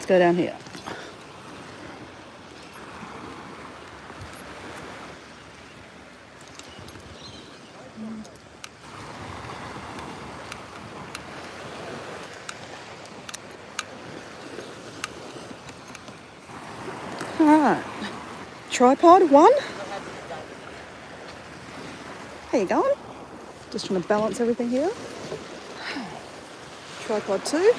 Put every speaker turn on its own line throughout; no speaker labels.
Let's go down here. All right, tripod 1. How you going? Just trying to balance everything here. Tripod 2.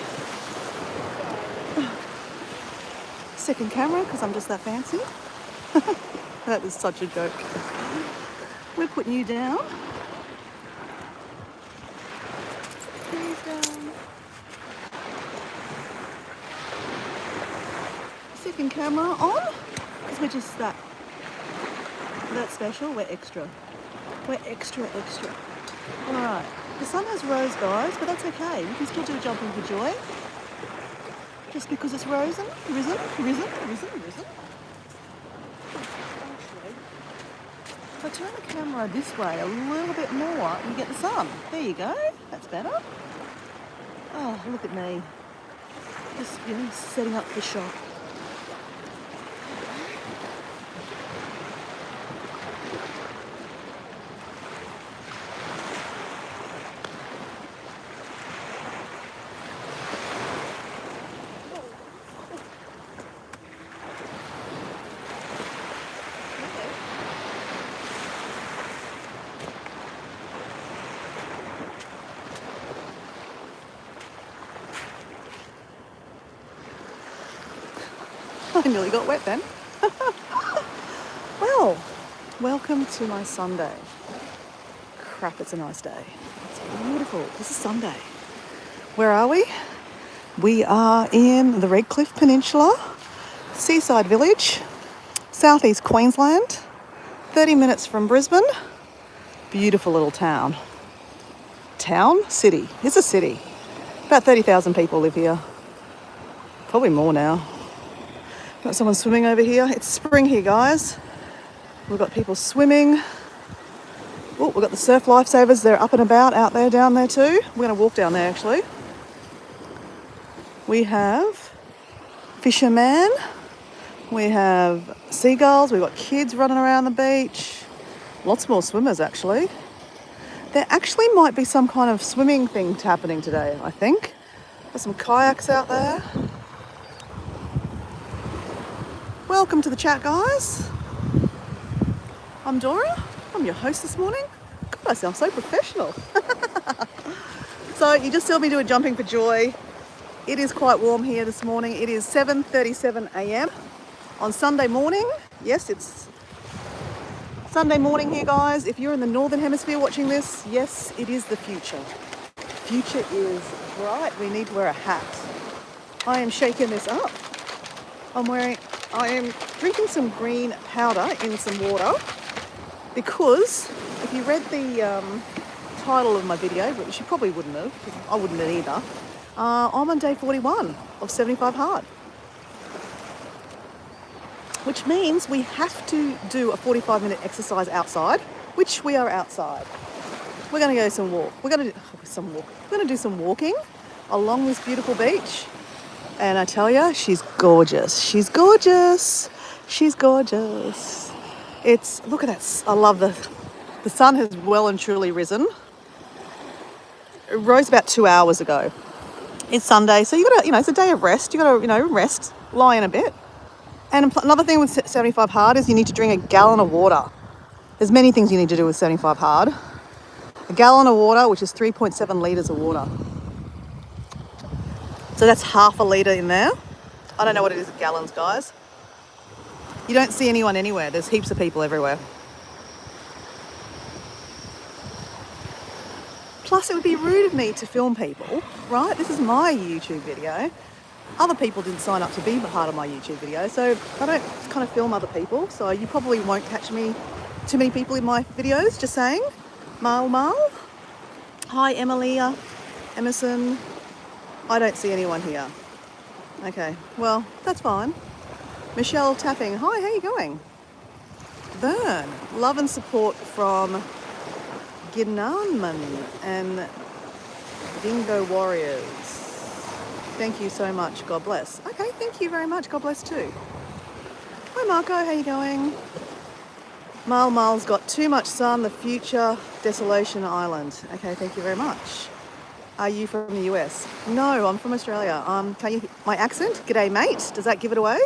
Second camera, because I'm just that fancy. That is such a joke. We're putting you down. Please down. Second camera on, because we're just that special. We're extra. We're extra. All right. The sun has rose, guys, but that's okay. We can still do jumping for joy. Just because it's risen. If I turn the camera this way a little bit more, you get the sun. There you go. That's better. Oh, look at me. Just, setting up the shot. I nearly got wet then. Well, welcome to my Sunday. Crap, it's a nice day. It's beautiful. This is Sunday. Where are we? We are in the Redcliffe Peninsula, seaside village, southeast Queensland, 30 minutes from Brisbane. Beautiful little town. City. It's a city. About 30,000 people live here. Probably more now. Got someone swimming over here. It's spring here, guys. We've got people swimming. Oh, we've got the surf lifesavers. They're up and about out there, down there too. We're going to walk down there, actually. We have fishermen. We have seagulls. We've got kids running around the beach. Lots more swimmers, actually. There actually might be some kind of swimming thing happening today, I think. There's some kayaks out there. Welcome to the chat, guys. I'm Dora. I'm your host this morning. God, I sound so professional. So you just saw me do a jumping for joy. It is quite warm here this morning. It is 7:37 a.m. on Sunday morning. Yes, it's Sunday morning here, guys. If you're in the Northern Hemisphere watching this, yes, it is the future. Future is bright. We need to wear a hat. I am shaking this up. I am drinking some green powder in some water because if you read the title of my video, which you probably wouldn't have, because I wouldn't have either, I'm on day 41 of 75 hard. Which means we have to do a 45-minute exercise outside, which we are outside. We're going to go We're going to do some walking along this beautiful beach. And I tell you, she's gorgeous. She's gorgeous. Look at that. I love the sun has well and truly risen. It rose about 2 hours ago. It's Sunday, so you got to, it's a day of rest. You got to, rest, lie in a bit. And another thing with 75 hard is you need to drink a gallon of water. There's many things you need to do with 75 hard. A gallon of water, which is 3.7 litres of water. So that's half a litre in there. I don't know what it is in gallons, guys. You don't see anyone anywhere. There's heaps of people everywhere. Plus, it would be rude of me to film people, right? This is my YouTube video. Other people didn't sign up to be part of my YouTube video, so I don't kind of film other people. So you probably won't catch too many people in my videos, just saying. Mal. Hi, Emilia, Emerson. I don't see anyone here. Okay, well, that's fine. Michelle tapping. Hi, how you going? Burn. Love and support from Ginanman and Dingo Warriors. Thank you so much. God bless. Okay, thank you very much. God bless too. Hi Marco, how you going? Mile's got too much sun, the future desolation island. Okay, thank you very much. Are you from the US? No, I'm from Australia. Can you my accent? G'day mate. Does that give it away?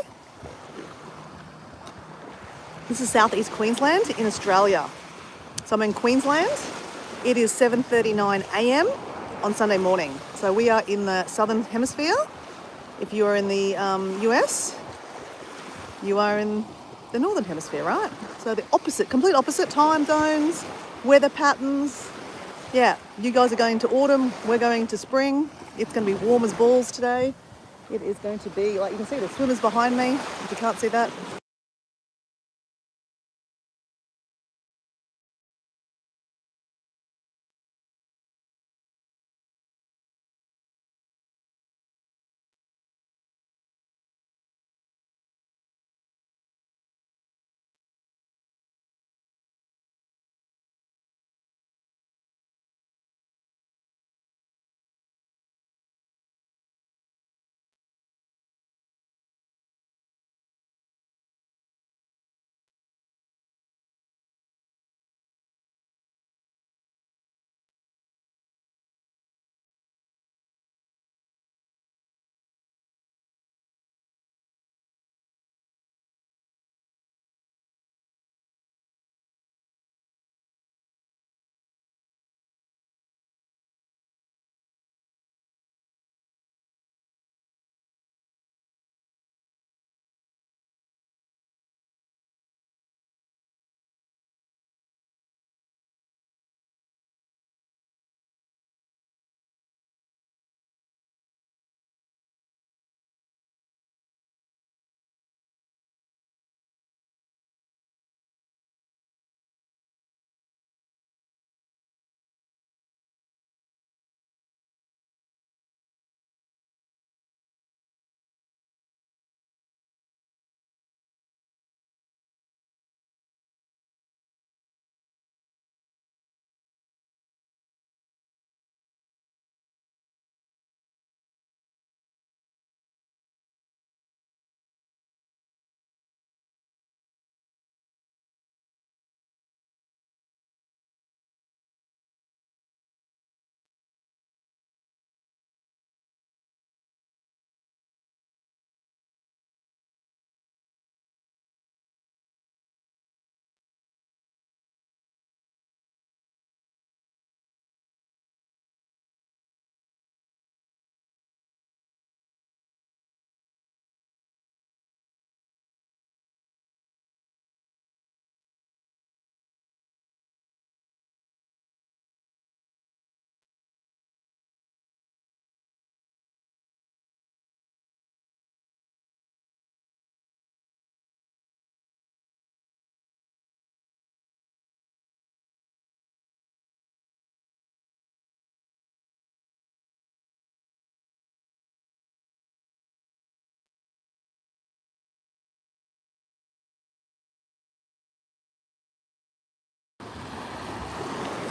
This is southeast Queensland in Australia. So I'm in Queensland. It is 7:39 a.m. on Sunday morning. So we are in the southern hemisphere. If you are in the US, you are in the northern hemisphere, right? So the opposite, complete opposite time zones, weather patterns. Yeah, you guys are going to autumn, we're going to spring. It's going to be warm as balls today. It is going to be, like you can see the swimmers behind me, if you can't see that.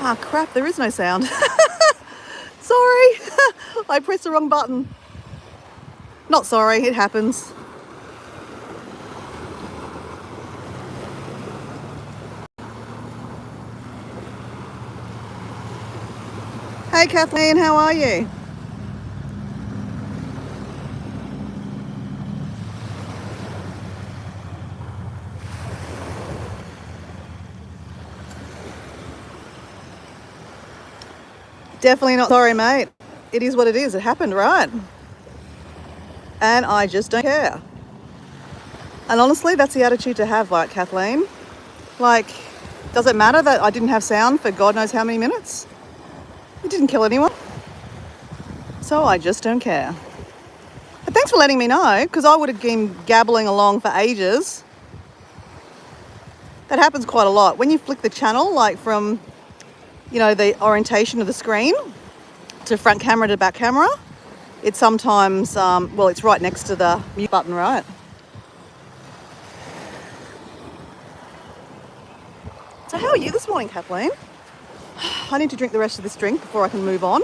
Ah, crap, there is no sound. Sorry, I pressed the wrong button. Not sorry, it happens. Hey Kathleen, how are you? Definitely not sorry, mate. It is what it is. It happened, right? And I just don't care. And honestly, that's the attitude to have, like Kathleen. Like, does it matter that I didn't have sound for God knows how many minutes? It didn't kill anyone. So I just don't care. But thanks for letting me know, because I would have been gabbling along for ages. That happens quite a lot. When you flick the channel, like from, you know, the orientation of the screen to front camera to back camera, it's sometimes, well, it's right next to the mute button, right? So how are you this morning, Kathleen? I need to drink the rest of this drink before I can move on.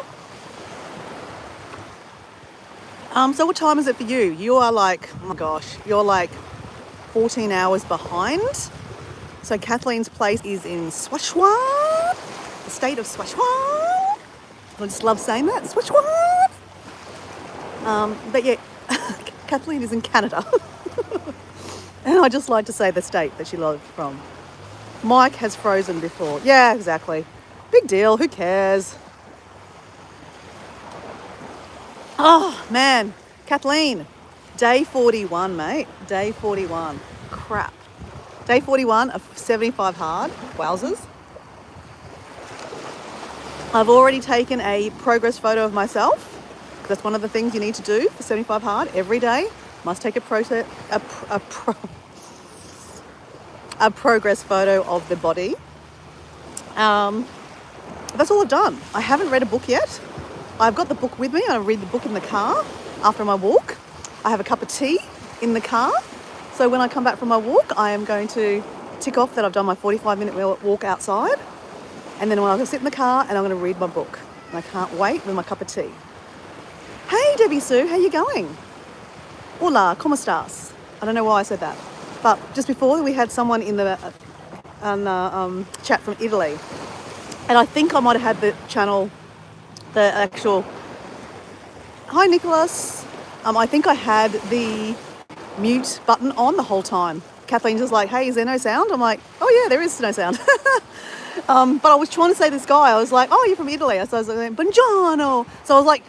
So what time is it for you? You are like, oh my gosh, you're like 14 hours behind. So Kathleen's place is in Saskatchewan, the state of Saskatchewan. I just love saying that, Saskatchewan. But yeah, Kathleen is in Canada. And I just like to say the state that she lived from. Mike has frozen before. Yeah, exactly. Big deal, who cares? Oh, man. Kathleen, day 41, mate. Day 41. Crap. Day 41 of 75 hard. Wowzers. I've already taken a progress photo of myself. That's one of the things you need to do for 75 hard every day. Must take a progress photo of the body. That's all I've done. I haven't read a book yet. I've got the book with me. I read the book in the car after my walk. I have a cup of tea in the car. So when I come back from my walk, I am going to tick off that I've done my 45-minute walk outside. And then I'm going to sit in the car and I'm going to read my book. And I can't wait with my cup of tea. Hey, Debbie Sue, how you going? Hola, ¿cómo estás? I don't know why I said that. But just before, we had someone in the chat from Italy. And I think I might have had the channel, the actual... Hi, Nicholas. I think I had the mute button on the whole time. Kathleen's just like, hey, is there no sound? I'm like, oh yeah, there is no sound. But I was trying to say this guy. I was like, oh, you're from Italy. So I was like, buongiorno. So I was like,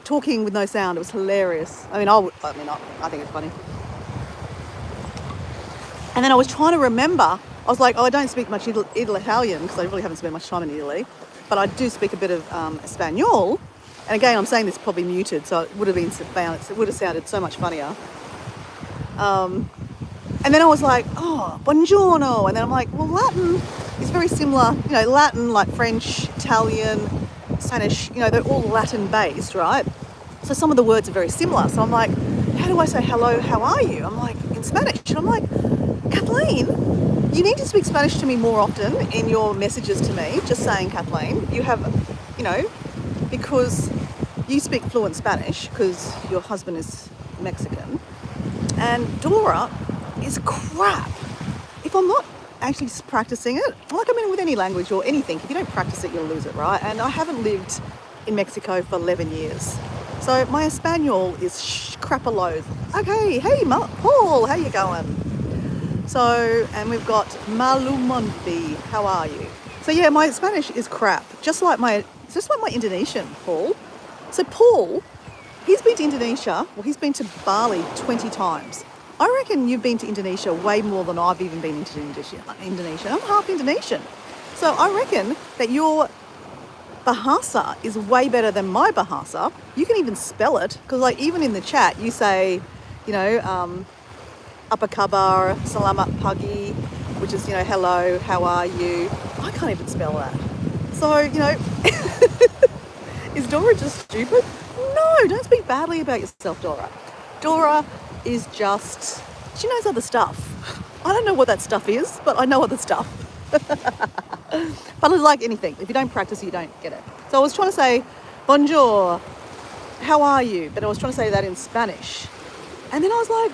talking with no sound. It was hilarious. I think it's funny. And then I was trying to remember. I was like, oh, I don't speak much Italian because I really haven't spent much time in Italy, but I do speak a bit of Espanol. And again, I'm saying this probably muted, so it would have sounded so much funnier. And then I was like, oh, buongiorno. And then I'm like, well, Latin is very similar. You know, Latin, like French, Italian, Spanish, you know, they're all Latin based, right? So some of the words are very similar. So I'm like, how do I say hello, how are you? I'm like, in Spanish. And I'm like, Kathleen, you need to speak Spanish to me more often in your messages to me. Just saying, Kathleen, you have, you know, because you speak fluent Spanish because your husband is Mexican. And Dora is crap. If I'm not actually practicing it, like I mean with any language or anything, if you don't practice it, you'll lose it, right? And I haven't lived in Mexico for 11 years. So my Espanol is crap-a-load. Okay, hey Paul, how you going? So, and we've got Malumonti, how are you? So yeah, my Spanish is crap, just like my Indonesian, Paul. So Paul, he's been to Indonesia, well he's been to Bali 20 times. I reckon you've been to Indonesia way more than I've even been into Indonesia. I'm half Indonesian. So I reckon that your Bahasa is way better than my Bahasa. You can even spell it, because like even in the chat you say, you know, apa kabar, selamat pagi, which is, you know, hello, how are you? I can't even spell that. So, you know, is Dora just stupid? No, don't speak badly about yourself, Dora. Dora is just, she knows other stuff. I don't know what that stuff is, but I know other stuff. But it's like anything. If you don't practice, you don't get it. So I was trying to say, bonjour, how are you? But I was trying to say that in Spanish. And then I was like,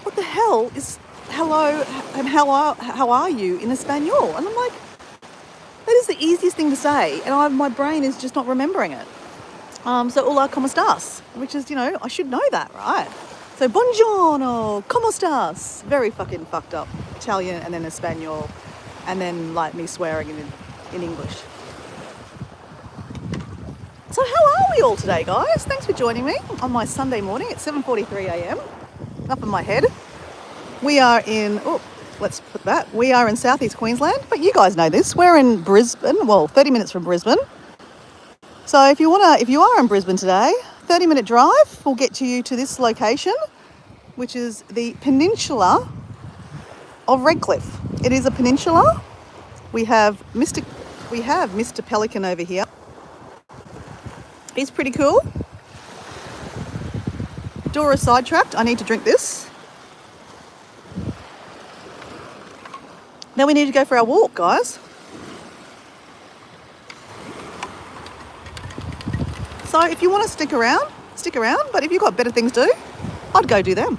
what the hell is hello and how are you in Espanol? And I'm like, that is the easiest thing to say. And my brain is just not remembering it. So hola, ¿cómo estás? Which is, you know, I should know that, right? So buongiorno, ¿cómo estás? Very fucking fucked up. Italian and then Espanol and then like me swearing in English. So how are we all today, guys? Thanks for joining me on my Sunday morning at 7:43 a.m. Up in my head. We are in, we are in southeast Queensland, but you guys know this. We're in Brisbane, well, 30 minutes from Brisbane. So if you are in Brisbane today, 30-minute drive will get you to this location, which is the peninsula of Redcliffe. It is a peninsula. We have Mr. Pelican over here. He's pretty cool. Dora sidetracked. I need to drink this. Then we need to go for our walk, guys. So if you want to stick around, stick around. But if you've got better things to do, I'd go do them.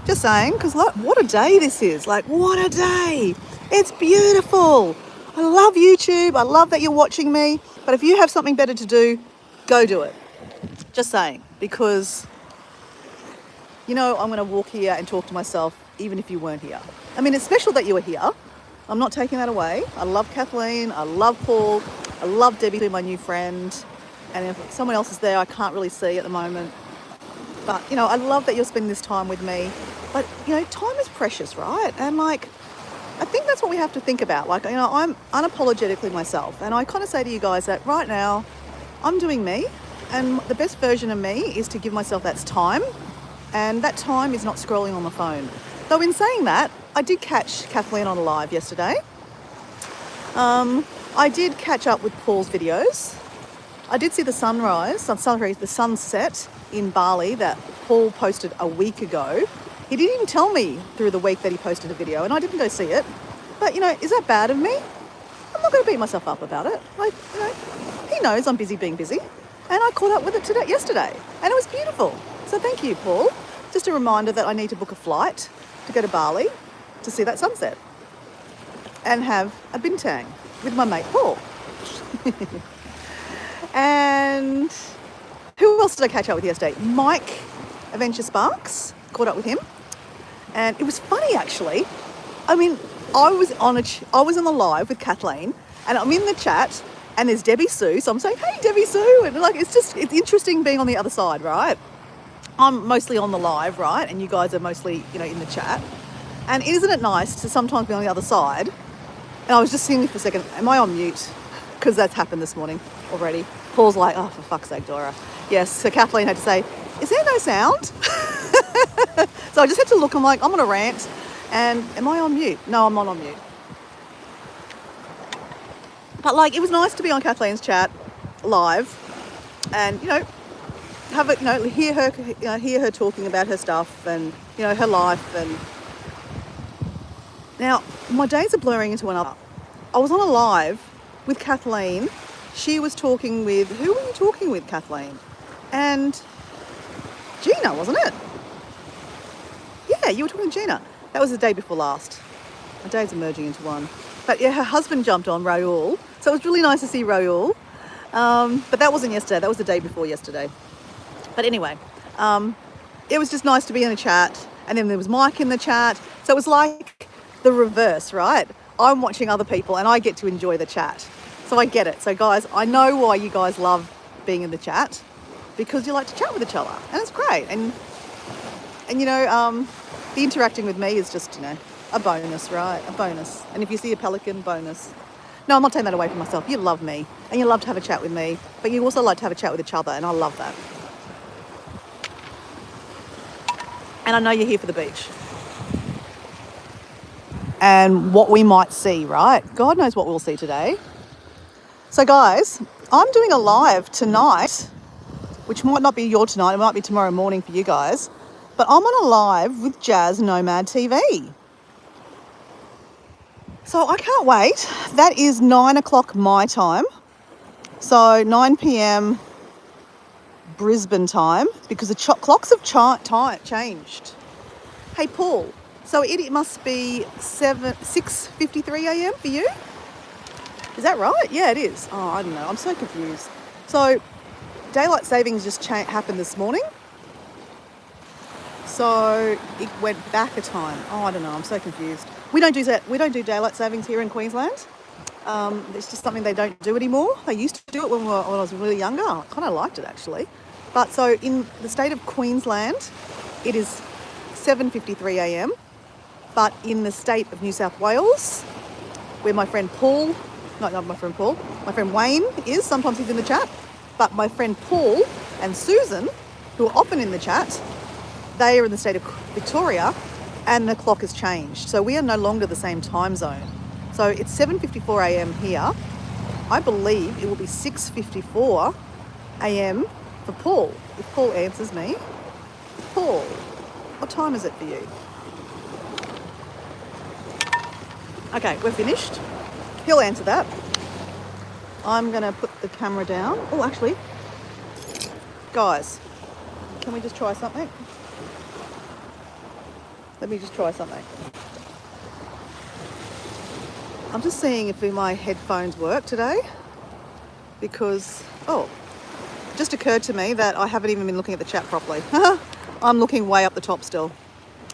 Just saying, because what a day this is. Like, what a day. It's beautiful. I love YouTube. I love that you're watching me. But if you have something better to do, go do it. Just saying, because, you know, I'm going to walk here and talk to myself even if you weren't here. I mean, it's special that you are here. I'm not taking that away. I love Kathleen. I love Paul. I love Debbie, my new friend. And if someone else is there, I can't really see at the moment. But, you know, I love that you're spending this time with me. But, you know, time is precious, right? And, like, I think that's what we have to think about. Like, you know, I'm unapologetically myself. And I kind of say to you guys that right now, I'm doing me. And the best version of me is to give myself that time. And that time is not scrolling on the phone. Though in saying that, I did catch Kathleen on a live yesterday. I did catch up with Paul's videos. I did see the the sunset in Bali that Paul posted a week ago. He didn't even tell me through the week that he posted a video, and I didn't go see it. But, you know, is that bad of me? I'm not going to beat myself up about it. Like, you know, he knows I'm busy being busy, and I caught up with it yesterday, and it was beautiful. So thank you, Paul. Just a reminder that I need to book a flight to go to Bali to see that sunset and have a bintang with my mate Paul. And who else did I catch up with yesterday? Mike Adventure Sparks, caught up with him. And it was funny, actually. I mean, I was on the live with Kathleen, and I'm in the chat, and there's Debbie Sue. So I'm saying, hey, Debbie Sue. And like, it's interesting being on the other side, right? I'm mostly on the live, right? And you guys are mostly, you know, in the chat. And isn't it nice to sometimes be on the other side? And I was just thinking for a second, am I on mute? Because that's happened this morning already. Paul's like, oh, for fuck's sake, Dora. Yes, so Kathleen had to say, is there no sound? So I just had to look, I'm like, I'm on a rant. And am I on mute? No, I'm not on mute. But like, it was nice to be on Kathleen's chat live and, you know, have it, you know, hear her talking about her stuff and, you know, her life. And now my days are blurring into another. I was on a live with Kathleen. She was talking with, who were you talking with, Kathleen? And Gina, wasn't it? Yeah, you were talking to Gina. That was the day before last. My days are merging into one. But yeah, her husband jumped on, Raoul. So it was really nice to see Raoul. But that wasn't yesterday. That was the day before yesterday. But anyway, it was just nice to be in a chat. And then there was Mike in the chat. So it was like the reverse, right? I'm watching other people and I get to enjoy the chat. So I get it. So guys, I know why you guys love being in the chat, because you like to chat with each other, and it's great. And you know, the interacting with me is just, you know, a bonus, right? A bonus. And if you see a pelican, bonus. No, I'm not taking that away from myself. You love me and you love to have a chat with me, but you also like to have a chat with each other, and I love that. And I know you're here for the beach. And what we might see, right? God knows what we'll see today. So guys, I'm doing a live tonight, which might not be your tonight, it might be tomorrow morning for you guys, but I'm on a live with Jazz Nomad TV. So I can't wait. That is 9 o'clock my time. So 9 p.m. Brisbane time, because the clocks have changed. Hey Paul, so it must be 6:53 a.m. for you? Is that right? Yeah, it is. Oh, I don't know. I'm so confused. So daylight savings just happened this morning. So it went back a time. Oh, I don't know. I'm so confused. We don't do daylight savings here in Queensland. It's just something they don't do anymore. They used to do it when I was really younger. I kind of liked it actually. But so in the state of Queensland, it is 7:53 a.m. But in the state of New South Wales, where my friend Paul, not my friend Paul, my friend Wayne is, sometimes he's in the chat, but my friend Paul and Susan, who are often in the chat, they are in the state of Victoria, and the clock has changed. So we are no longer the same time zone. So it's 7:54 a.m. here. I believe it will be 6:54 a.m. for Paul, if Paul answers me. Paul, what time is it for you? Okay, we're finished. He'll answer that. I'm going to put the camera down. Oh, actually, Guys, can we just try something? Let me just try something. I'm just seeing if my headphones work today because, it just occurred to me that I haven't even been looking at the chat properly. I'm looking way up the top still.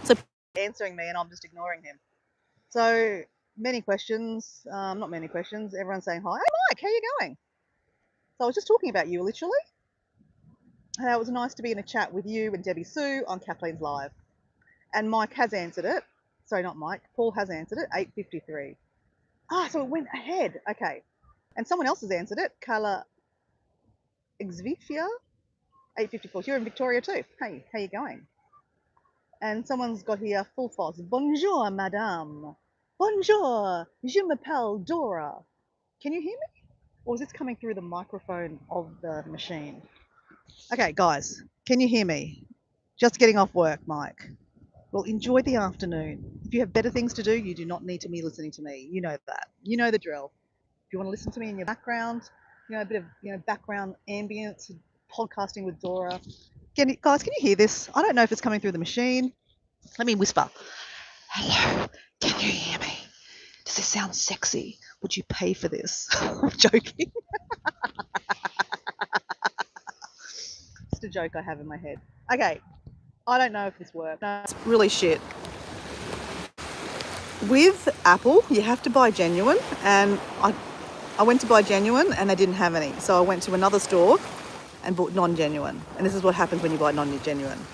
So answering me and I'm just ignoring him. So many questions, not many questions. Everyone's saying hi. Hey Mike, how you going? So I was just talking about you literally. How it was nice to be in a chat with you and Debbie Sue on Kathleen's Live. And Mike has answered it. Sorry, not Mike. Paul has answered it, 8:53. So it went ahead. Okay. And someone else has answered it, Carla Exvifia, 8:54. You're in Victoria too. Hey, how you going? And someone's got here full force. Bonjour, madame. Bonjour. Je m'appelle Dora. Can you hear me? Or is this coming through the microphone of the machine? Okay, guys, can you hear me? Just getting off work, Mike. Well, enjoy the afternoon. If you have better things to do, you do not need to be listening to me. You know that. You know the drill. If you want to listen to me in your background, a bit of background ambience, podcasting with Dora. Guys, can you hear this? I don't know if it's coming through the machine. Let me whisper. Hello, can you hear me? Does this sound sexy? Would you pay for this? I'm joking. Just a joke I have in my head. Okay, I don't know if this works. No, it's really shit. With Apple, you have to buy genuine, and I went to buy genuine and they didn't have any. So I went to another store and bought non-genuine. And this is what happens when you buy non-genuine.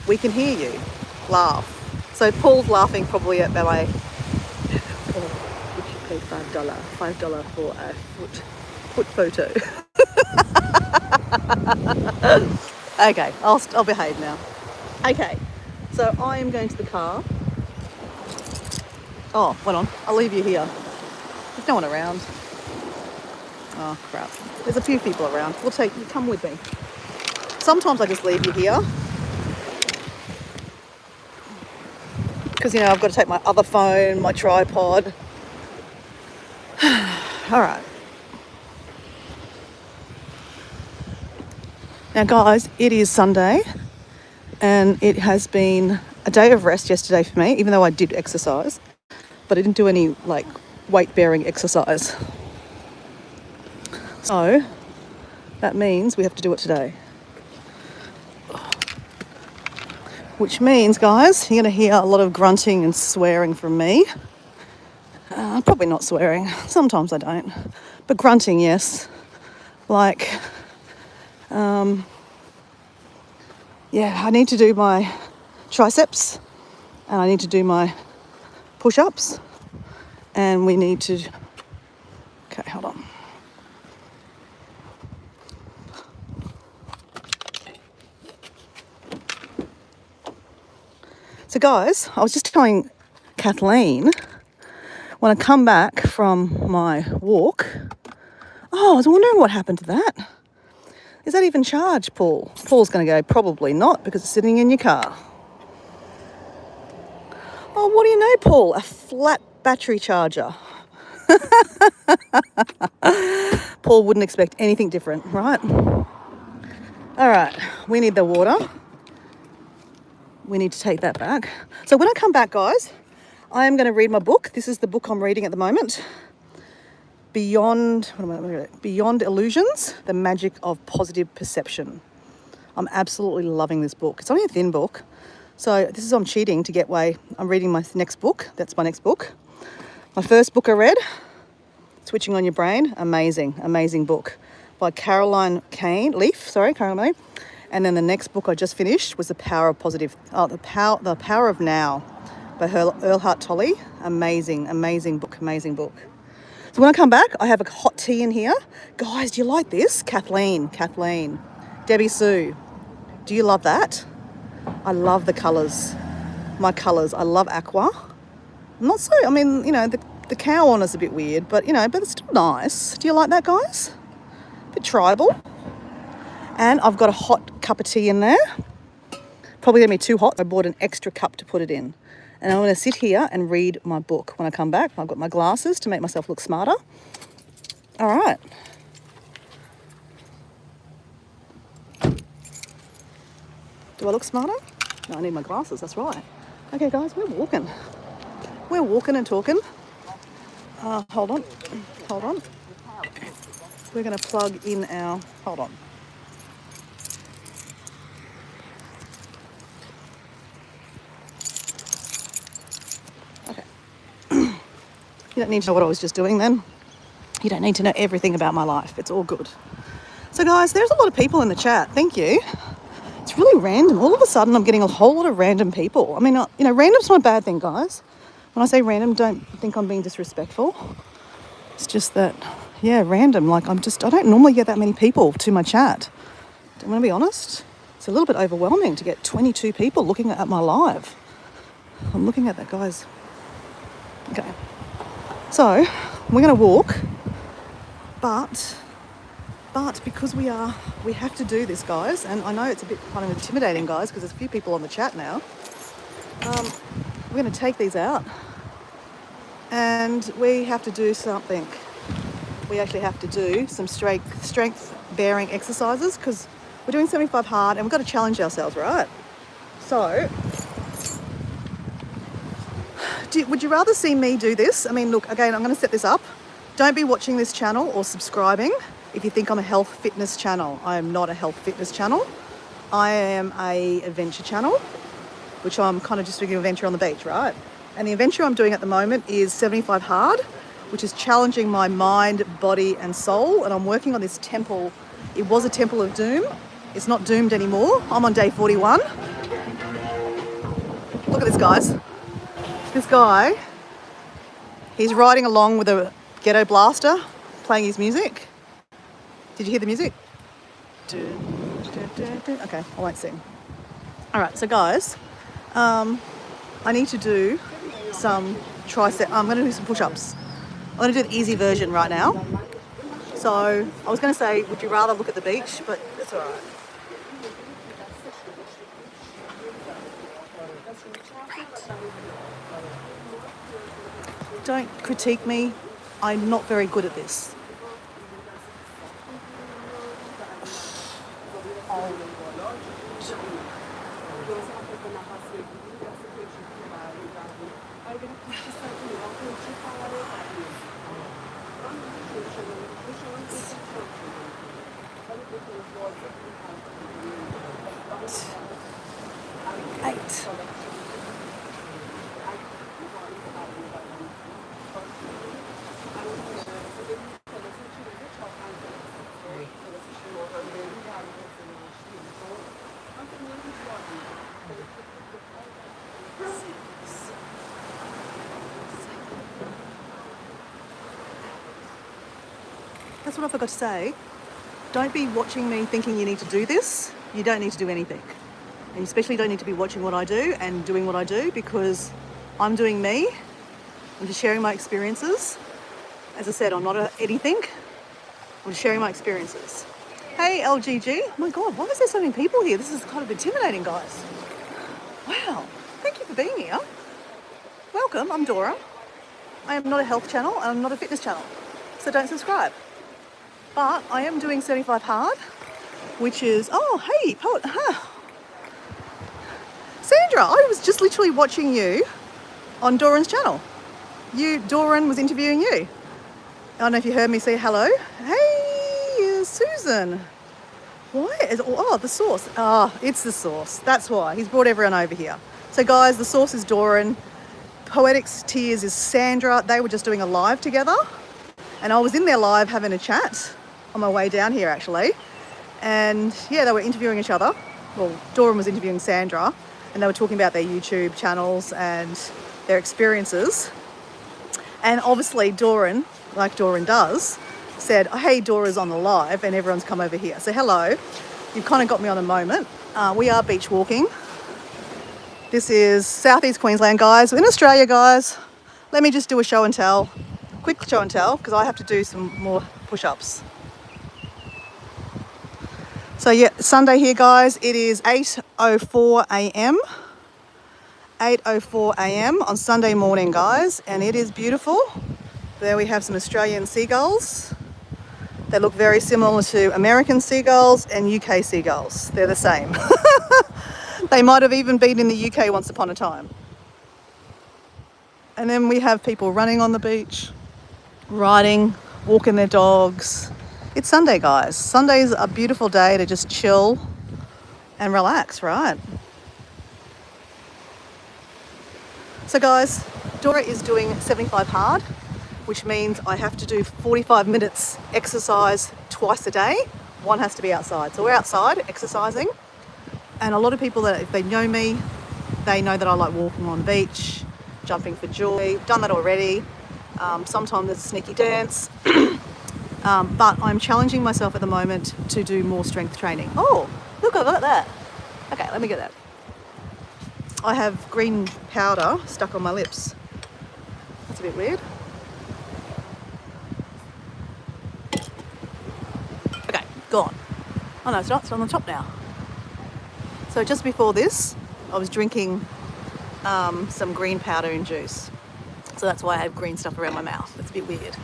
We can hear you laugh. So Paul's laughing probably at ballet. Oh, would you pay $5 for a foot photo? Okay, I'll behave now. Okay, so I am going to the car. Oh, hold on, I'll leave you here. There's no one around. Oh crap, there's a few people around. We'll take you, come with me. Sometimes I just leave you here. Because, I've got to take my other phone, my tripod. All right. Now, guys, it is Sunday, and it has been a day of rest yesterday for me, even though I did exercise, but I didn't do any, weight-bearing exercise. So, that means we have to do it today. Which means, guys, you're going to hear a lot of grunting and swearing from me. Probably not swearing. Sometimes I don't. But grunting, yes. I need to do my triceps. And I need to do my push-ups. And we need to... Okay, hold on. So guys, I was just telling Kathleen, when I come back from my walk, I was wondering what happened to that. Is that even charged, Paul? Paul's going to go, probably not, because it's sitting in your car. Oh, what do you know, Paul? A flat battery charger. Paul wouldn't expect anything different, right? All right, we need the water. We need to take that back. So when I come back, guys, I am going to read my book. This is the book I'm reading at the moment. Beyond Illusions, The Magic of Positive Perception. I'm absolutely loving this book. It's only a thin book. So this is, I'm cheating to get way. I'm reading my next book. That's my next book. My first book I read, Switching on Your Brain. Amazing, amazing book by Caroline Leaf. And then the next book I just finished was The Power of Now by Earl Hart Tolle. Amazing, amazing book, amazing book. So when I come back, I have a hot tea in here. Guys, do you like this? Kathleen, Debbie Sue, do you love that? I love the colours. My colours, I love aqua. The cow one is a bit weird, but it's still nice. Do you like that, guys? A bit tribal. And I've got a hot cup of tea in there. Probably going to be too hot. I bought an extra cup to put it in. And I'm going to sit here and read my book when I come back. I've got my glasses to make myself look smarter. All right. Do I look smarter? No, I need my glasses, that's right. Okay guys, we're walking. We're walking and talking. Hold on. We're gonna plug in our, hold on. Okay. You don't need to know what I was just doing then. You don't need to know everything about my life. It's all good. So guys, there's a lot of people in the chat. Thank you. It's really random. All of a sudden, I'm getting a whole lot of random people. I mean, random's not a bad thing, guys. When I say random, don't think I'm being disrespectful. It's just that, yeah, random. Like, I don't normally get that many people to my chat. I'm going to be honest. It's a little bit overwhelming to get 22 people looking at my live. I'm looking at that, guys. Okay. So, we're going to walk. But because we have to do this, guys, and I know it's a bit kind of intimidating, guys, because there's a few people on the chat now. We're going to take these out, and we have to do something. We actually have to do some strength bearing exercises because we're doing 75 hard, and we've got to challenge ourselves, right? So, would you rather see me do this? I mean, look, again, I'm going to set this up. Don't be watching this channel or subscribing if you think I'm a health fitness channel. I am not a health fitness channel. I am a adventure channel, which I'm kind of just doing an adventure on the beach, right? And the adventure I'm doing at the moment is 75 hard, which is challenging my mind, body and soul. And I'm working on this temple. It was a temple of doom. It's not doomed anymore. I'm on day 41. Look at this, guys. This guy, he's riding along with a ghetto blaster, playing his music. Did you hear the music? Okay, I won't sing. All right, so guys, I need to do some tricep. I'm going to do some push-ups. I'm going to do the easy version right now. So I was going to say, would you rather look at the beach? But that's all right. Don't critique me. I'm not very good at this. Eight. That's what I forgot to say. Don't be watching me thinking you need to do this. You don't need to do anything. And you especially don't need to be watching what I do and doing what I do because I'm doing me. I'm just sharing my experiences. As I said, I'm not anything. I'm just sharing my experiences. Hey, LGG. Oh my God, why is there so many people here? This is kind of intimidating, guys. Wow. Thank you for being here. Welcome, I'm Dora. I am not a health channel and I'm not a fitness channel. So don't subscribe. But I am doing 75 hard, which is, oh, hey, poet. Sandra, I was just literally watching you on Doran's channel. Doran was interviewing you. I don't know if you heard me say hello. Hey, Susan. Why? The source. It's the source. That's why. He's brought everyone over here. So guys, the source is Doran. Poetics Tears is Sandra. They were just doing a live together. And I was in their live having a chat on my way down here, actually. And yeah, they were interviewing each other. Well, Doran was interviewing Sandra, and they were talking about their YouTube channels and their experiences. And obviously Doran, like Doran does, said, hey, Dora's on the live, and everyone's come over here. So hello, you've kind of got me on a moment. We are beach walking. This is Southeast Queensland, guys. We're in Australia, guys. Let me just do a show and tell. Quick show and tell, because I have to do some more push-ups. So yeah, Sunday here, guys. It is 8:04 a.m. 8:04 a.m. on Sunday morning, guys, and it is beautiful. There we have some Australian seagulls. They look very similar to American seagulls and UK seagulls. They're the same. They might have even been in the UK once upon a time. And then we have people running on the beach, riding, walking their dogs. It's Sunday, guys. Sunday's a beautiful day to just chill and relax, right? So guys, Dora is doing 75 hard, which means I have to do 45 minutes exercise twice a day. One has to be outside. So we're outside exercising. And a lot of people that, if they know me, they know that I like walking on the beach, jumping for joy. Done that already. Sometimes there's a sneaky dance. But I'm challenging myself at the moment to do more strength training. Oh, look, I got that. Okay, let me get that. I have green powder stuck on my lips. That's a bit weird. Okay, gone. Oh no, it's not. It's on the top now. So just before this, I was drinking some green powder in juice. So that's why I have green stuff around my mouth. It's a bit weird.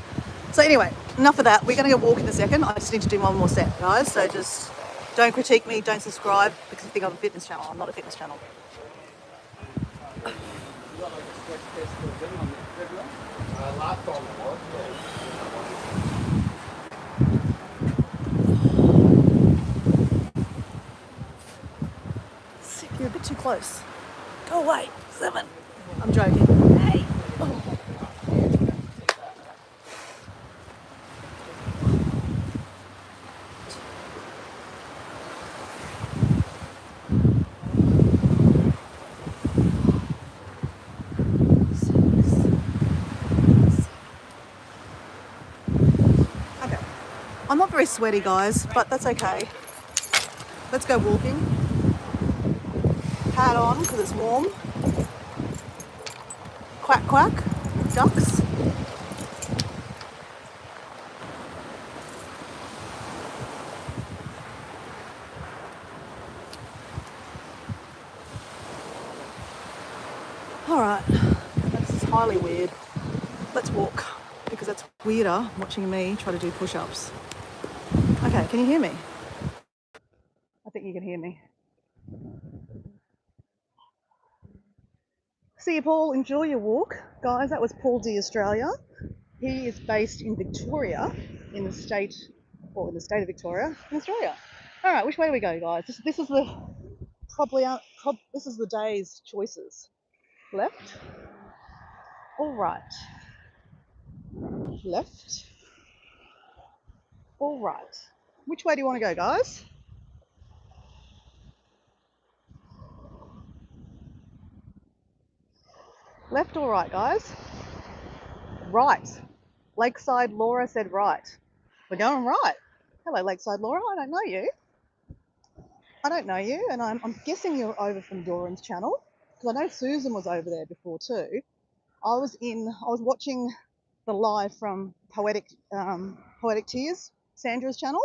So anyway, enough of that. We're going to go walk in a second. I just need to do one more set, guys. So just don't critique me, don't subscribe because you think I'm a fitness channel. I'm not a fitness channel. You're a bit too close. Go away. 7. I'm joking. Hey. Oh. Okay. I'm not very sweaty, guys, but that's okay. Let's go walking. Hat on because it's warm. Quack, quack. Ducks. All right, that's highly weird. Let's walk because that's weirder watching me try to do push-ups. Okay, can you hear me? I think you can hear me. See you, Paul. Enjoy your walk. Guys, that was Paul D. Australia. He is based in Victoria, in the state of Victoria, in Australia. All right, which way do we go, guys? This is the this is the day's choices. Left or right? Left or right? Which way do you want to go, guys? Left or right, guys? Right. Lakeside Laura said right. We're going right. Hello, Lakeside Laura. I don't know you. And I'm guessing you're over from Doran's channel because I know Susan was over there before too. I was watching the live from Poetic Tears, Sandra's channel.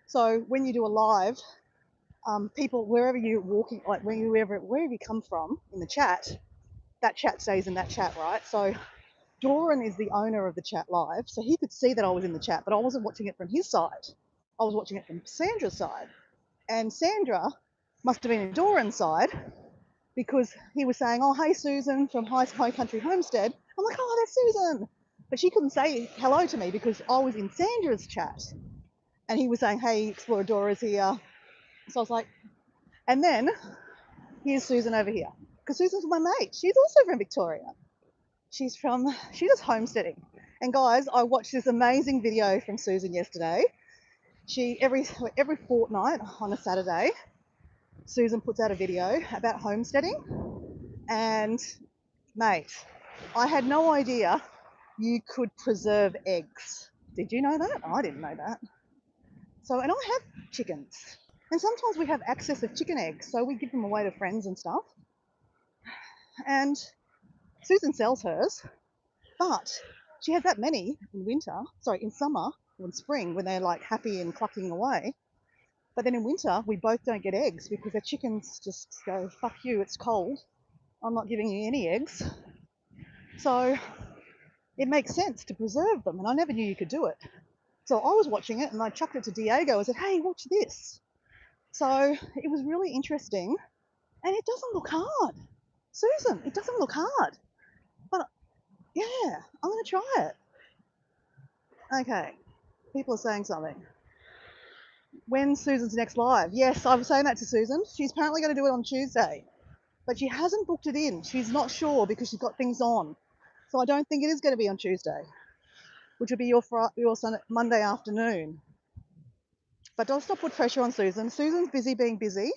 So when you do a live, people wherever you're walking, like wherever you come from in the chat, that chat stays in that chat, right? So Doran is the owner of the chat live, so he could see that I was in the chat, but I wasn't watching it from his side. I was watching it from Sandra's side. And Sandra must have been in Doran's side because he was saying, oh, hey, Susan from High Country Homestead. I'm like, oh, that's Susan. But she couldn't say hello to me because I was in Sandra's chat. And he was saying, hey, Explorer Dora's here. So I was like, and then here's Susan over here. Because Susan's my mate. She's also from Victoria. She does homesteading. And guys, I watched this amazing video from Susan yesterday. She, every fortnight on a Saturday, Susan puts out a video about homesteading. And mate, I had no idea you could preserve eggs. Did you know that? I didn't know that. So, and I have chickens. And sometimes we have excess of chicken eggs, so we give them away to friends and stuff. And Susan sells hers, but she has that many in summer or in spring when they're like happy and clucking away. But then in winter, we both don't get eggs because the chickens just go, fuck you, it's cold. I'm not giving you any eggs. So it makes sense to preserve them, and I never knew you could do it. So I was watching it and I chucked it to Diego. I said, hey, watch this. So it was really interesting. And it doesn't look hard. Susan, it doesn't look hard. But yeah, I'm going to try it. Okay, people are saying something. When's Susan's next live? Yes, I was saying that to Susan. She's apparently going to do it on Tuesday, but she hasn't booked it in. She's not sure because she's got things on. So I don't think it is going to be on Tuesday, which will be your Monday afternoon. But don't stop put pressure on Susan. Susan's busy being busy.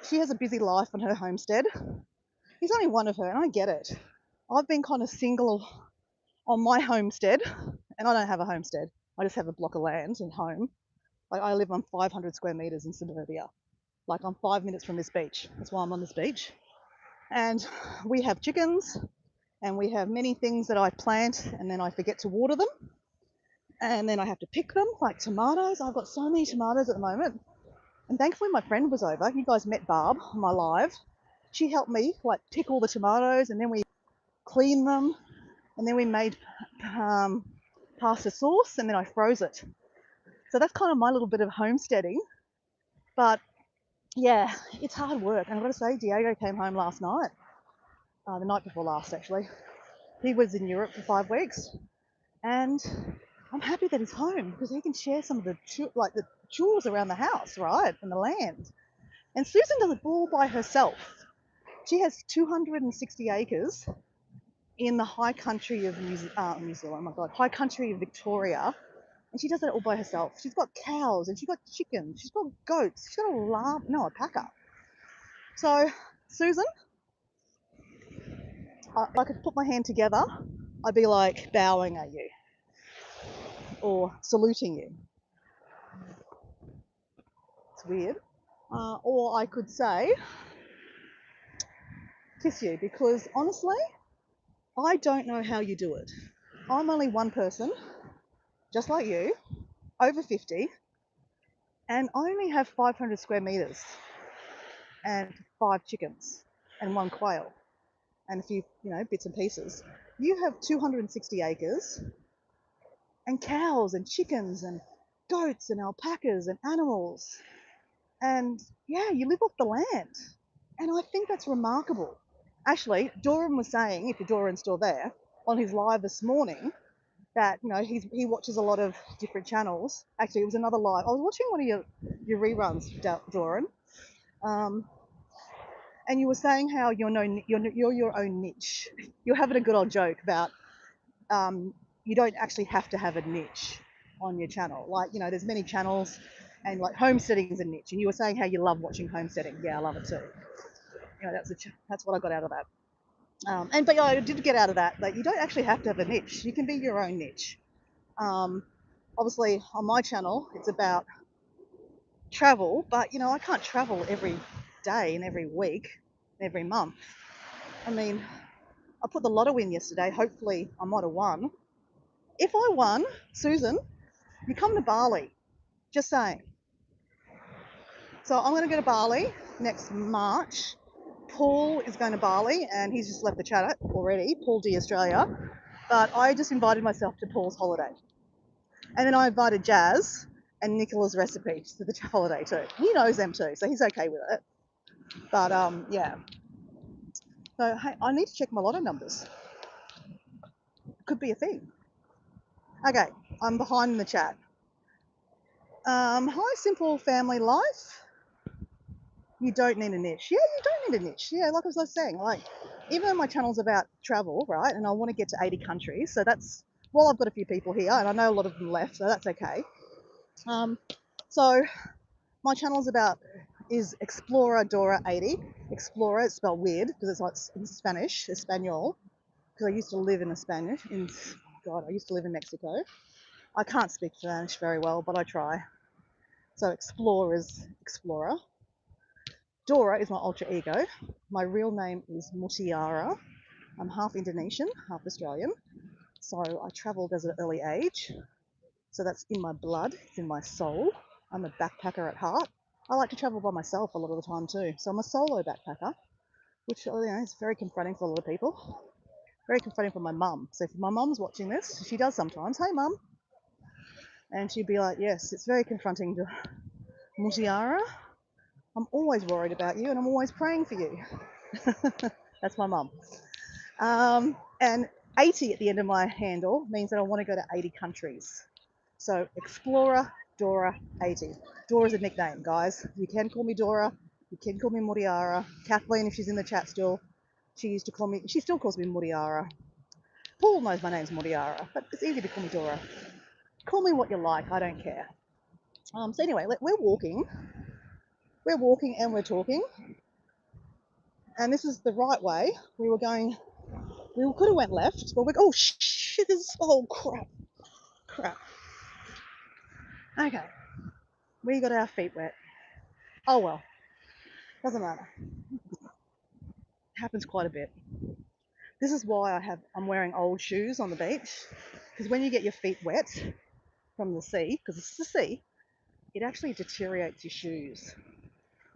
She has a busy life on her homestead. There's only one of her, and I get it. I've been kind of single on my homestead, and I don't have a homestead. I just have a block of land and home. Like I live on 500 square meters in suburbia. Like I'm 5 minutes from this beach. That's why I'm on this beach. And we have chickens, and we have many things that I plant, and then I forget to water them, and then I have to pick them, like tomatoes. I've got so many tomatoes at the moment. And thankfully my friend was over. You guys met Barb on my live. She helped me like pick all the tomatoes, and then we cleaned them, and then we made pasta sauce, and then I froze it. So that's kind of my little bit of homesteading. But yeah, it's hard work. And I've got to say, Diego came home last night, the night before last actually. He was in Europe for 5 weeks, and I'm happy that he's home because he can share some of the chores around the house, right, and the land. And Susan does it all by herself. She has 260 acres in the high country of New Zealand. Oh my God, high country of Victoria, and she does it all by herself. She's got cows and she's got chickens. She's got goats. She's got a alpaca. So, Susan, I could put my hand together. I'd be like bowing at you or saluting you. It's weird. Or I could say kiss you, because honestly, I don't know how you do it. I'm only one person, just like you, over 50, and I only have 500 square meters and 5 chickens and 1 quail and a few, bits and pieces. You have 260 acres and cows and chickens and goats and alpacas and animals. And yeah, you live off the land. And I think that's remarkable. Actually, Doran was saying, if Doran's still there, on his live this morning, that he watches a lot of different channels. Actually, it was another live. I was watching one of your reruns, Doran, and you were saying how you're your own niche. You're having a good old joke about you don't actually have to have a niche on your channel. Like there's many channels, and like homesteading is a niche. And you were saying how you love watching homesteading. Yeah, I love it too. That's what I got out of that. But yeah, I did get out of that you don't actually have to have a niche. You can be your own niche. Obviously, on my channel, it's about travel, but I can't travel every day and every week and every month. I mean, I put the lotto in yesterday. Hopefully, I might have won. If I won, Susan, you come to Bali. Just saying. So I'm going to go to Bali next March. Paul is going to Bali, and he's just left the chat already. Paul D Australia. But I just invited myself to Paul's holiday. And then I invited Jazz and Nicola's recipe to the holiday too. He knows them too, so he's okay with it. But yeah. So hey, I need to check my lotto numbers. Could be a thing. Okay, I'm behind in the chat. Hi, simple family life. You don't need a niche. Yeah, you don't need a niche. Yeah, like I was saying, even though my channel's about travel, right, and I want to get to 80 countries, so that's, well, I've got a few people here, and I know a lot of them left, so that's okay. So my channel's is Exploradora 80. Explorer, it's spelled weird because it's like in Spanish, Espanol, because I used to live in I used to live in Mexico. I can't speak Spanish very well, but I try. So Explorer is Explorer. Dora is my alter ego. My real name is Mutiara. I'm half Indonesian, half Australian. So I travelled at an early age. So that's in my blood, it's in my soul. I'm a backpacker at heart. I like to travel by myself a lot of the time too. So I'm a solo backpacker, which is very confronting for a lot of people. Very confronting for my mum. So if my mum's watching this, she does sometimes, hey mum. And she'd be like, yes, it's very confronting to Mutiara. I'm always worried about you and I'm always praying for you. That's my mum. And 80 at the end of my handle means that I want to go to 80 countries. So Explorer Dora 80. Dora's a nickname, guys. You can call me Dora. You can call me Muriara. Kathleen, if she's in the chat still, she still calls me Muriara. Paul knows my name's Muriara, but it's easy to call me Dora. Call me what you like, I don't care. So anyway, we're walking and we're talking. And this is the right way. We could have went left, but oh shit, oh crap. Okay, we got our feet wet. Oh well, doesn't matter. Happens quite a bit. This is why I'm wearing old shoes on the beach, because when you get your feet wet from the sea, because it's the sea, it actually deteriorates your shoes.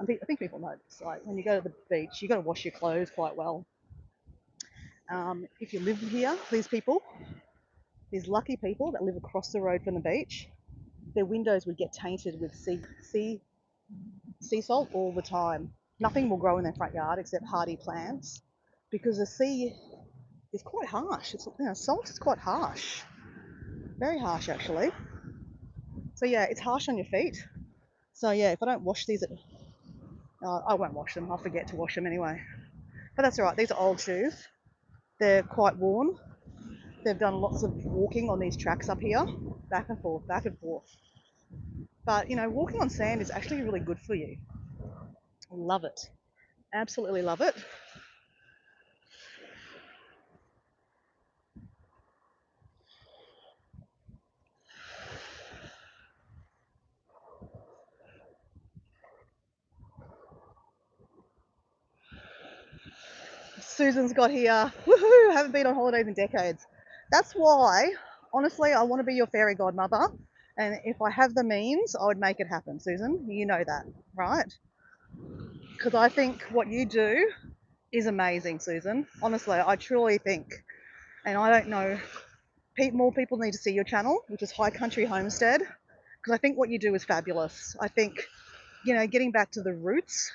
I think people know this. Like when you go to the beach, you got to wash your clothes quite well. If you live here, these lucky people that live across the road from the beach, their windows would get tainted with sea salt all the time. Nothing will grow in their front yard except hardy plants, because the sea is quite harsh. Salt is quite harsh, very harsh actually. So yeah, it's harsh on your feet. So yeah, if I don't wash these, I won't wash them. I'll forget to wash them anyway. But that's all right. These are old shoes. They're quite worn. They've done lots of walking on these tracks up here, back and forth, back and forth. But walking on sand is actually really good for you. Love it. Absolutely love it. Susan's got here. Woohoo! Haven't been on holidays in decades. That's why, honestly, I want to be your fairy godmother. And if I have the means, I would make it happen, Susan. You know that, right? Because I think what you do is amazing, Susan. Honestly, I truly think. And I don't know, more people need to see your channel, which is High Country Homestead, because I think what you do is fabulous. I think, getting back to the roots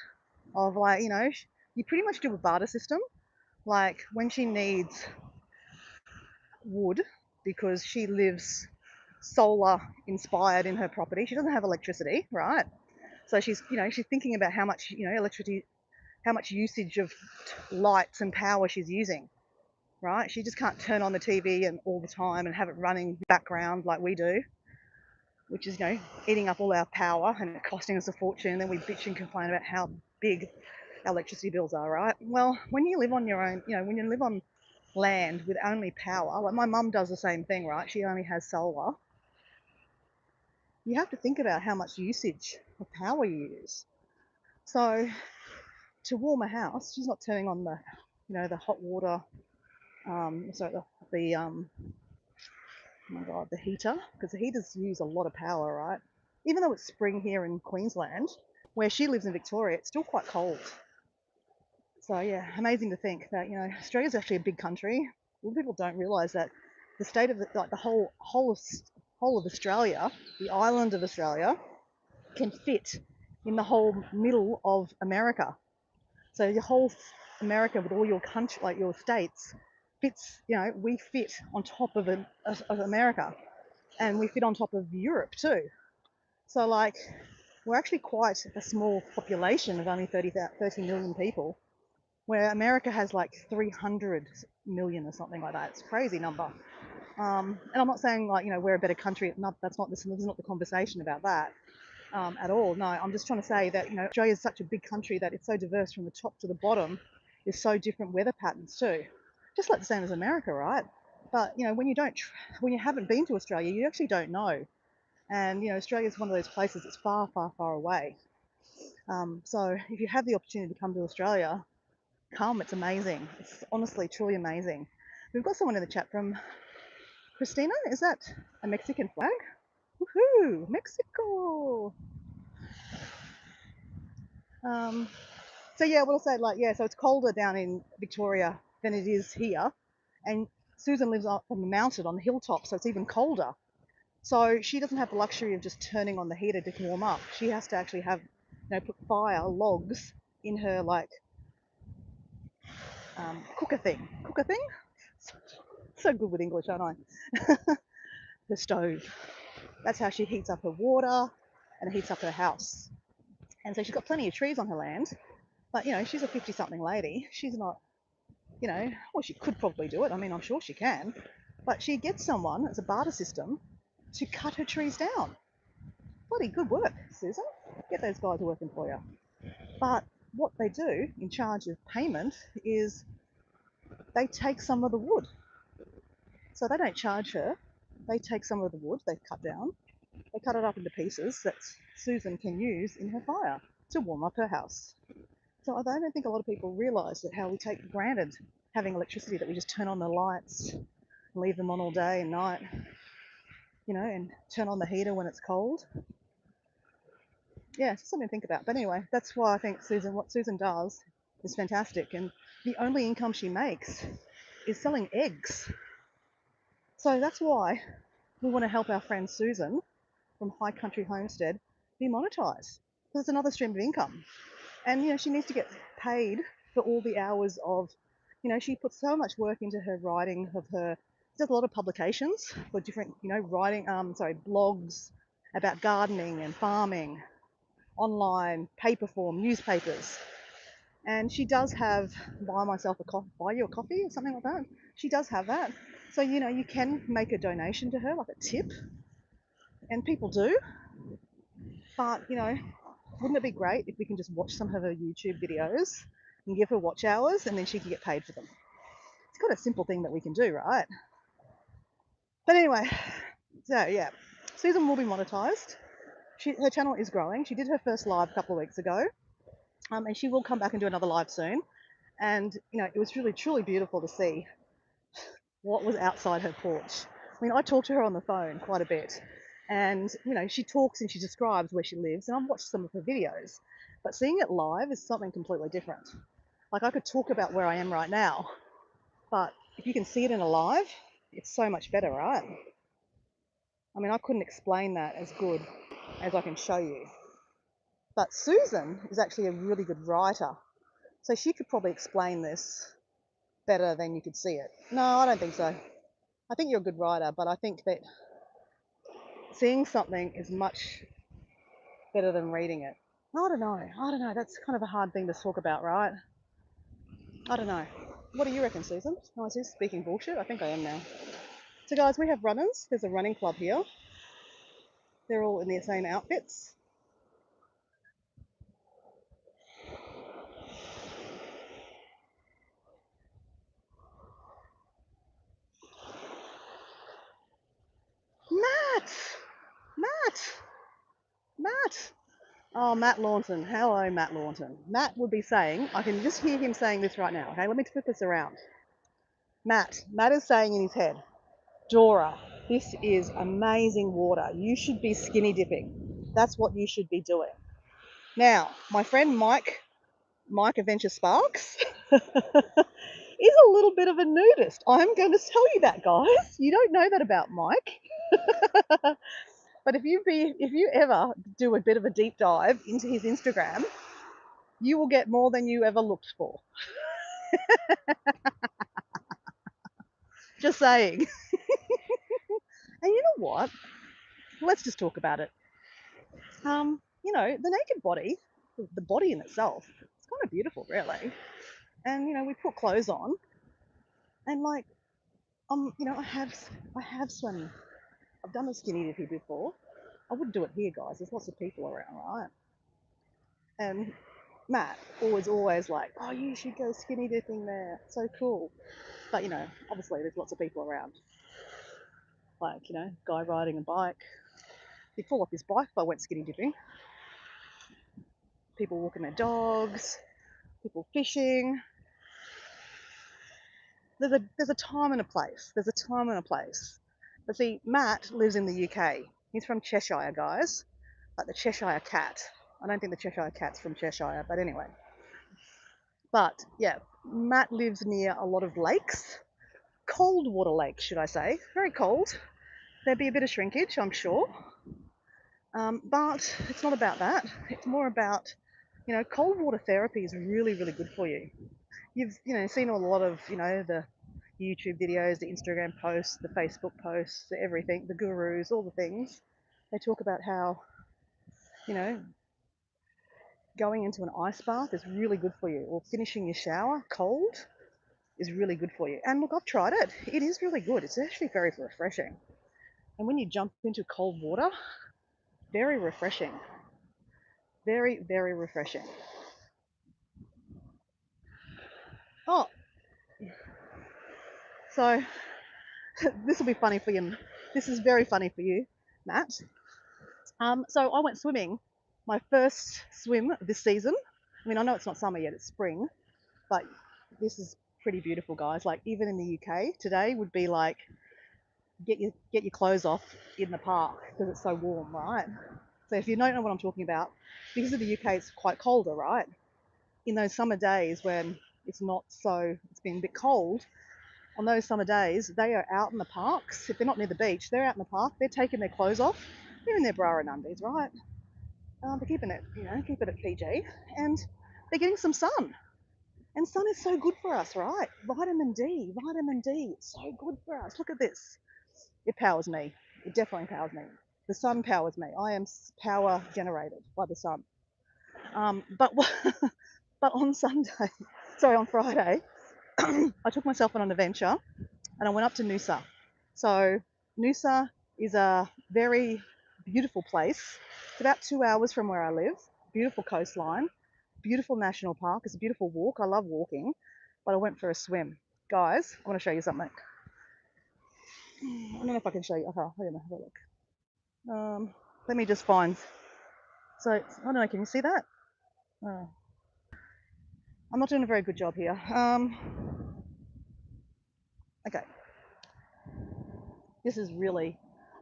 of you pretty much do a barter system. Like when she needs wood because she lives solar inspired in her property, she doesn't have electricity, right? So she's thinking about how much electricity, how much usage of lights and power she's using, right? She just can't turn on the TV and all the time and have it running background like we do, which is eating up all our power and costing us a fortune. And then we bitch and complain about how big our electricity bills are, right? Well, when you live on your own, when you live on land with only power, like my mum does the same thing, right? She only has solar. You have to think about how much usage of power you use. So to warm a house, she's not turning on the hot water, the heater, because the heaters use a lot of power, right? Even though it's spring here in Queensland, where she lives in Victoria, it's still quite cold. So yeah, amazing to think that Australia's actually a big country. A lot of people don't realise that the state of the whole of Australia, the island of Australia, can fit in the whole middle of America. So your whole America with all your country, like your states, fits. We fit on top of America, and we fit on top of Europe too. So we're actually quite a small population of only 30 million people, where America has like 300 million or something like that. It's a crazy number. And I'm not saying we're a better country. This is not the conversation about that at all. No, I'm just trying to say that Australia is such a big country that it's so diverse from the top to the bottom. There's so different weather patterns too, just like the same as America, right? But when you haven't been to Australia, you actually don't know. And Australia is one of those places that's far, far, far away. So if you have the opportunity to come to Australia, come. It's amazing. It's honestly, truly amazing. We've got someone in the chat from Christina. Is that a Mexican flag? Woohoo! Mexico! So yeah, we'll say so it's colder down in Victoria than it is here. And Susan lives up on the mountain on the hilltop, so it's even colder. So she doesn't have the luxury of just turning on the heater to warm up. She has to actually have put logs in her like cooker thing. So good with English, aren't I? Her stove. That's how she heats up her water and heats up her house. And so she's got plenty of trees on her land, but she's a 50-something lady. She's not, well, she could probably do it. I mean, I'm sure she can, but she gets someone as a barter system to cut her trees down. Bloody good work, Susan. Get those guys working for you. But what they do in charge of payment is they take some of the wood. So they don't charge her. They take some of the wood they've cut down. They cut it up into pieces that Susan can use in her fire to warm up her house. So I don't think a lot of people realise that how we take for granted having electricity, that we just turn on the lights and leave them on all day and night, and turn on the heater when it's cold. Yeah, it's just something to think about. But anyway, that's why I think what Susan does is fantastic. And the only income she makes is selling eggs. So that's why we want to help our friend Susan from High Country Homestead be monetized, because it's another stream of income. And she needs to get paid for all the hours of, she puts so much work into her writing of her. She does a lot of publications for different, blogs about gardening and farming, online, paper form, newspapers. And she does have buy you a coffee or something like that. She does have that. So, you can make a donation to her, like a tip. And people do. But, wouldn't it be great if we can just watch some of her YouTube videos and give her watch hours, and then she can get paid for them? It's quite a simple thing that we can do, right? But anyway, so yeah, Susan will be monetized. Her channel is growing. She did her first live a couple of weeks ago, and she will come back and do another live soon. And it was really truly beautiful to see what was outside her porch. I mean, I talked to her on the phone quite a bit, and she talks and she describes where she lives, and I've watched some of her videos, but seeing it live is something completely different. Like, I could talk about where I am right now, but if you can see it in a live, it's so much better, right? I mean, I couldn't explain that as good as I can show you. But Susan is actually a really good writer, so she could probably explain this better than you could see it. No, I don't think so. I think you're a good writer, but I think that seeing something is much better than reading it. I don't know. That's kind of a hard thing to talk about, right? I don't know. What do you reckon, Susan? Oh, I was just speaking bullshit? I think I am now. So, guys, we have runners. There's a running club here. They're all in their same outfits. Matt! Matt! Oh, Matt Launton. Hello, Matt Launton. Matt would be saying, I can just hear him saying this right now. Okay, let me flip this around. Matt is saying in his head, Dora, this is amazing water. You should be skinny dipping. That's what you should be doing. Now, my friend Mike Adventure Sparks, is a little bit of a nudist. I'm going to tell you that, guys. You don't know that about Mike. But if you ever do a bit of a deep dive into his Instagram, you will get more than you ever looked for. Just saying. And you know what? Let's just talk about it. The naked body, the body in itself, it's kind of beautiful, really. And we put clothes on, and like, I have swum. I've done a skinny dippy before. I wouldn't do it here, guys. There's lots of people around, right? And Matt always like, oh, you should go skinny dipping there. So cool. But obviously there's lots of people around. Like, guy riding a bike. He'd fall off his bike if I went skinny dipping. People walking their dogs. People fishing. There's a time and a place. But see, Matt lives in the UK. He's from Cheshire, guys. Like the Cheshire cat. I don't think the Cheshire cat's from Cheshire, but anyway. But yeah, Matt lives near a lot of lakes. Cold water lakes, should I say. Very cold. There'd be a bit of shrinkage, I'm sure. But it's not about that. It's more about, cold water therapy is really, really good for you. You've, seen a lot of, the YouTube videos, the Instagram posts, the Facebook posts, everything, the gurus, all the things. They talk about how, you know, going into an ice bath is really good for you, or finishing your shower cold is really good for you. And look, I've tried it. It is really good. It's actually very refreshing. And when you jump into cold water, very refreshing. Very, very refreshing. Oh, so this will be funny for you. This is very funny for you, Matt. So I went swimming, my first swim this season. I mean, I know it's not summer yet, it's spring, but this is pretty beautiful, guys. Like, even in the UK, today would be like, get your clothes off in the park because it's so warm, right? So if you don't know what I'm talking about, because of the UK, it's quite colder, right? In those summer days when it's been a bit cold, on those summer days, they are out in the parks. If they're not near the beach, they're out in the park. They're taking their clothes off. They're in their bra and undies, right? They're keeping it, keep it at PG, and they're getting some sun. And sun is so good for us, right? Vitamin D, vitamin D, it's so good for us. Look at this. It powers me. It definitely powers me. The sun powers me. I am power generated by the sun. But but on Friday, I took myself on an adventure and I went up to Noosa. So Noosa is a very beautiful place. It's about 2 hours from where I live. Beautiful coastline, beautiful national park. It's a beautiful walk. I love walking, but I went for a swim. Guys, I want to show you something. I don't know if I can show you. Okay, have a look. Let me just find. So I don't know. Can you see that? Oh, I'm not doing a very good job here. Okay. This is really,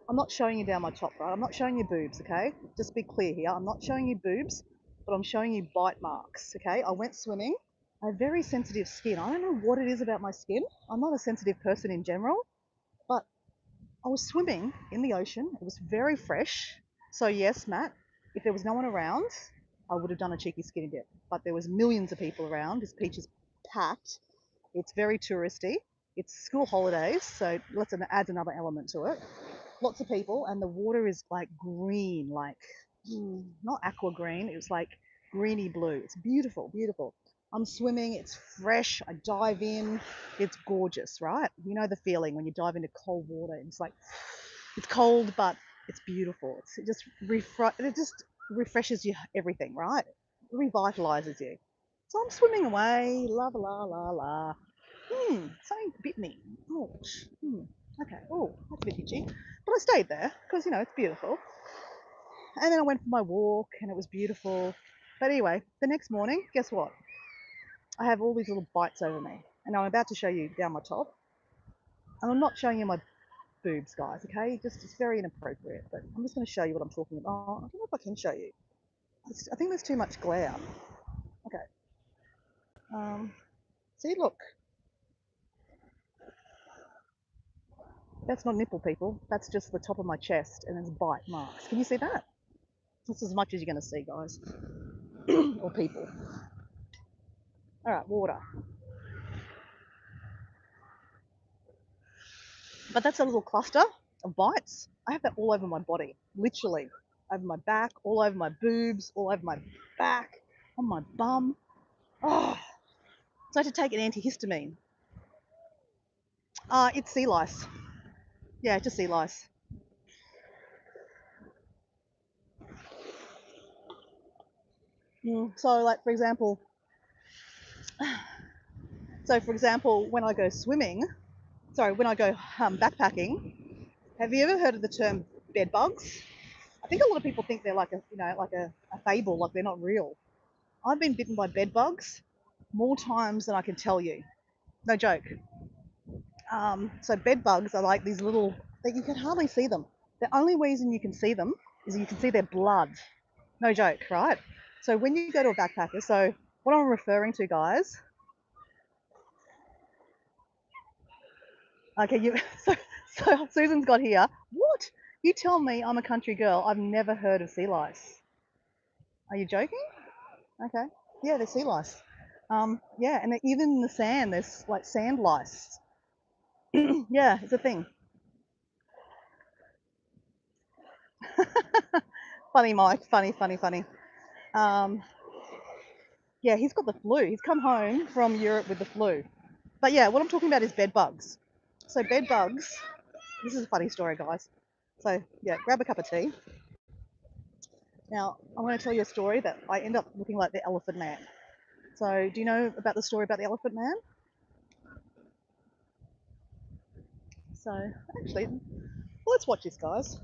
I'm not showing you down my top, right? I'm not showing you boobs, okay? Just be clear here. I'm not showing you boobs, but I'm showing you bite marks, okay? I went swimming. I have very sensitive skin. I don't know what it is about my skin. I'm not a sensitive person in general, but I was swimming in the ocean. It was very fresh. So yes, Matt, if there was no one around, I would have done a cheeky skinny dip. But there was millions of people around. This beach is packed. It's very touristy. It's school holidays, so let's add another element to it. Lots of people, and the water is like green, like not aqua green. It was like greeny blue. It's beautiful, beautiful. I'm swimming. It's fresh. I dive in. It's gorgeous, right? You know the feeling when you dive into cold water. It's like it's cold, but it's beautiful. It just refreshes you everything, right? It revitalizes you. So I'm swimming away, la la la la. Something bit me. Ouch. Okay. Oh, that's a bit itchy. But I stayed there because it's beautiful. And then I went for my walk, and it was beautiful. But anyway, the next morning, guess what? I have all these little bites over me, and I'm about to show you down my top. And I'm not showing you my boobs, guys. Okay, it's very inappropriate. But I'm just going to show you what I'm talking about. Oh, I don't know if I can show you. I think there's too much glare. Okay. See, look. That's not nipple, people. That's just the top of my chest, and it's bite marks. Can you see that? That's as much as you're going to see, guys. Or people. All right, water. But that's a little cluster of bites. I have that all over my body, literally. Over my back, all over my boobs, all over my back, on my bum. Oh, so I had to take an antihistamine. It's sea lice. Yeah, just sea lice. So, like, for example, when I go when I go backpacking, have you ever heard of the term bed bugs? I think a lot of people think they're like a fable, like they're not real. I've been bitten by bed bugs more times than I can tell you. No joke. So bed bugs are like these little, that you can hardly see them. The only reason you can see them is you can see their blood. No joke, right? So when you go to a backpacker, so what I'm referring to, guys, okay, so Susan's got here. What? You tell me I'm a country girl. I've never heard of sea lice. Are you joking? Okay. Yeah, they're sea lice. Yeah, and even in the sand, there's like sand lice. Yeah, it's a thing. Funny, Mike. Funny, funny, funny. Um, yeah, he's got the flu. He's come home from Europe with the flu. But yeah, what I'm talking about is bed bugs. So bed bugs. This is a funny story, guys. So yeah, grab a cup of tea. Now I'm going to tell you a story that I end up looking like the Elephant Man. So do you know about the story about the Elephant Man? So actually, well, let's watch this, guys.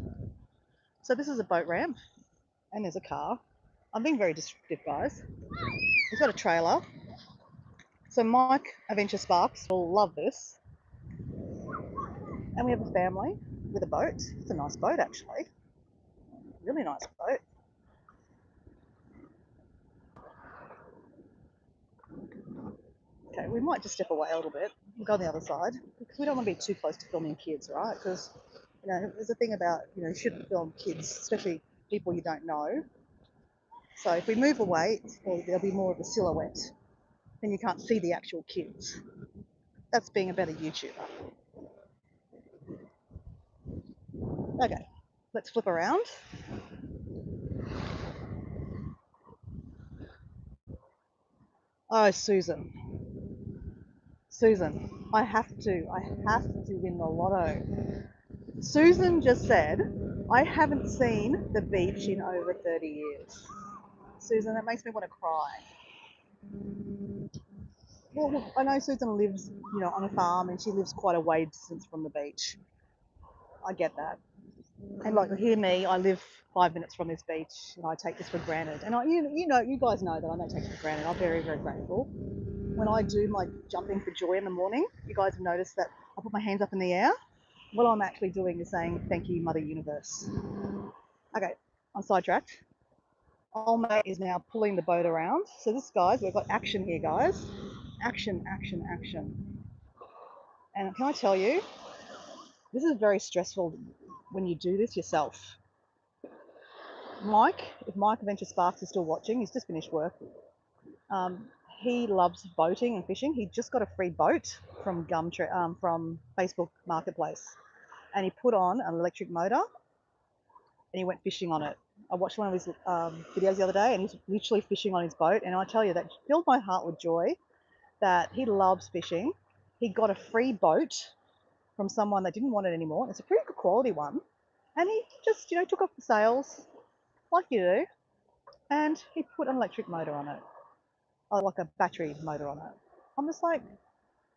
So this is a boat ramp, and there's a car. I'm being very descriptive, guys. He's got a trailer. So Mike Adventure Sparks will love this. And we have a family with a boat. It's a nice boat, actually. Really nice boat. Okay, we might just step away a little bit. We'll go on the other side because we don't want to be too close to filming kids, right? Because there's a thing about you shouldn't film kids, especially people you don't know. So if we move away, there'll be more of a silhouette, then you can't see the actual kids. That's being a better YouTuber. Okay, let's flip around. Oh, Susan, I have to win the lotto. Susan just said, I haven't seen the beach in over 30 years. Susan, that makes me want to cry. Well, I know Susan lives, on a farm and she lives quite a way distance from the beach. I get that. And like, hear me, I live 5 minutes from this beach and I take this for granted. And you guys know that I don't take it for granted. I'm very, very grateful. When I do my jumping for joy in the morning, you guys have noticed that I put my hands up in the air. What I'm actually doing is saying, thank you, Mother Universe. Okay, I'm sidetracked. Old mate is now pulling the boat around. So this, guys, we've got action here, guys. Action, action, action. And can I tell you, this is very stressful when you do this yourself. Mike, if Mike Adventure Sparks is still watching, he's just finished work. Um, he loves boating and fishing. He just got a free boat from from Facebook Marketplace, and he put on an electric motor and he went fishing on it. I watched one of his videos the other day, and he's literally fishing on his boat. And I tell you, that filled my heart with joy. That he loves fishing. He got a free boat from someone that didn't want it anymore. It's a pretty good quality one, and he just took off the sails like you do, and he put an electric motor on it, or like a battery motor on it. I'm just like,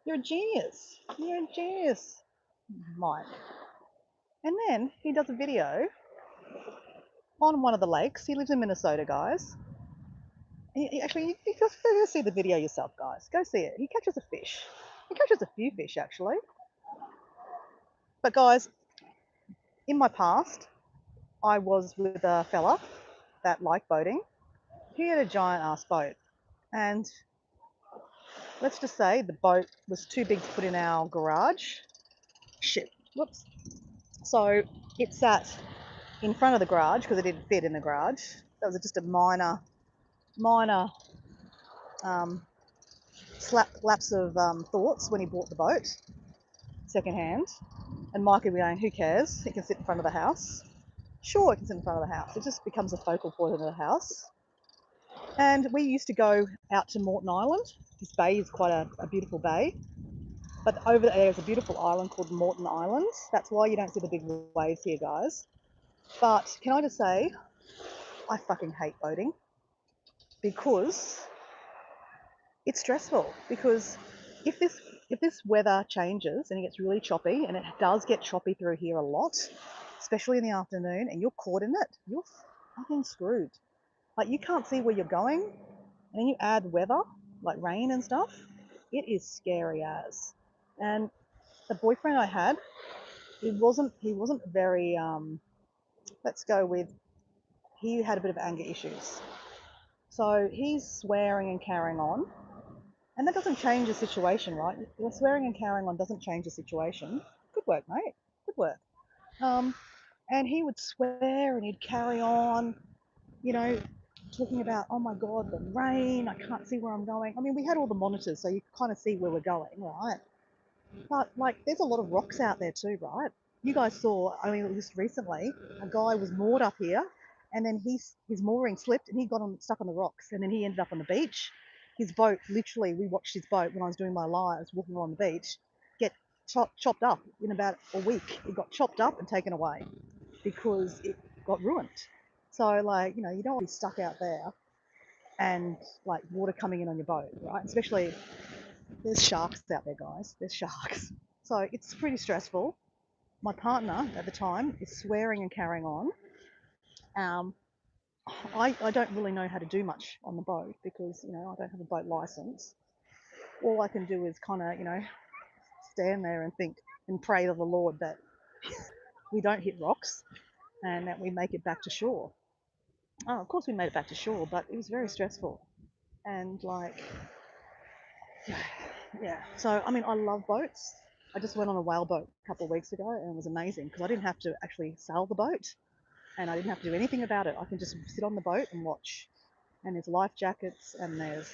you're a genius. You're a genius, Mike. And then he does a video on one of the lakes. He lives in Minnesota, guys. Actually, you just go see the video yourself, guys. Go see it. He catches a fish. He catches a few fish, actually. But, guys, in my past, I was with a fella that liked boating. He had a giant ass boat. And let's just say the boat was too big to put in our garage. Shit. Whoops. So it sat in front of the garage because it didn't fit in the garage. That was just a minor lapse of thoughts when he bought the boat secondhand. And Mike would be going, who cares? It can sit in front of the house. Sure, it can sit in front of the house. It just becomes a focal point of the house. And we used to go out to Morton Island. This bay is quite a beautiful bay. But over there is a beautiful island called Morton Island. That's why you don't see the big waves here, guys. But can I just say, I fucking hate boating because it's stressful. Because if this weather changes and it gets really choppy, and it does get choppy through here a lot, especially in the afternoon, and you're caught in it, you're fucking screwed. Like, you can't see where you're going, and then you add weather, like rain and stuff, it is scary as. And the boyfriend I had, he wasn't very let's go with, he had a bit of anger issues. So he's swearing and carrying on, and that doesn't change the situation, right? Swearing and carrying on doesn't change the situation. Good work, mate. Good work. And he would swear and he'd carry on, you know, talking about, oh my God, the rain, I can't see where I'm going. I mean, we had all the monitors, so you could kind of see where we're going, right? But like, there's a lot of rocks out there too, right? You guys saw, I mean, just recently, a guy was moored up here, and then his mooring slipped, and he got on stuck on the rocks, and then he ended up on the beach. His boat, literally, we watched his boat when I was doing my lives, walking along the beach, get chopped up in about a week. It got chopped up and taken away because it got ruined. So like, you don't want to be stuck out there and like water coming in on your boat, right? Especially there's sharks out there, guys. There's sharks. So it's pretty stressful. My partner at the time is swearing and carrying on. Um, I don't really know how to do much on the boat because, I don't have a boat license. All I can do is kind of, stand there and think and pray to the Lord that we don't hit rocks and that we make it back to shore. Oh, of course we made it back to shore, but it was very stressful. And like, yeah. So, I mean, I love boats. I just went on a whale boat a couple of weeks ago and it was amazing because I didn't have to actually sail the boat and I didn't have to do anything about it. I can just sit on the boat and watch. And there's life jackets and there's,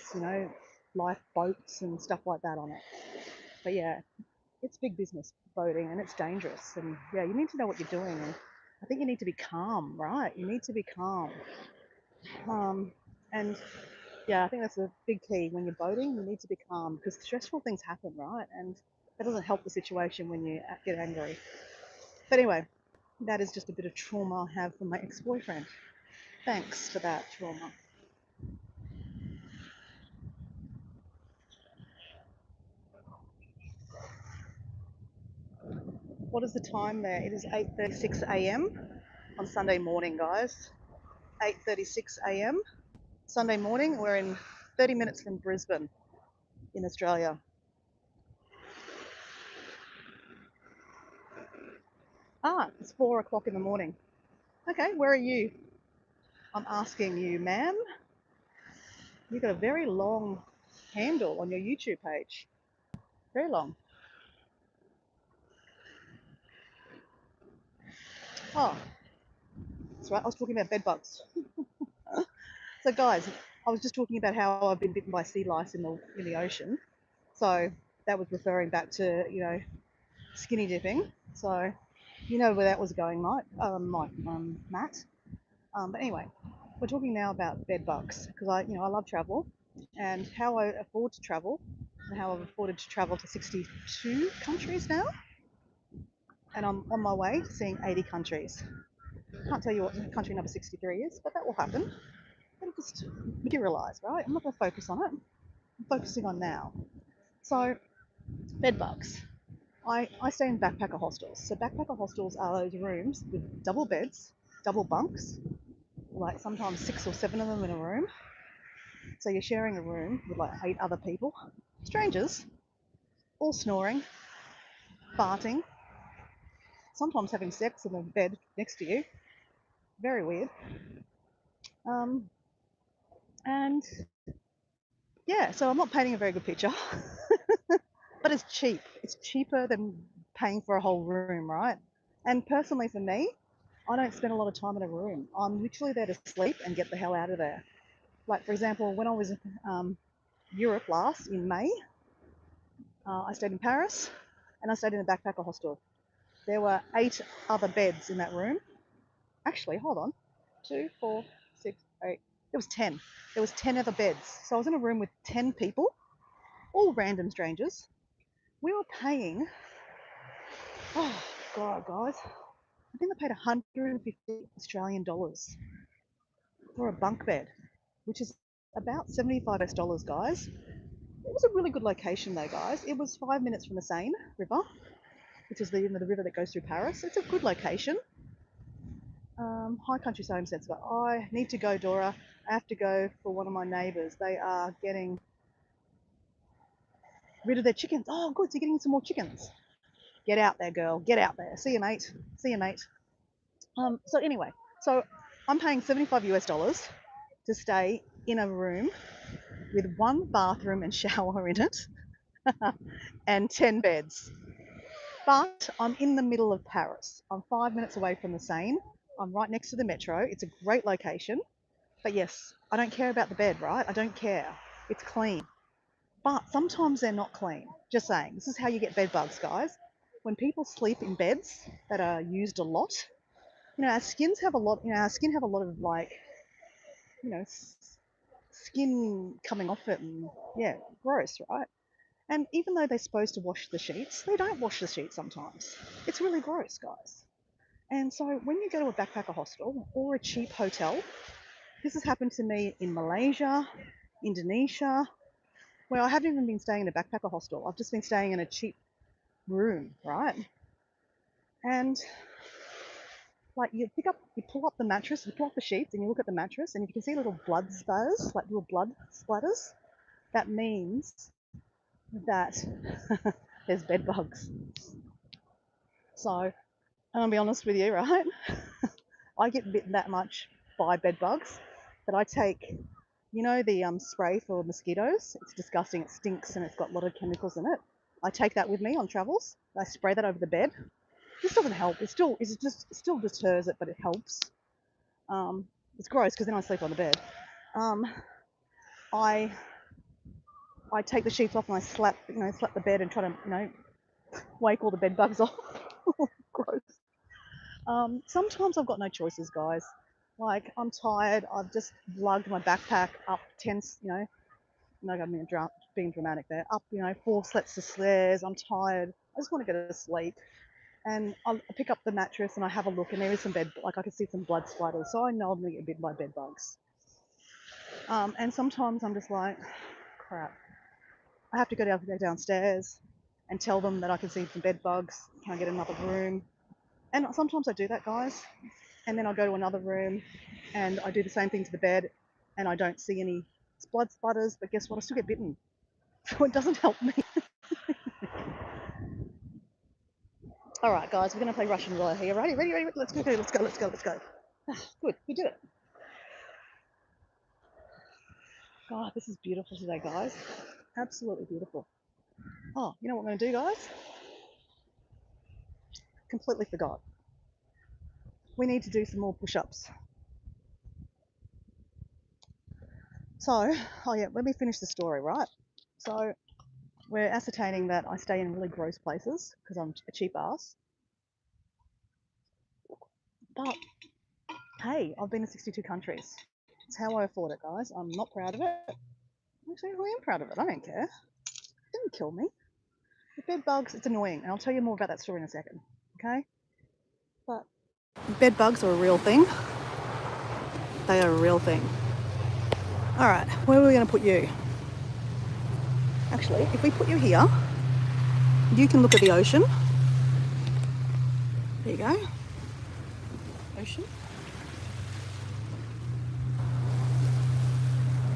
life boats and stuff like that on it. But yeah, it's big business boating and it's dangerous. And yeah, you need to know what you're doing. And I think you need to be calm, right? You need to be calm. And yeah, I think that's a big key. When you're boating, you need to be calm because stressful things happen, right? And that doesn't help the situation when you get angry. But anyway, that is just a bit of trauma I have from my ex-boyfriend. Thanks for that trauma. What is the time there? It is 8:36 a.m. on Sunday morning, guys. 8:36 a.m. Sunday morning. We're in 30 minutes from Brisbane in Australia. Ah, it's 4 o'clock in the morning. Okay, where are you? I'm asking you, ma'am. You've got a very long handle on your YouTube page. Very long. Oh, that's right. I was talking about bed bugs. So, guys, I was just talking about how I've been bitten by sea lice in the ocean. So that was referring back to skinny dipping. So you know where that was going, Matt. But anyway, we're talking now about bed bugs because I love travel and how I afford to travel and how I've afforded to travel to 62 countries now, and I'm on my way to seeing 80 countries. Can't tell you what country number 63 is, but that will happen. It'll just materialise, right? I'm not going to focus on it. I'm focusing on now. So, bed bugs. I stay in backpacker hostels. So backpacker hostels are those rooms with double beds, double bunks, like sometimes 6 or 7 of them in a room. So you're sharing a room with like 8 other people, strangers, all snoring, farting, sometimes having sex in the bed next to you. Very weird. Um, and yeah, so I'm not painting a very good picture, but it's cheap. It's cheaper than paying for a whole room, right? And personally for me, I don't spend a lot of time in a room. I'm literally there to sleep and get the hell out of there. Like, for example, when I was in Europe last in May, I stayed in Paris and I stayed in a backpacker hostel. There were 8 other beds in that room. Actually, hold on. 2, 4, 6, 8. There was 10. There was 10 other beds. So I was in a room with 10 people, all random strangers. We were paying, oh God, guys, I think I paid 150 Australian dollars for a bunk bed, which is about 75 dollars, guys. It was a really good location though, guys. It was 5 minutes from the Seine River, which is the river that goes through Paris. It's a good location. High country home sense, but I need to go, Dora. I have to go for one of my neighbours. They are getting rid of their chickens. Oh, good. So you're getting some more chickens. Get out there, girl. Get out there. See you, mate. See you, mate. So anyway, so I'm paying 75 US dollars to stay in a room with one bathroom and shower in it and 10 beds. But I'm in the middle of Paris. I'm 5 minutes away from the Seine. I'm right next to the metro. It's a great location. But yes, I don't care about the bed, right? I don't care. It's clean. But sometimes they're not clean. Just saying. This is how you get bed bugs, guys. When people sleep in beds that are used a lot, our skins have a lot, our skin have a lot of like, you know, skin coming off it and yeah, gross, right? And even though they're supposed to wash the sheets, they don't wash the sheets sometimes. It's really gross, guys. And so when you go to a backpacker hostel or a cheap hotel, this has happened to me in Malaysia, Indonesia, where I haven't even been staying in a backpacker hostel. I've just been staying in a cheap room, right? And like you pull up the mattress, you pull up the sheets and you look at the mattress and you can see little blood splatters, like little blood splatters. That means that there's bed bugs. So I'm gonna be honest with you, right? I get bitten that much by bed bugs that I take, the spray for mosquitoes. It's disgusting. It stinks and it's got a lot of chemicals in it. I take that with me on travels. I spray that over the bed. This doesn't help. It still deters it, but it helps. It's gross because then I sleep on the bed. I take the sheets off and I slap the bed and try to wake all the bed bugs off. Gross. Sometimes I've got no choices, guys. Like I'm tired. I've just lugged my backpack up 10, no, I mean being dramatic there. Up, 4 sets of stairs. I'm tired. I just want to go to sleep. And I pick up the mattress and I have a look, and there is some I can see some blood splatters. So I know I'm gonna get bitten by bed bugs. And sometimes I'm just like, crap. I have to go downstairs and tell them that I can see some bed bugs. Can I get another room? And sometimes I do that, guys. And then I go to another room and I do the same thing to the bed and I don't see any blood splatters, but guess what? I still get bitten. So it doesn't help me. All right, guys, we're going to play Russian roulette here. Ready? Let's go. Good, we did it. God, this is beautiful today, guys. Absolutely beautiful. Oh, you know what we're going to do, guys? Completely forgot. We need to do some more push-ups. So, let me finish the story, right? So, we're ascertaining that I stay in really gross places because I'm a cheap ass. But, hey, I've been to 62 countries. It's how I afford it, guys. I'm not proud of it. Actually, I am proud of it. I don't care. It didn't kill me. The bed bugs, it's annoying. And I'll tell you more about that story in a second. Okay? But bed bugs are a real thing. They are a real thing. All right, where are we going to put you? Actually, if we put you here, you can look at the ocean. There you go. Ocean.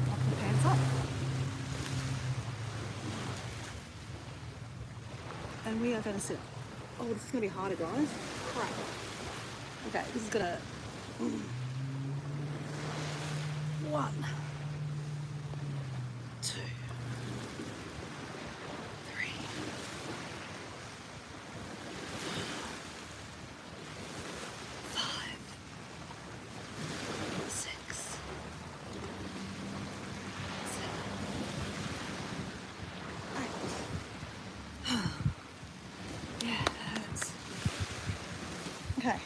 Knock the pants up. And we are going to sit. Oh, this is going to be harder, guys. Crap. Okay, this is going to... 1, 2, 3, 5, 6, 7, 8. Yeah, that hurts. Okay,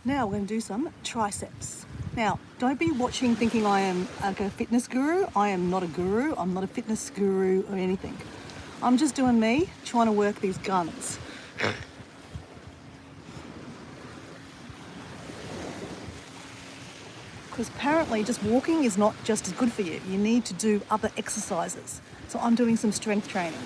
now we're going to do some triceps. Now, don't be watching thinking I am like a fitness guru. I am not a guru. I'm not a fitness guru or anything. I'm just doing me, trying to work these guns. Because apparently just walking is not just as good for you. You need to do other exercises. So I'm doing some strength training.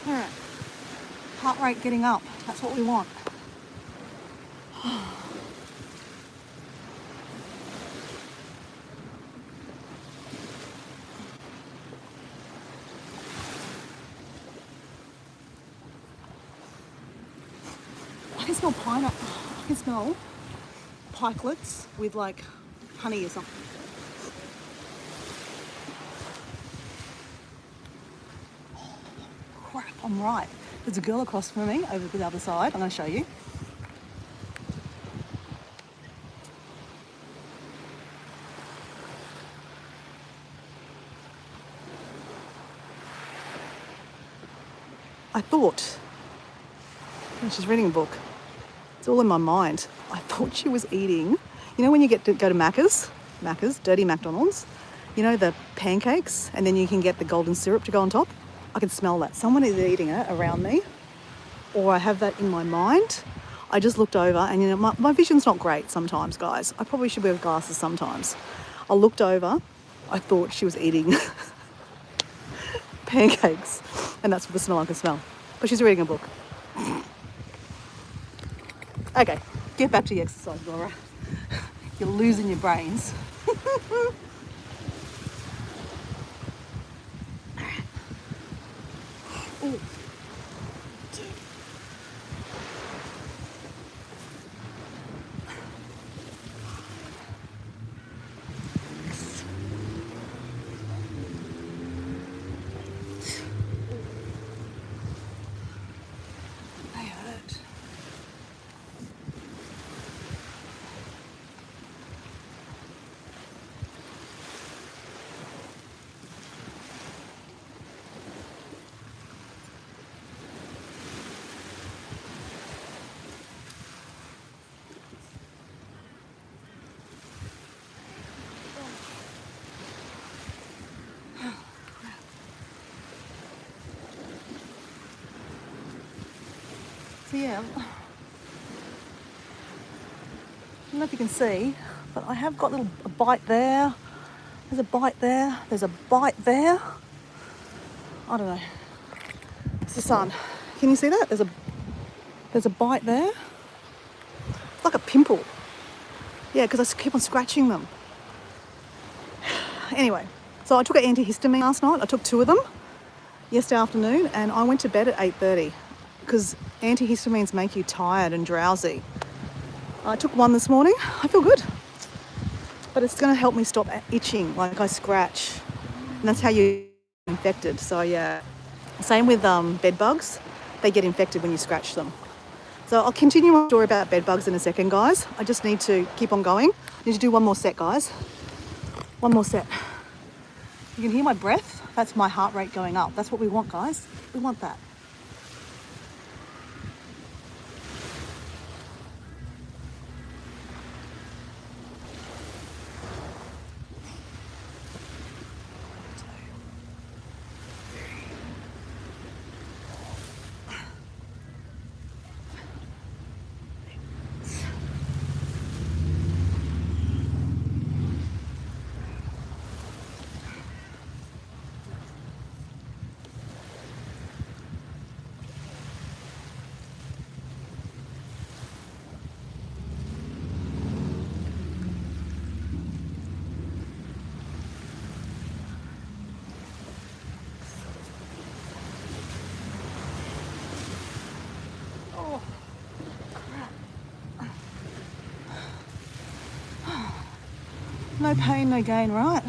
All right, heart rate getting up. That's what we want. can smell pineapple. I can smell pikelets with like honey or something. Oh, crap, I'm right. There's a girl across from me over the other side. I'm going to show you. I thought, and she's reading a book. It's all in my mind. I thought she was eating, you know when you get to go to Macca's, dirty McDonald's, you know the pancakes, and then you can get the golden syrup to go on top? I can smell that. Someone is eating it around me, or I have that in my mind. I just looked over, and you know, my vision's not great sometimes, guys. I probably should wear glasses sometimes. I looked over, I thought she was eating pancakes, and that's what the smell I can smell. But she's reading a book. Okay, get back to the exercise, Laura. You're losing your brains. Ooh. They hurt. So yeah, I don't know if you can see, but I have got a bite there. There's a bite there. There's a bite there. I don't know. It's the sun. Can you see that? There's a bite there. It's like a pimple. Yeah, because I keep on scratching them. Anyway, so I took an antihistamine last night. I took 2 of them yesterday afternoon, and I went to bed at 8:30 because antihistamines make you tired and drowsy. I took 1 this morning. I feel good, but it's going to help me stop itching like I scratch, and that's how you get infected. So yeah, same with bed bugs. They get infected when you scratch them. So I'll continue my story about bed bugs in a second, guys. I just need to keep on going. I need to do 1 more set, guys. 1 more set. You can hear my breath. That's my heart rate going up. That's what we want, guys. We want that. No pain, no gain, right?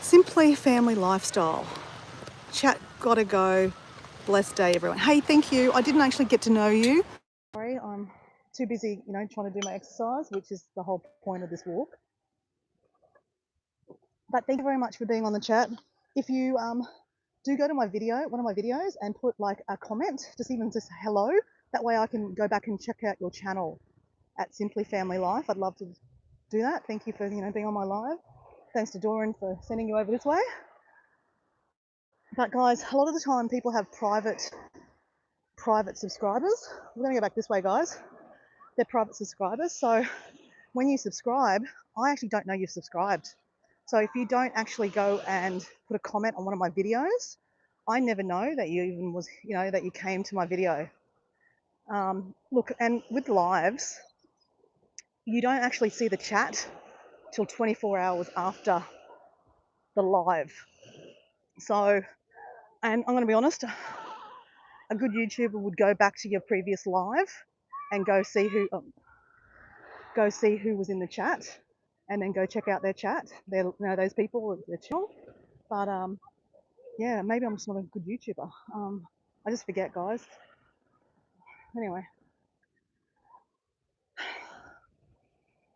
Simply family lifestyle. Chat, gotta go. Blessed day, everyone. Hey, thank you. I didn't actually get to know you. Sorry, I'm too busy, trying to do my exercise, which is the whole point of this walk. But thank you very much for being on the chat. If you do go to one of my videos, and put like a comment, just hello. That way I can go back and check out your channel at Simply Family Life. I'd love to do that. Thank you for being on my live. Thanks to Doran for sending you over this way. But guys, a lot of the time people have private subscribers. We're gonna go back this way, guys. They're private subscribers. So when you subscribe, I actually don't know you've subscribed. So if you don't actually go and put a comment on one of my videos, I never know that you even was, that you came to my video. Look, and with lives, you don't actually see the chat till 24 hours after the live. So, and I'm going to be honest, a good YouTuber would go back to your previous live and go see who was in the chat, and then go check out their chat. Those people, their channel. But yeah, maybe I'm just not a good YouTuber. I just forget, guys. Anyway,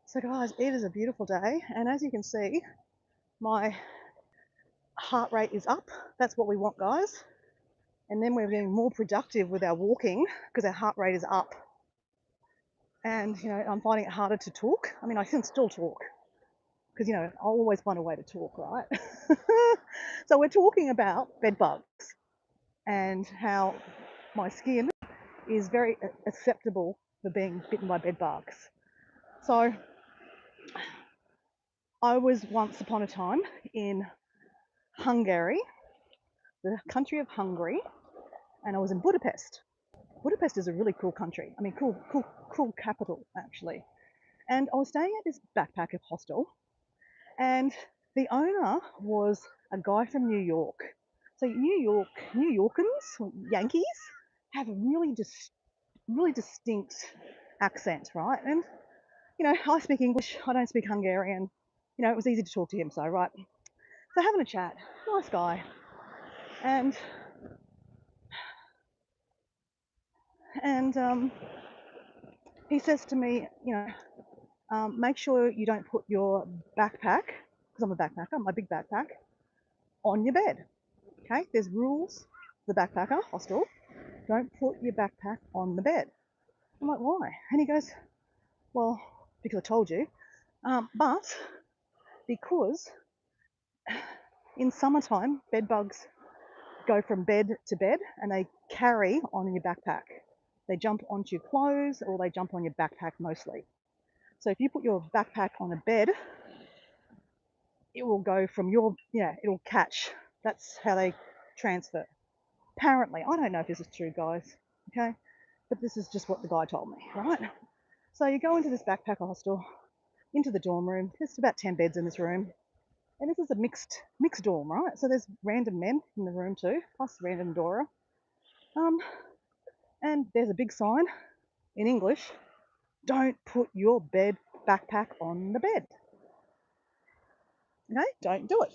so guys, it is a beautiful day, and as you can see, my heart rate is up. That's what we want, guys. And then we're getting more productive with our walking because our heart rate is up. And I'm finding it harder to talk. I mean, I can still talk because I'll always find a way to talk, right? So we're talking about bed bugs and how my skin is very acceptable for being bitten by bed bugs. So I was once upon a time in Hungary, the country of Hungary, and I was in Budapest. Budapest is a really cool country. I mean, cool capital, actually. And I was staying at this backpacker hostel, and the owner was a guy from New York. So New Yorkers, Yankees, have a really distinct accent, right? And I speak English, I don't speak Hungarian. It was easy to talk to him, so right. So having a chat, nice guy, and he says to me, make sure you don't put your backpack, because I'm a backpacker, my big backpack, on your bed. Okay, there's rules. The backpacker hostel, don't put your backpack on the bed. I'm like, why? And he goes, well, because I told you, but because in summertime, bed bugs go from bed to bed and they carry on your backpack. They jump onto your clothes or they jump on your backpack mostly. So if you put your backpack on a bed, it will go from it'll catch. That's how they transfer. Apparently, I don't know if this is true, guys, okay? But this is just what the guy told me, right? So you go into this backpacker hostel, into the dorm room. There's about 10 beds in this room. And this is a mixed dorm, right? So there's random men in the room too, plus random Dora. And there's a big sign in English, don't put your backpack on the bed. Okay, don't do it.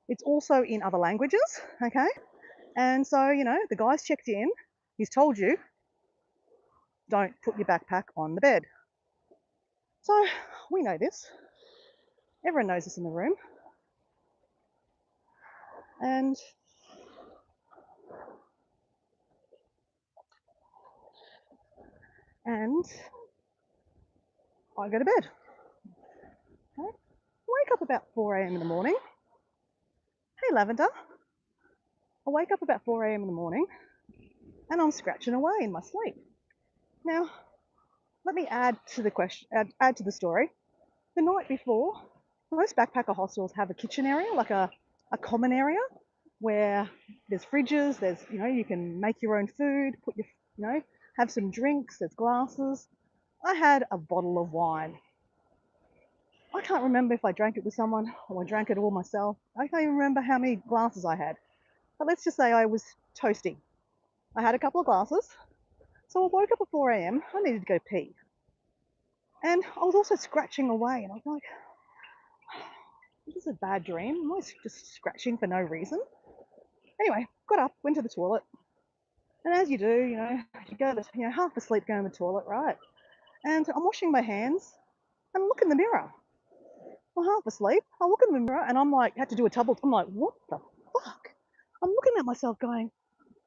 It's also in other languages, okay? And so, the guy's checked in, he's told you, don't put your backpack on the bed. So we know this. Everyone knows this in the room. And I go to bed. Okay? Wake up about 4 a.m. in the morning. Hey, Lavender. I wake up about 4 a.m. in the morning and I'm scratching away in my sleep. Now, let me add to the story. The night before, most backpacker hostels have a kitchen area, like a common area where there's fridges, there's, you can make your own food, have some drinks, there's glasses. I had a bottle of wine. I can't remember if I drank it with someone or I drank it all myself. I can't even remember how many glasses I had. But let's just say I was toasty. I had a couple of glasses. So I woke up at 4 a.m. I needed to go pee. And I was also scratching away. And I was like, this is a bad dream. Am I just scratching for no reason? Anyway, got up, went to the toilet. And as you do, you go to, half asleep, go in the toilet, right? And I'm washing my hands and I look in the mirror. I'm half asleep. I look in the mirror and I'm like, had to do a double. I'm like, what the fuck? I'm looking at myself going,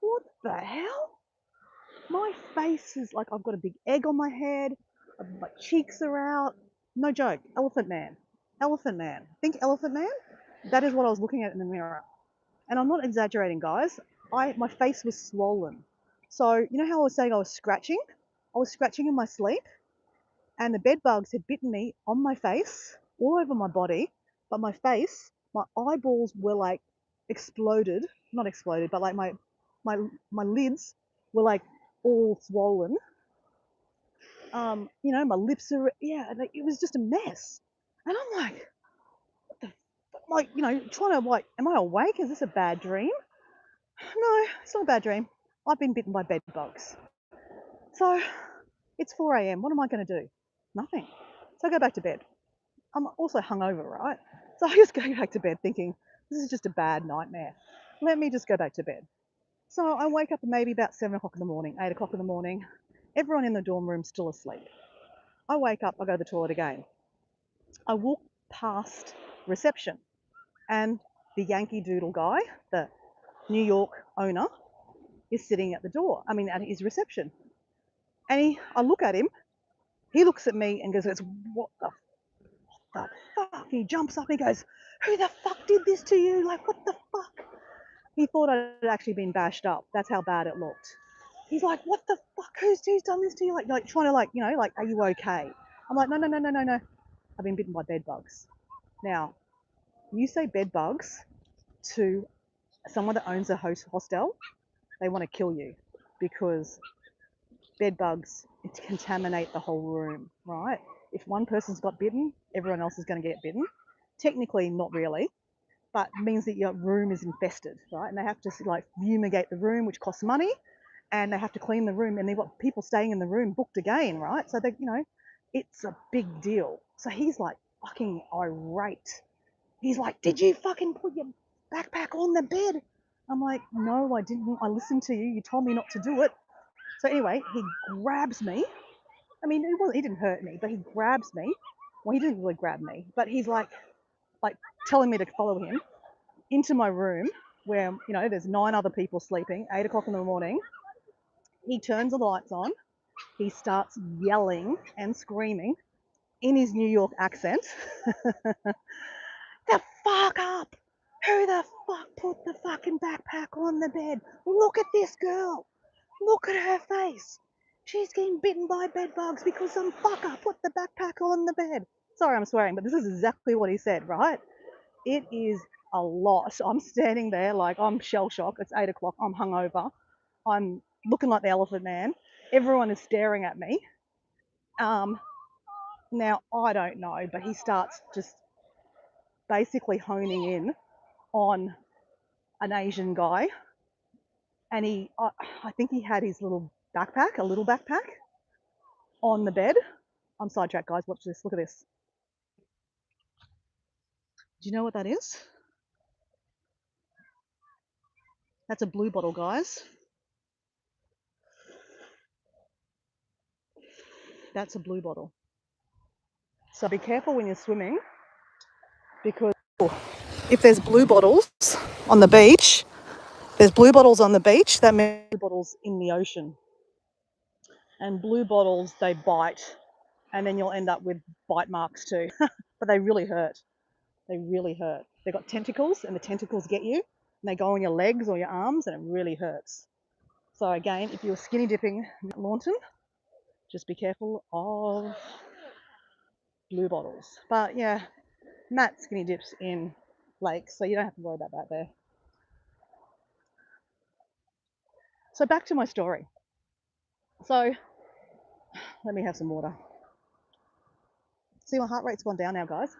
what the hell? My face is like I've got a big egg on my head. My cheeks are out. No joke. Elephant man. Elephant man. Think elephant man? That is what I was looking at in the mirror. And I'm not exaggerating, guys. My face was swollen. So you know how I was saying I was scratching? I was scratching in my sleep and the bed bugs had bitten me on my face, all over my body, but my face my eyeballs were like exploded, not exploded, but like my my lids were like all swollen. You know, my lips are, yeah, like, it was just a mess. And I'm like, what the, like, you know, trying to like, am I awake? Is this a bad dream? No, it's not a bad dream. I've been bitten by bed bugs. So it's 4 a.m. What am I going to do? Nothing. So I go back to bed. I'm also hungover, right? So I just go back to bed thinking, this is just a bad nightmare. Let me just go back to bed. So I wake up maybe about 7 o'clock in the morning, 8 o'clock in the morning. Everyone in the dorm room's still asleep. I wake up, I go to the toilet again. I walk past reception, and the Yankee Doodle guy, the New York owner, is sitting at the door. I mean, at his reception. And I look at him. He looks at me and goes, "What the fuck?" He jumps up and he goes, "Who the fuck did this to you? Like, what the fuck?" He thought I'd actually been bashed up. That's how bad it looked. He's like, "What the fuck? Who's done this to you?" Like trying to, like, you know, like, "Are you okay?" I'm like, no. I've been bitten by bed bugs. Now, you say bed bugs to someone that owns a hostel, they want to kill you, because bed bugs contaminate the whole room, right? If one person's got bitten, everyone else is going to get bitten. Technically, not really, but it means that your room is infested, right? And they have to like fumigate the room, which costs money, and they have to clean the room, and they've got people staying in the room booked again, right? So they, you know, it's a big deal. So he's like fucking irate. He's like, "Did you fucking put your backpack on the bed?" I'm like, "No, I didn't. I listened to you. You told me not to do it." So anyway, he grabs me. I mean, he didn't hurt me, but he grabs me. Well, he didn't really grab me, but he's like telling me to follow him into my room where, you know, there's 9 other people sleeping, 8 o'clock in the morning. He turns the lights on. He starts yelling and screaming in his New York accent. "The fuck up! Who the fuck put the fucking backpack on the bed? Look at this girl! Look at her face! She's getting bitten by bed bugs because some fucker put the backpack on the bed." Sorry, I'm swearing, but this is exactly what he said, right? It is a lot. I'm standing there like I'm shell shocked. It's 8 o'clock. I'm hungover. I'm looking like the Elephant Man. Everyone is staring at me. Now, I don't know, but he starts just basically honing in on an Asian guy, and I think he had his little backpack, a little backpack, on the bed. I'm sidetracked, guys. Watch this. Look at this. Do you know what that is? That's a blue bottle, guys. That's a blue bottle. So be careful when you're swimming, because if there's blue bottles on the beach, there's blue bottles on the beach, that means blue bottles in the ocean. And blue bottles, they bite, and then you'll end up with bite marks too. But they really hurt. They really hurt. They've got tentacles, and the tentacles get you, and they go on your legs or your arms, and it really hurts. So again, if you're skinny dipping Launton, just be careful of blue bottles. But yeah, Matt skinny dips in lakes, so you don't have to worry about that there. So back to my story. So let me have some water. See, my heart rate's gone down now, guys.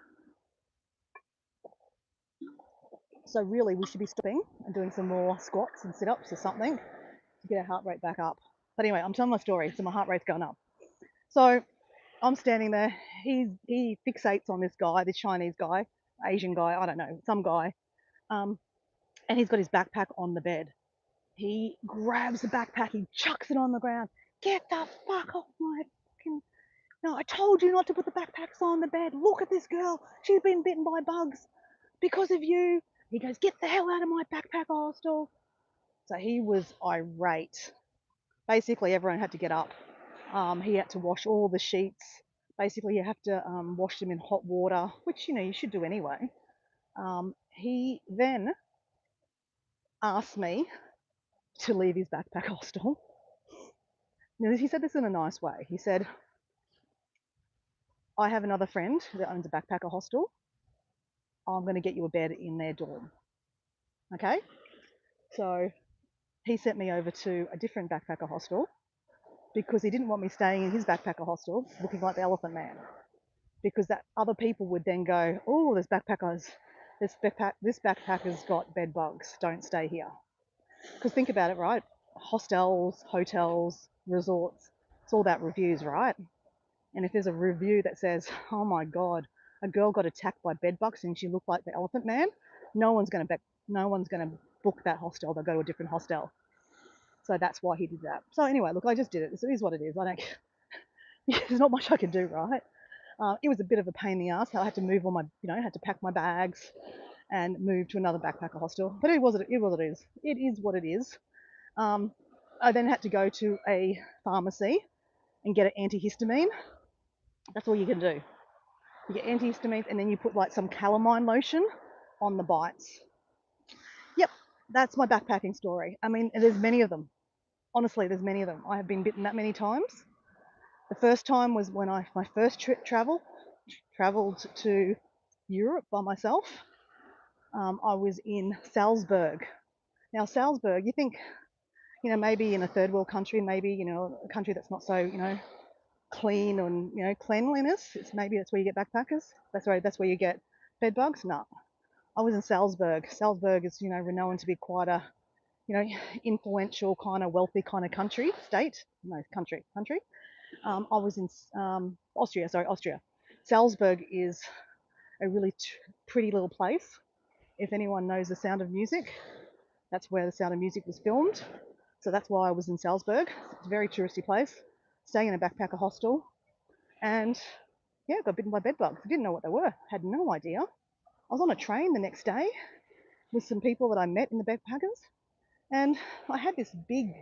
So really, we should be stopping and doing some more squats and sit-ups or something to get our heart rate back up. But anyway, I'm telling my story, so my heart rate's going up. So I'm standing there. He fixates on this guy, this Chinese guy, Asian guy, I don't know, some guy, and he's got his backpack on the bed. He grabs the backpack, he chucks it on the ground. "Get the fuck off my fucking... No, I told you not to put the backpacks on the bed. Look at this girl. She's been bitten by bugs because of you." He goes, "Get the hell out of my backpack, hostel." So he was irate. Basically, everyone had to get up. He had to wash all the sheets. Basically, you have to wash them in hot water, which, you know, you should do anyway. He then asked me to leave his backpack hostel. Now, he said this in a nice way. He said, "I have another friend that owns a backpacker hostel. I'm going to get you a bed in their dorm. Okay? So he sent me over to a different backpacker hostel because he didn't want me staying in his backpacker hostel looking like the Elephant Man. Because that other people would then go, oh, this backpacker's got bed bugs, don't stay here. Because think about it, right? Hostels, hotels, resorts, it's all about reviews, right? And if there's a review that says, oh my God, a girl got attacked by bed bugs and she looked like the Elephant Man, no one's going to book that hostel. They'll go to a different hostel. So that's why he did that. So anyway, look, I just did it. It is what it is. There's not much I can do, right? It was a bit of a pain in the ass. I had to move all my, had to pack my bags and move to another backpacker hostel. But it was what it is. It is what it is. I then had to go to a pharmacy and get an antihistamine. That's all you can do. You get antihistamines and then you put like some calamine lotion on the bites. Yep, that's my backpacking story. I mean, there's many of them. Honestly, there's many of them. I have been bitten that many times. The first time was when my first trip traveled to Europe by myself. I was in Salzburg. Now, Salzburg, you think, maybe in a third world country, maybe, a country that's not so, clean and, cleanliness. Maybe that's where you get backpackers. That's where you get bed bugs. No, I was in Salzburg. Salzburg is, renowned to be quite a, influential kind of wealthy kind of country. I was in Austria. Salzburg is a really pretty little place. If anyone knows The Sound of Music, that's where The Sound of Music was filmed. So that's why I was in Salzburg. It's a very touristy place. Staying in a backpacker hostel. And yeah, got bitten by bed bugs. I didn't know what they were. Had no idea. I was on a train the next day with some people that I met in the backpackers. And I had this big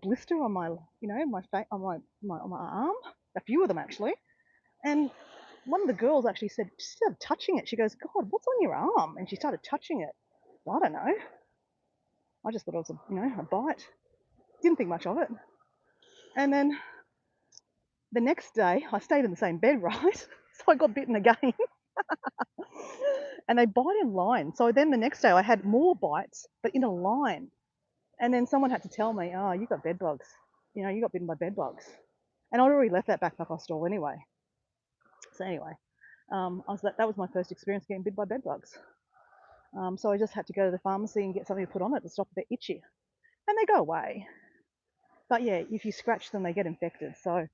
blister on my, my face, on my arm. A few of them actually. And one of the girls actually she started touching it. She goes, God, what's on your arm? And she started touching it. I don't know. I just thought it was a bite. Didn't think much of it. And then the next day, I stayed in the same bed, right? So I got bitten again. And they bite in line. So then the next day I had more bites, but in a line. And then someone had to tell me, oh, you got bed bugs. You got bitten by bed bugs. And I'd already left that backpacker hostel anyway. So anyway, that was my first experience getting bit by bed bugs. So I just had to go to the pharmacy and get something to put on it to stop the itchy. And they go away. But yeah, if you scratch them, they get infected. So,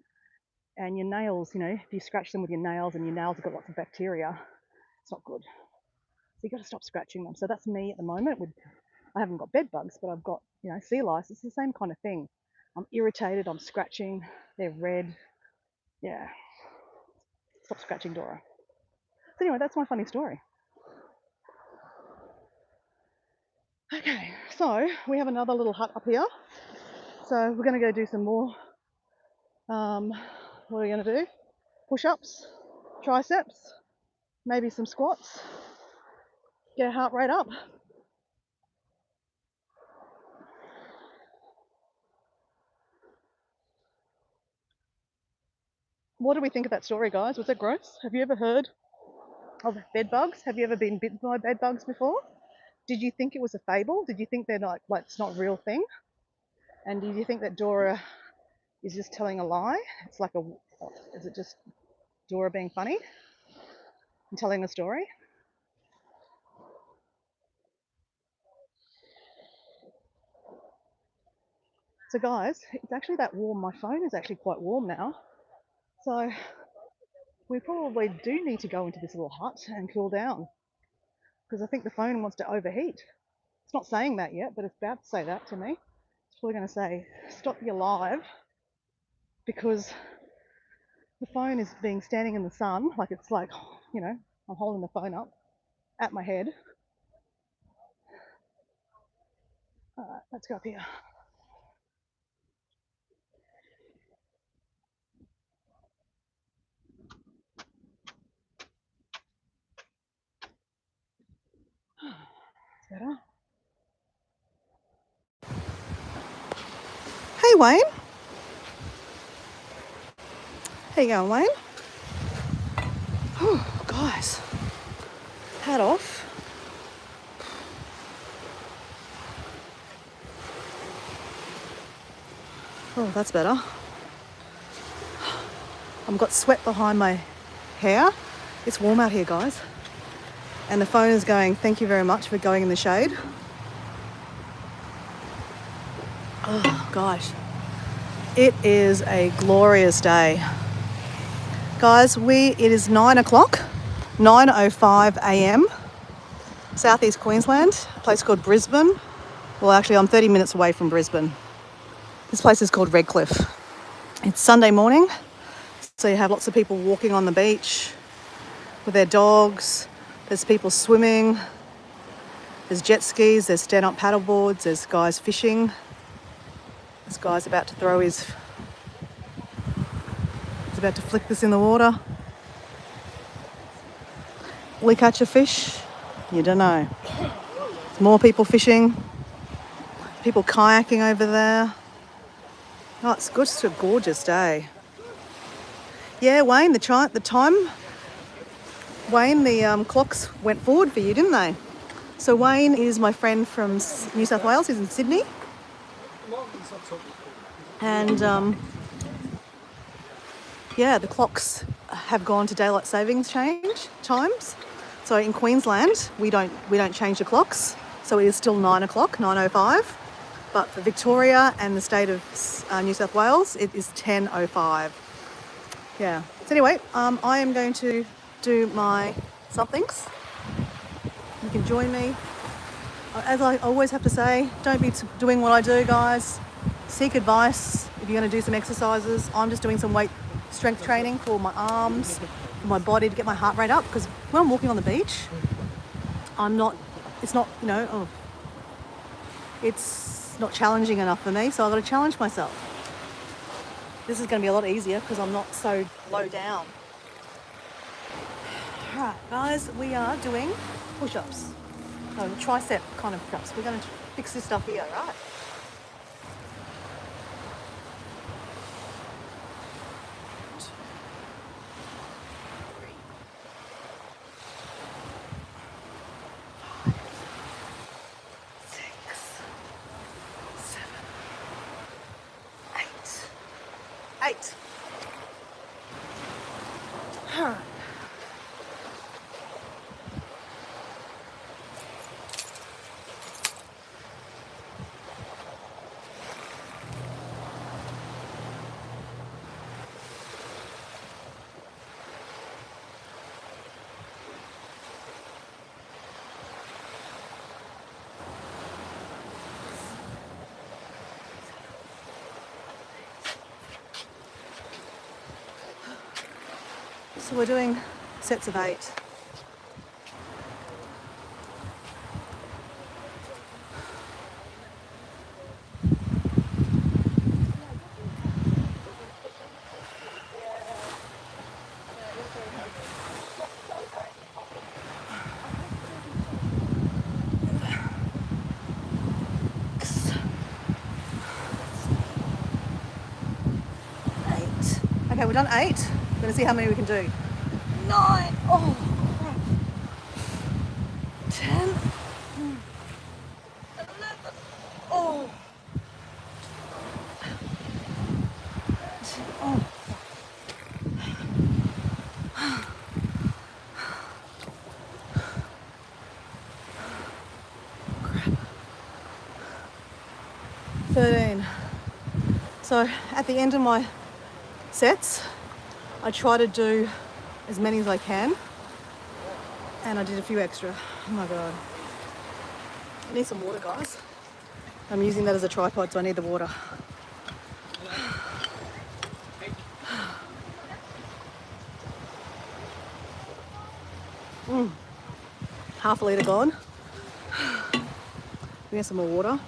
and your nails, if you scratch them with your nails and your nails have got lots of bacteria, it's not good. So you got to stop scratching them. So that's me at the moment. I haven't got bed bugs, but I've got, sea lice. It's the same kind of thing. I'm irritated. I'm scratching. They're red. Yeah. Stop scratching, Dora. So anyway, that's my funny story. Okay, so we have another little hut up here. So we're going to go do some more. What are we going to do? Push-ups, triceps, maybe some squats. Get our heart rate up. What do we think of that story, guys? Was that gross? Have you ever heard of bed bugs? Have you ever been bitten by bed bugs before? Did you think it was a fable? Did you think they're not, like it's not a real thing? And did you think that Dora is just telling a lie? Is it just Dora being funny and telling a story? So guys, it's actually that warm. My phone is actually quite warm now. So we probably do need to go into this little hut and cool down because I think the phone wants to overheat. It's not saying that yet, but it's about to say that to me. It's probably going to say, stop your live, because the phone is being standing in the sun, like it's like, I'm holding the phone up at my head. All right, let's go up here. It's better. Hey, Wayne. How you going, Wayne? Oh, guys. hat off. Oh, that's better. I've got sweat behind my hair. It's warm out here, guys. And the phone is going, thank you very much for going in the shade. Oh, gosh. It is a glorious day. Guys, it is 9 o'clock, 9:05 a.m. Southeast Queensland, a place called Brisbane. Well, actually, I'm 30 minutes away from Brisbane. This place is called Redcliffe. It's Sunday morning, so you have lots of people walking on the beach with their dogs. There's people swimming. There's jet skis. There's stand-up paddle boards. There's guys fishing. This guy's about to throw his... He's about to flick this in the water. Will he catch a fish? You don't know. There's more people fishing. People kayaking over there. Oh, it's good. It's a gorgeous day. Yeah, Wayne, the time... Wayne, the clocks went forward for you, didn't they? So Wayne is my friend from New South Wales. He's in Sydney. And yeah, the clocks have gone to daylight savings times. So in Queensland, we don't change the clocks. So it is still 9 o'clock, 9:05. But for Victoria and the state of New South Wales, it is 10:05. Yeah. So anyway, I am going to do my somethings. You can join me. As I always have to say, don't be doing what I do, guys. Seek advice if you're going to do some exercises. I'm just doing some weight strength training for my arms, for my body, to get my heart rate up, because when I'm walking on the beach, it's not challenging enough for me, so I've got to challenge myself. This is going to be a lot easier because I'm not so low down. All right, guys, we are doing push-ups. No, tricep kind of push-ups. We're going to fix this stuff here, right? Eight. All right. So we're doing sets of 8. Okay, we've done 8. We're going to see how many we can do. 9. Oh, crap. 10. 11. Oh. Oh. 13. So at the end of my sets, I try to do as many as I can, and I did a few extra. Oh my god. I need some water, guys. I'm using that as a tripod, so I need the water. Half a litre gone. We get some more water.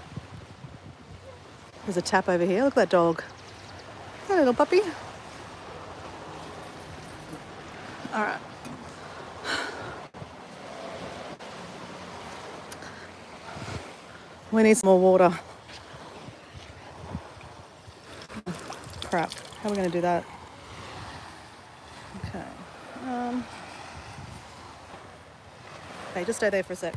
There's a tap over here. Look at that dog. Hey, little puppy. All right. We need some more water. Crap. How are we going to do that? Okay. Okay, just stay there for a sec.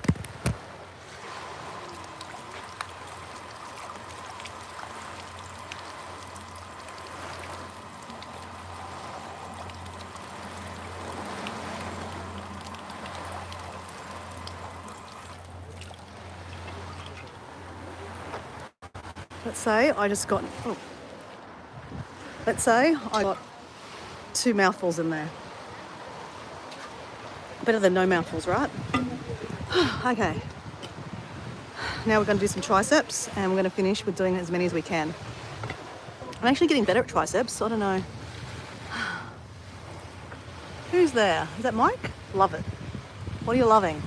Let's say I got 2 mouthfuls in there. Better than no mouthfuls, right? Okay. Now we're going to do some triceps and we're going to finish with doing as many as we can. I'm actually getting better at triceps. I don't know. Who's there? Is that Mike? Love it. What are you loving?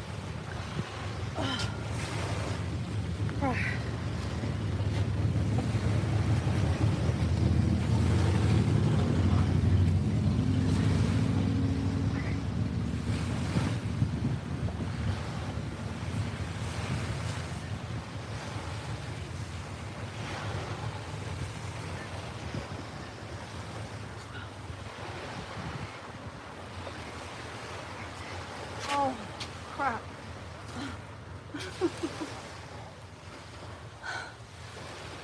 Oh, crap.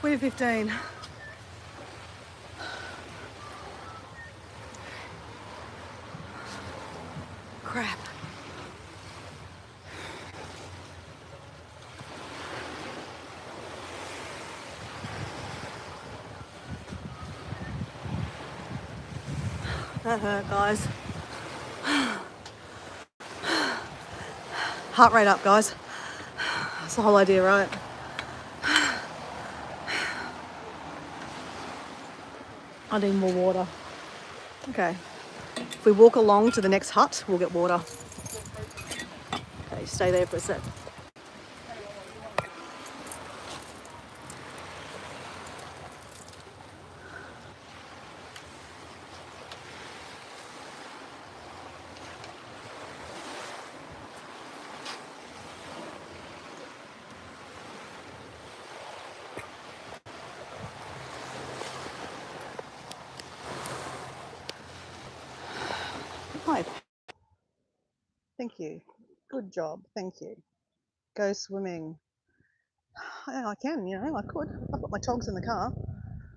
We did 15. Crap. That hurt, guys. Heart rate up, guys. That's the whole idea, right? I need more water. Okay. If we walk along to the next hut, we'll get water. Okay, stay there for a sec. Hi. Thank you. Good job. Thank you. Go swimming. I can, I could. I've got my togs in the car.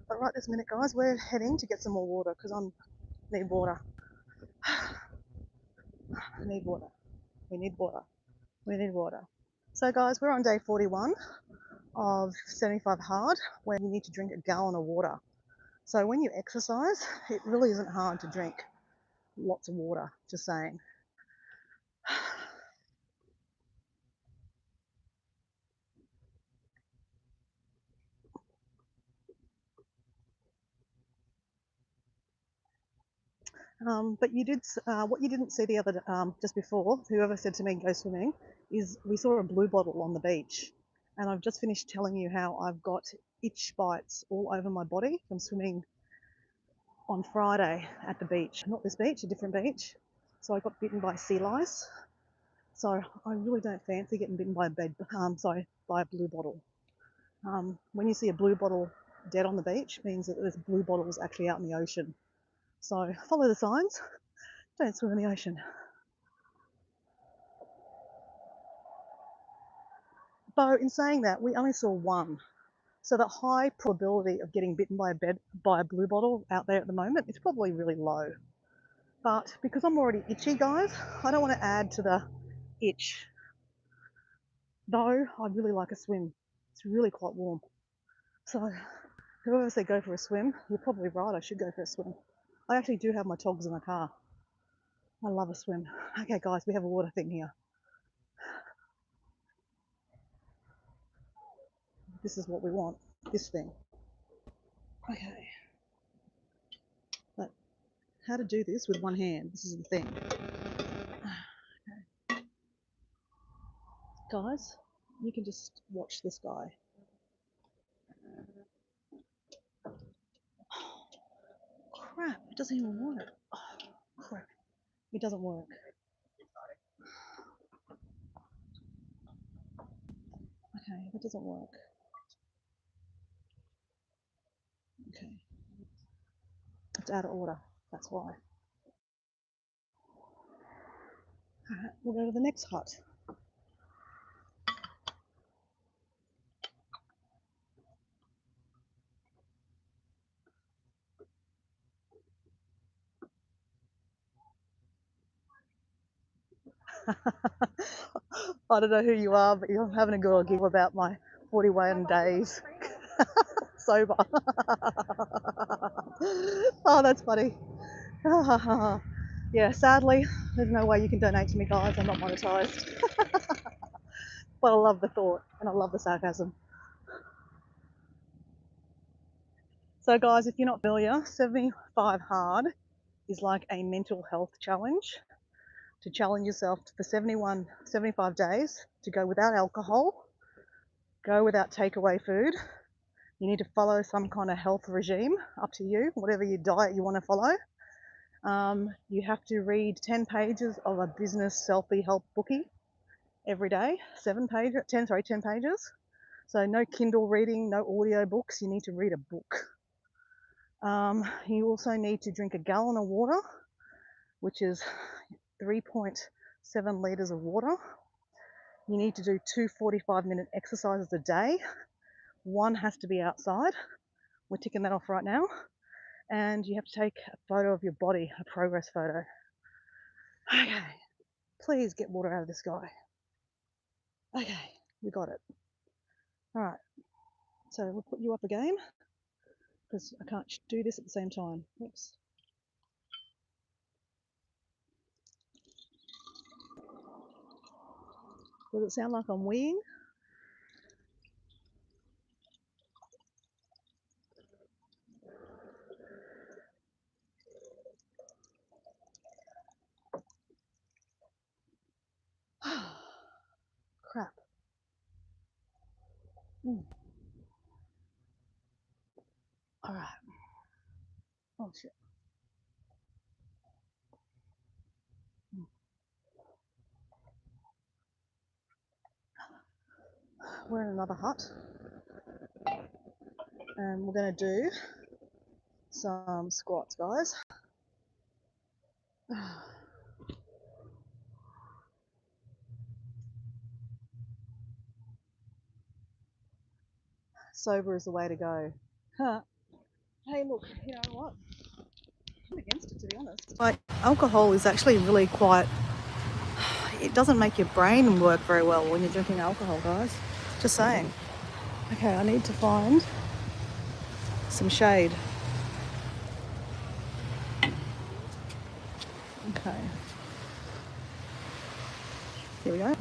But right this minute, guys, we're heading to get some more water because I need water. I need water. We need water. We need water. So, guys, we're on day 41 of 75 hard, where you need to drink a gallon of water. So, when you exercise, it really isn't hard to drink lots of water, just saying. But what you didn't see the other just before. Whoever said to me go swimming is we saw a blue bottle on the beach, and I've just finished telling you how I've got itch bites all over my body from swimming on Friday at the beach. Not this beach, a different beach. So I got bitten by sea lice. So I really don't fancy getting bitten by by a blue bottle. When you see a blue bottle dead on the beach, it means that there's blue bottles actually out in the ocean. So follow the signs. Don't swim in the ocean. But in saying that, we only saw one. So the high probability of getting bitten by a blue bottle out there at the moment is probably really low. But because I'm already itchy, guys, I don't want to add to the itch. Though I'd really like a swim. It's really quite warm. So whoever said go for a swim, you're probably right, I should go for a swim. I actually do have my togs in the car. I love a swim. Okay, guys, we have a water thing here. This is what we want, this thing. Okay. But how to do this with one hand, this is the thing. Okay. Guys, you can just watch this guy. Crap, it doesn't even work. Oh, crap, it doesn't work. Okay, it doesn't work. Okay, it's out of order, that's why. Alright, we'll go to the next hut. I don't know who you are, but you're having a good old giggle about my 41 days sober. Oh, that's funny. Yeah, sadly, there's no way you can donate to me, guys. I'm not monetized. But I love the thought and I love the sarcasm. So, guys, if you're not familiar, 75 Hard is like a mental health challenge to challenge yourself for 75 days to go without alcohol, go without takeaway food. You need to follow some kind of health regime, up to you, whatever your diet you want to follow. You have to read 10 pages of a business selfie-help bookie every day, 10 pages. So no Kindle reading, no audio books, you need to read a book. You also need to drink a gallon of water, which is 3.7 litres of water. You need to do 2 45-minute exercises a day. One has to be outside. We're ticking that off right now. And you have to take a photo of your body, a progress photo. Okay, please get water out of the sky. Okay, we got it. All right, so we'll put you up again because I can't do this at the same time. Oops. Does it sound like I'm weeing? Crap. All right. Oh, shit. We're in another hut. And we're going to do some squats, guys. Sober is the way to go. Huh. Hey, look, you know what? I'm against it, to be honest. Like, alcohol is actually really quite... It doesn't make your brain work very well when you're drinking alcohol, guys. Just saying. Okay, I need to find some shade. Okay. Here we go.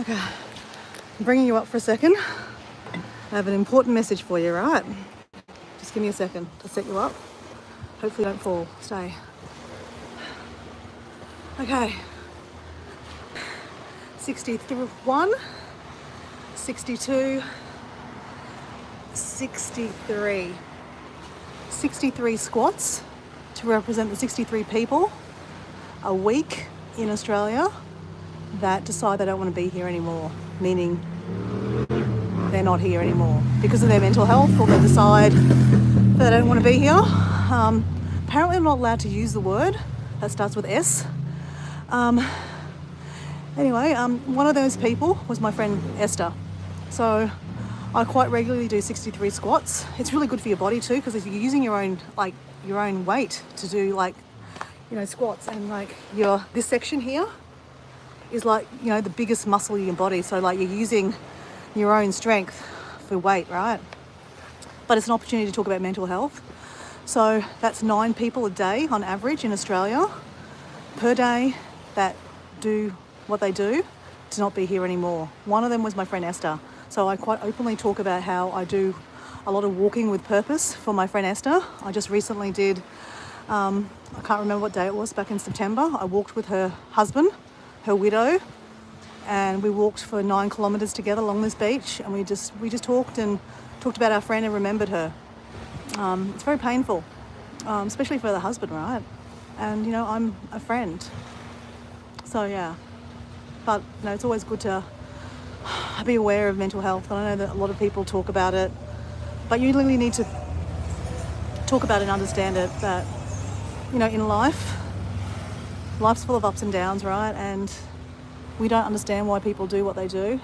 Okay, I'm bringing you up for a second. I have an important message for you, right? Just give me a second to set you up. Hopefully you don't fall. Stay. Okay. 61, 62, 63. 63 squats to represent the 63 people a week in Australia that decide they don't want to be here anymore, meaning they're not here anymore because of their mental health, or they decide they don't want to be here. Apparently I'm not allowed to use the word that starts with S. Anyway, one of those people was my friend Esther. So I quite regularly do 63 squats. It's really good for your body too, because you're using your own weight to do squats, and this section here is the biggest muscle in your body. So you're using your own strength for weight, right? But it's an opportunity to talk about mental health. So that's 9 people a day on average in Australia per day that do what they do to not be here anymore. One of them was my friend Esther. So I quite openly talk about how I do a lot of walking with purpose for my friend Esther. I just recently did, I can't remember what day it was, back in September. I walked with her husband, her widow, and we walked for 9 kilometres together along this beach, and we just talked about our friend and remembered her. It's very painful, especially for the husband, right? And I'm a friend. So yeah, but it's always good to be aware of mental health. I know that a lot of people talk about it, but you really need to talk about it and understand it, that in life's full of ups and downs, right? And we don't understand why people do what they do.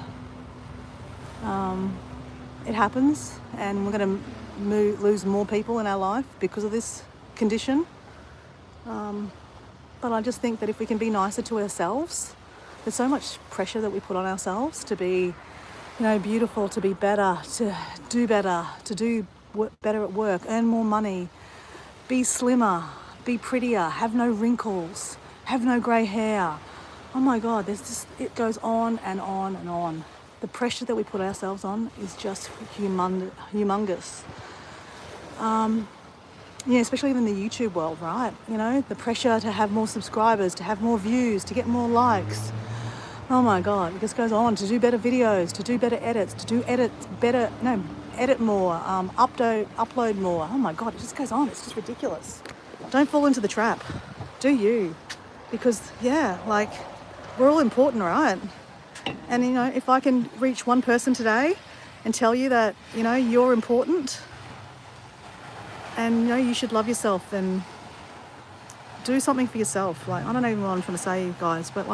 It happens, and we're going to lose more people in our life because of this condition. But I just think that if we can be nicer to ourselves, there's so much pressure that we put on ourselves to be, beautiful, to be better, to do better, better at work, earn more money, be slimmer, be prettier, have no wrinkles, have no grey hair. Oh my God, it goes on and on and on. The pressure that we put ourselves on is just humongous. Especially in the YouTube world, right? The pressure to have more subscribers, to have more views, to get more likes. Oh my God, it just goes on, to do better videos, to do better edits, edit more, upload more. Oh my God, it just goes on. It's just ridiculous. Don't fall into the trap. Do you? Because we're all important, right? And if I can reach one person today and tell you that, you're important, and you should love yourself and do something for yourself. I don't even know what I'm trying to say, guys, but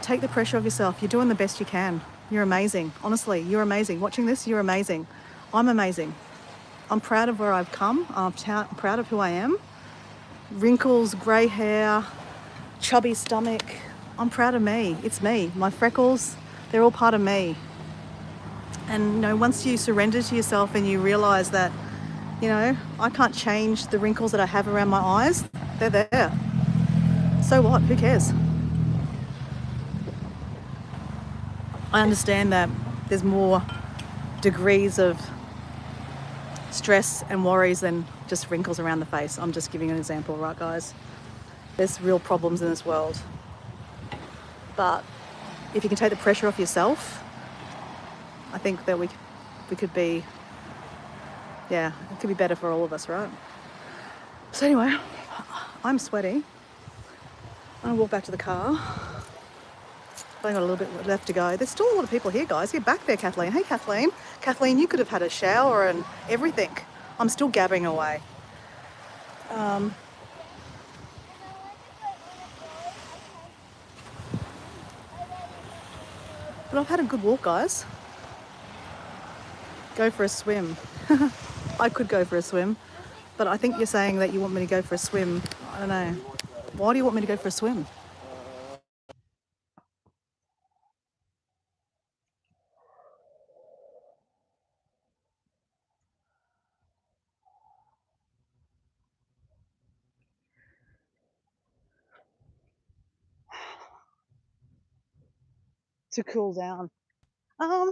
take the pressure off yourself. You're doing the best you can. You're amazing. Honestly, you're amazing. Watching this, you're amazing. I'm amazing. I'm proud of where I've come. I'm proud of who I am. Wrinkles, grey hair, chubby stomach. I'm proud of me. It's me. My freckles, they're all part of me. And once you surrender to yourself and you realise that I can't change the wrinkles that I have around my eyes, they're there. So what? Who cares? I understand that there's more degrees of stress and worries than just wrinkles around the face. I'm just giving an example, right, guys? There's real problems in this world. But if you can take the pressure off yourself, I think that we could be, it could be better for all of us, right? So anyway, I'm sweaty. I'm gonna walk back to the car. I've got a little bit left to go. There's still a lot of people here, guys. Get back there, Kathleen. Hey, Kathleen. Kathleen, you could have had a shower and everything. I'm still gabbing away. But I've had a good walk, guys. Go for a swim. I could go for a swim, but I think you're saying that you want me to go for a swim. I don't know. Why do you want me to go for a swim? to cool down. I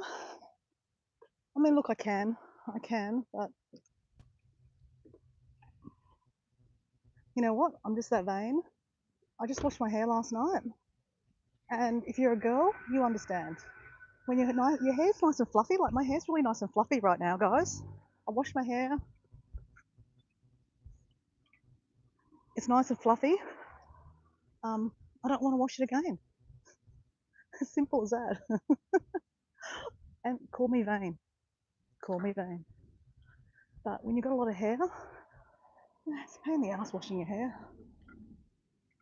mean, look, I can, but you know what? I'm just that vain. I just washed my hair last night, and if you're a girl, you understand. When your hair's nice and fluffy, like my hair's really nice and fluffy right now, guys. I washed my hair. It's nice and fluffy. I don't want to wash it again. As simple as that. And call me vain. Call me vain. But when you've got a lot of hair, it's a pain in the ass washing your hair.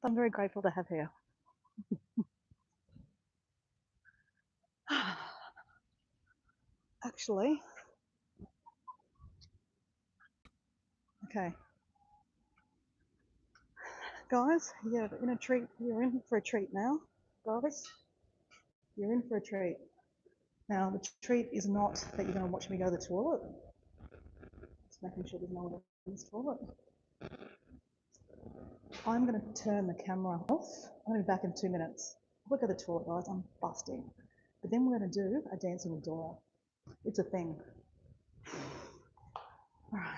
I'm very grateful to have hair. Actually, okay, guys, you're you're in for a treat now, guys. You're in for a treat. Now, the treat is not that you're going to watch me go to the toilet. Just making sure there's no one in this toilet. I'm going to turn the camera off. I'm going to be back in 2 minutes. I'll go to the toilet, guys. I'm busting. But then we're going to do a dancing with Dora. It's a thing. All right.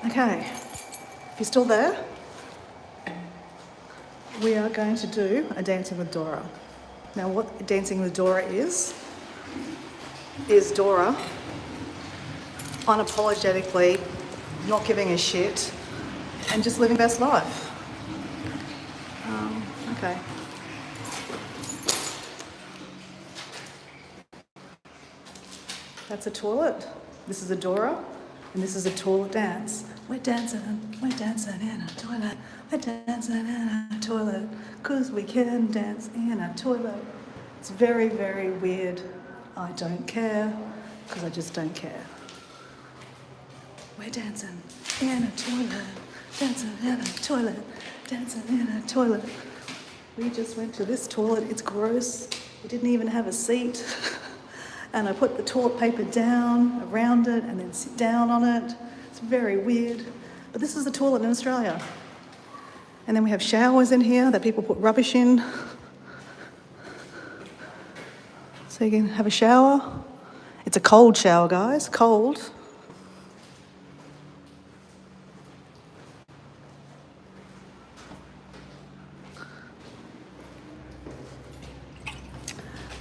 Okay, if you're still there, we are going to do a dancing with Dora. Now, what dancing with Dora is Dora unapologetically not giving a shit and just living best life. Okay. That's a toilet. This is a Dora, and this is a toilet dance. We're dancing in a toilet. We're dancing in a toilet, 'cause we can dance in a toilet. It's very, very weird. I don't care, 'cause I just don't care. We're dancing in a toilet, dancing in a toilet, dancing in a toilet. We just went to this toilet. It's gross. It didn't even have a seat. And I put the toilet paper down around it and then sit down on it. It's very weird. But this is the toilet in Australia. And then we have showers in here that people put rubbish in. So you can have a shower. It's a cold shower, guys, cold.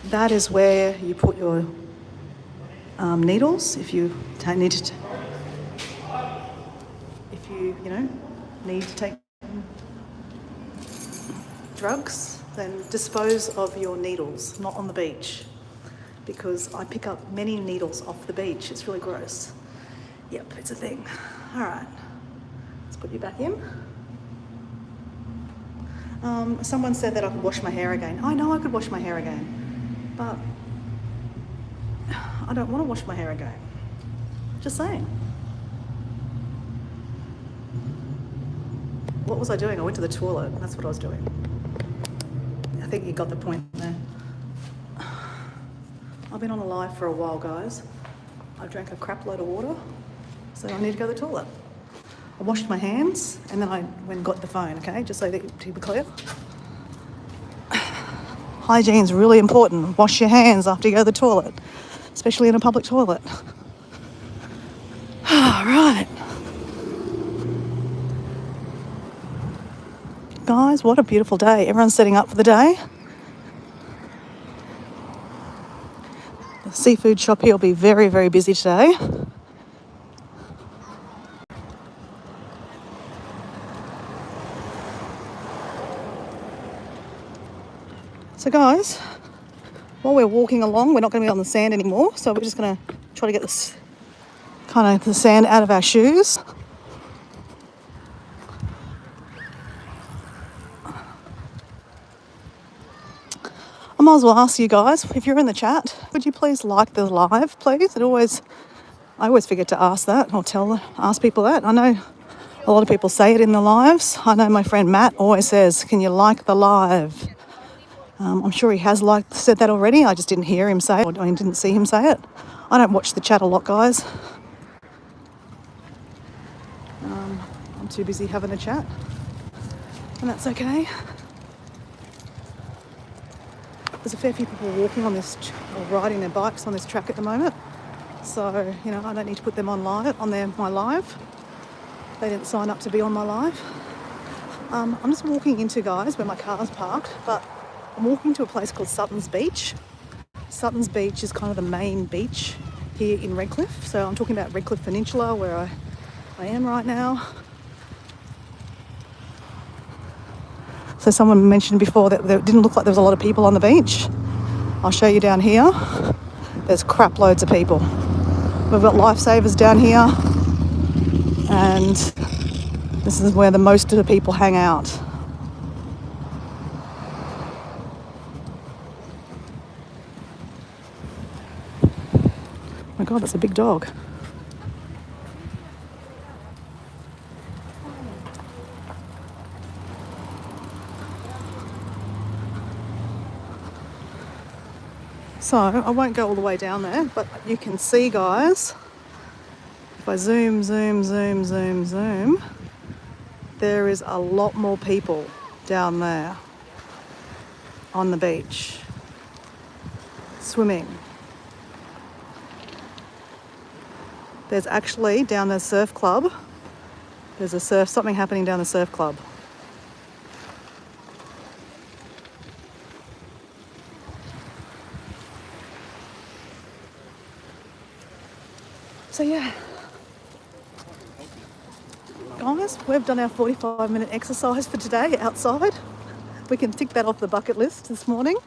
That is where you put your needles if you need to. If you need to take drugs, then dispose of your needles, not on the beach, because I pick up many needles off the beach. It's really gross. Yep, it's a thing. All right, let's put you back in. Someone said that I could wash my hair again. I know I could wash my hair again, but I don't want to wash my hair again. Just saying. What was I doing? I went to the toilet. That's what I was doing. I think you got the point there. I've been on a live for a while, guys. I drank a crap load of water, so I need to go to the toilet. I washed my hands and then I went and got the phone, okay? Just so that to be clear. Hygiene's really important. Wash your hands after you go to the toilet, especially in a public toilet. All right. Guys, what a beautiful day. Everyone's setting up for the day. The seafood shop here will be very, very busy today. So guys, while we're walking along, we're not going to be on the sand anymore, so we're just going to try to get this kind of the sand out of our shoes. I might as well ask you guys, if you're in the chat, would you please like the live, please? I always forget to ask that or ask people that. I know a lot of people say it in the lives. I know my friend Matt always says, can you like the live? I'm sure he has said that already. I just didn't hear him say it, or I didn't see him say it. I don't watch the chat a lot, guys. I'm too busy having a chat, and that's okay. There's a fair few people walking on this, or riding their bikes on this track at the moment. So, I don't need to put them on my live. They didn't sign up to be on my live. I'm just walking into, guys, where my car's parked, but I'm walking to a place called Sutton's Beach. Sutton's Beach is kind of the main beach here in Redcliffe. So I'm talking about Redcliffe Peninsula, where I am right now. So someone mentioned before that there didn't look like there was a lot of people on the beach. I'll show you down here. There's crap loads of people. We've got lifesavers down here, and this is where the most of the people hang out. Oh my God, that's a big dog. So I won't go all the way down there, but you can see, guys, if I zoom, there is a lot more people down there on the beach swimming. There's actually down the surf club, there's something happening down the surf club. So yeah, guys, we've done our 45-minute exercise for today outside. We can tick that off the bucket list this morning.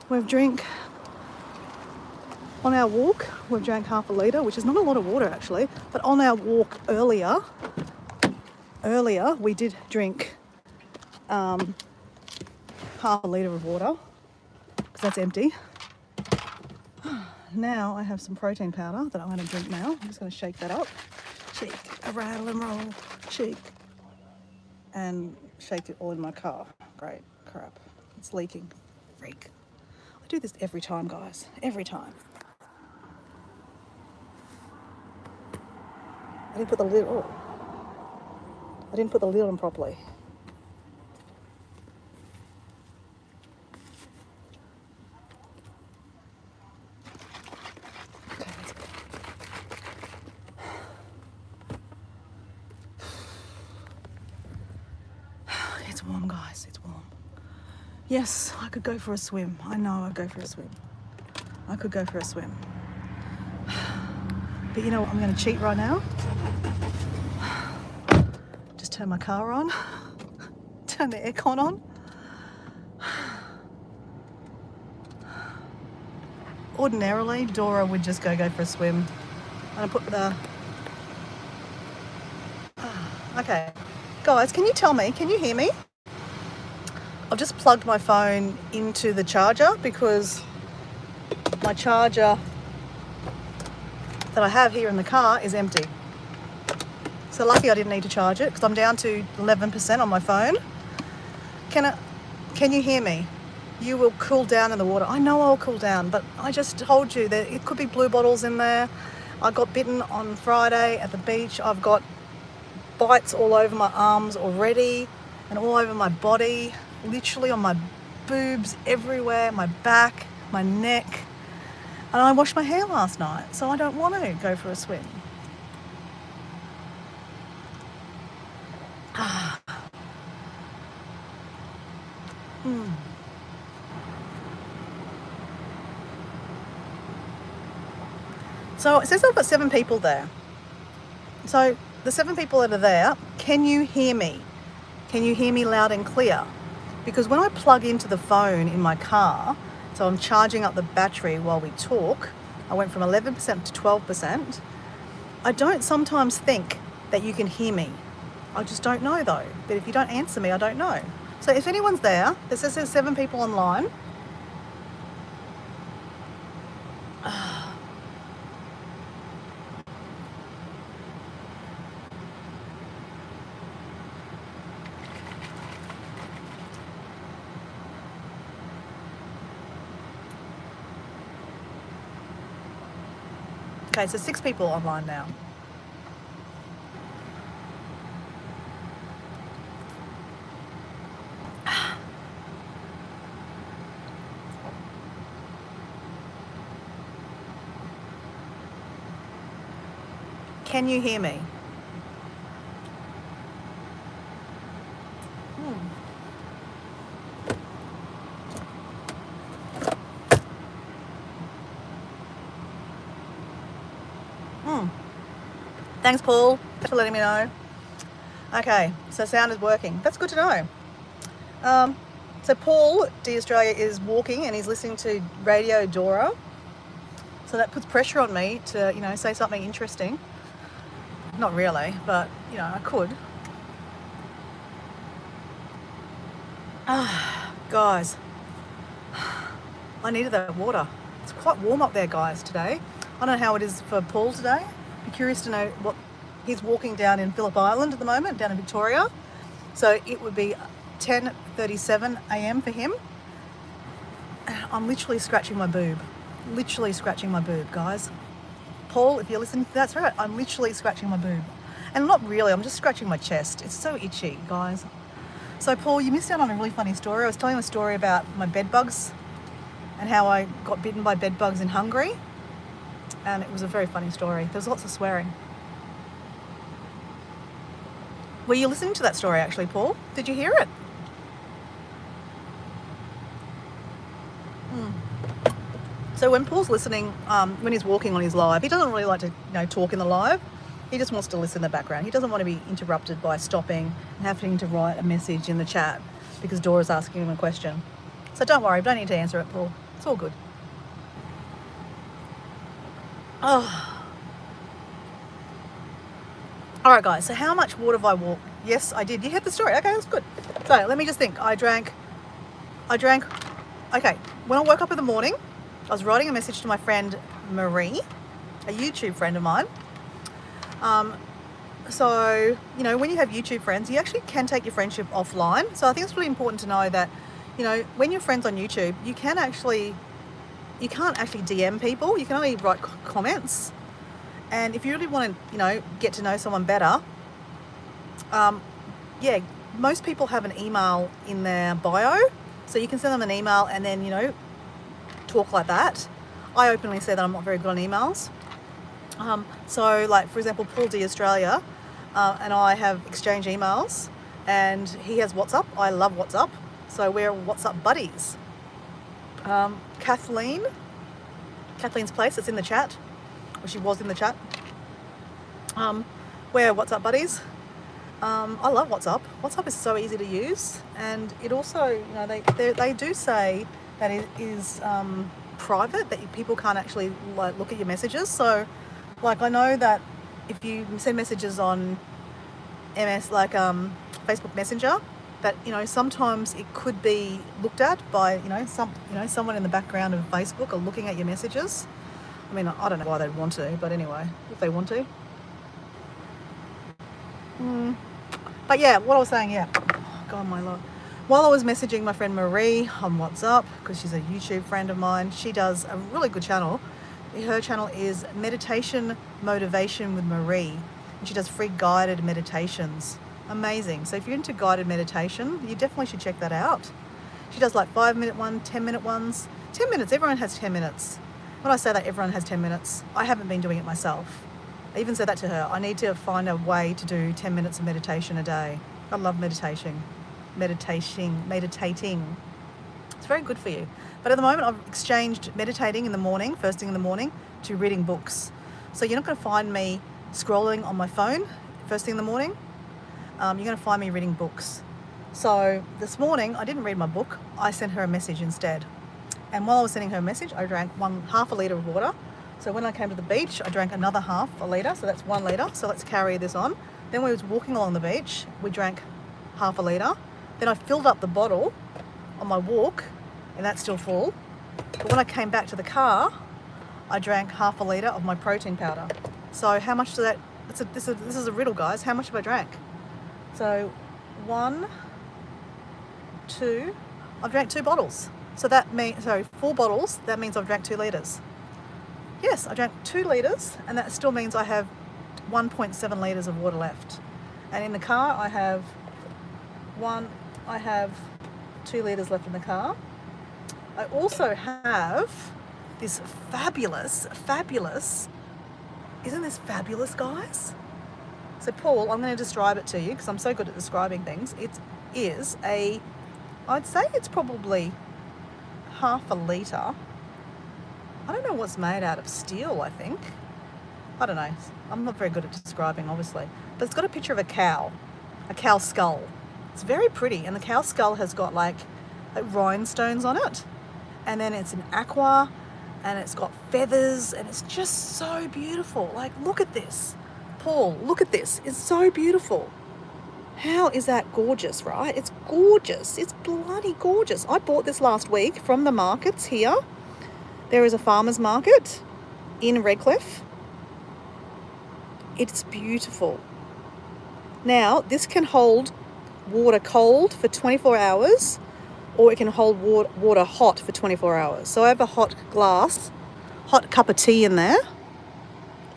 We've drank, on our walk, we've drank half a litre, which is not a lot of water actually, but on our walk earlier we did drink half a litre of water, because that's empty. Now I have some protein powder that I'm going to drink now. I'm just going to shake that up. Shake, a rattle and roll, shake. And shake it all in my car. Great crap. It's leaking. Freak. I do this every time, guys. Every time. I didn't put the lid on properly. It's warm, guys. It's warm. Yes, I could go for a swim. I know I'd go for a swim. I could go for a swim. But you know what? I'm going to cheat right now. Just turn my car on. Turn the aircon on. Ordinarily, Dora would just go for a swim. I'm going to put the... Okay. Guys, can you tell me, can you hear me? I've just plugged my phone into the charger because my charger that I have here in the car is empty. So lucky I didn't need to charge it because I'm down to 11% on my phone. Can you hear me? You will cool down in the water. I know I'll cool down, but I just told you that it could be blue bottles in there. I got bitten on Friday at the beach. I've got bites all over my arms already and all over my body, literally on my boobs, everywhere, my back, my neck. And I washed my hair last night, so I don't want to go for a swim. So it says I've got 7 people there. So the 7 people that are there, can you hear me? Can you hear me loud and clear? Because when I plug into the phone in my car, so I'm charging up the battery while we talk, I went from 11% to 12%. I don't sometimes think that you can hear me. I just don't know though. But if you don't answer me, I don't know. So if anyone's there, it says there's 7 people online. Okay, so 6 people online now. Can you hear me? Thanks, Paul. Thanks for letting me know. Okay, so sound is working. That's good to know. So Paul, D Australia, is walking and he's listening to Radio Dora. So that puts pressure on me to, say something interesting. Not really, but, I could. Guys, I needed that water. It's quite warm up there, guys, today. I don't know how it is for Paul today. Be curious to know what he's walking down in Phillip Island at the moment, down in Victoria. So it would be 10:37 a.m. for him. I'm literally scratching my boob. Literally scratching my boob, guys. Paul, if you're listening, that's right. I'm literally scratching my boob. And not really, I'm just scratching my chest. It's so itchy, guys. So Paul, you missed out on a really funny story. I was telling a story about my bed bugs and how I got bitten by bed bugs in Hungary. And it was a very funny story. There was lots of swearing. Were you listening to that story actually, Paul? Did you hear it? So when Paul's listening, when he's walking on his live, he doesn't really like to talk in the live. He just wants to listen in the background. He doesn't want to be interrupted by stopping and having to write a message in the chat because Dora's asking him a question. So don't worry, don't need to answer it, Paul. It's all good. Oh. All right, guys, so how much water have I walked? Yes, I did. You heard the story. Okay, that's good. So let me just think. I drank. Okay, when I woke up in the morning, I was writing a message to my friend Marie, a YouTube friend of mine. So, when you have YouTube friends, you actually can take your friendship offline. So I think it's really important to know that, when you're friends on YouTube, you can't actually DM people. You can only write comments. And if you really want to, get to know someone better, most people have an email in their bio. So you can send them an email and then, talk like that. I openly say that I'm not very good on emails. So like, for example, Paul D Australia and I have exchanged emails and he has WhatsApp. I love WhatsApp. So we're WhatsApp buddies. Kathleen's place, it's in the chat, or she was in the chat. We're WhatsApp buddies. I love WhatsApp. WhatsApp is so easy to use, and it also, they do say that it is private, that people can't actually look at your messages. So, I know that if you send messages on Facebook Messenger, that, you know, sometimes it could be looked at by, someone in the background of Facebook or looking at your messages. I mean, I don't know why they'd want to, but anyway, if they want to. But yeah, what I was saying, yeah. Oh, God, my Lord. While I was messaging my friend Marie on WhatsApp, because she's a YouTube friend of mine, she does a really good channel. Her channel is Meditation Motivation with Marie, and she does free guided meditations. Amazing. So if you're into guided meditation, you definitely should check that out. She does like 5-minute one, 10-minute ones. 10 minutes, everyone has 10 minutes. When I say that everyone has 10 minutes, I haven't been doing it myself. I even said that to her. I need to find a way to do 10 minutes of meditation a day. I love meditating. It's very good for you. But at the moment, I've exchanged meditating in the morning, first thing in the morning, to reading books. So you're not going to find me scrolling on my phone first thing in the morning. You're going to find me reading books. So this morning, I didn't read my book. I sent her a message instead. And while I was sending her a message, I drank half a litre of water. So when I came to the beach, I drank another half a litre. So that's 1 litre. So let's carry this on. Then we was walking along the beach. We drank half a litre. Then I filled up the bottle on my walk, and that's still full. But when I came back to the car, I drank half a litre of my protein powder. So how much does that, this is a riddle, guys. How much have I drank? So 1, 2, I've drank 2 bottles. So that means, 4 bottles, that means I've drank 2 litres. Yes, I drank 2 litres, and that still means I have 1.7 litres of water left. And in the car, I have 2 litres left in the car. I also have this fabulous, isn't this fabulous, guys? So Paul, I'm going to describe it to you because I'm so good at describing things. It is I'd say it's probably half a litre. I don't know what's made out of steel, I think. I don't know. I'm not very good at describing, obviously. But it's got a picture of a cow skull. It's very pretty, and the cow skull has got like rhinestones on it. And then it's an aqua, and it's got feathers, and it's just so beautiful. Like, look at this. Paul, look at this. It's so beautiful. How is that gorgeous, right? It's gorgeous. It's bloody gorgeous. I bought this last week from the markets here. There is a farmer's market in Redcliffe. It's beautiful. Now, this can hold water cold for 24 hours, or it can hold water hot for 24 hours. So I have a hot cup of tea in there.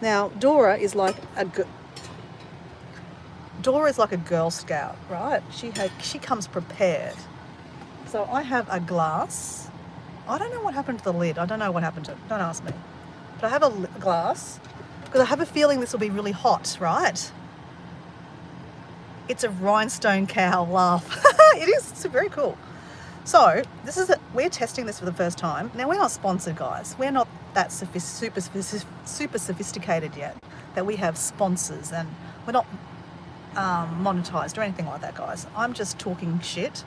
Now, Dora is like a Girl Scout, right? She comes prepared. So I have a glass. I don't know what happened to the lid. I don't know what happened to it. Don't ask me. But I have a glass because I have a feeling this will be really hot, right? It's a rhinestone cow laugh. It is. It's very cool. So we're testing this for the first time. Now, we're not sponsored, guys. We're not that super sophisticated yet that we have sponsors, and we're not monetized or anything like that, guys. I'm just talking shit,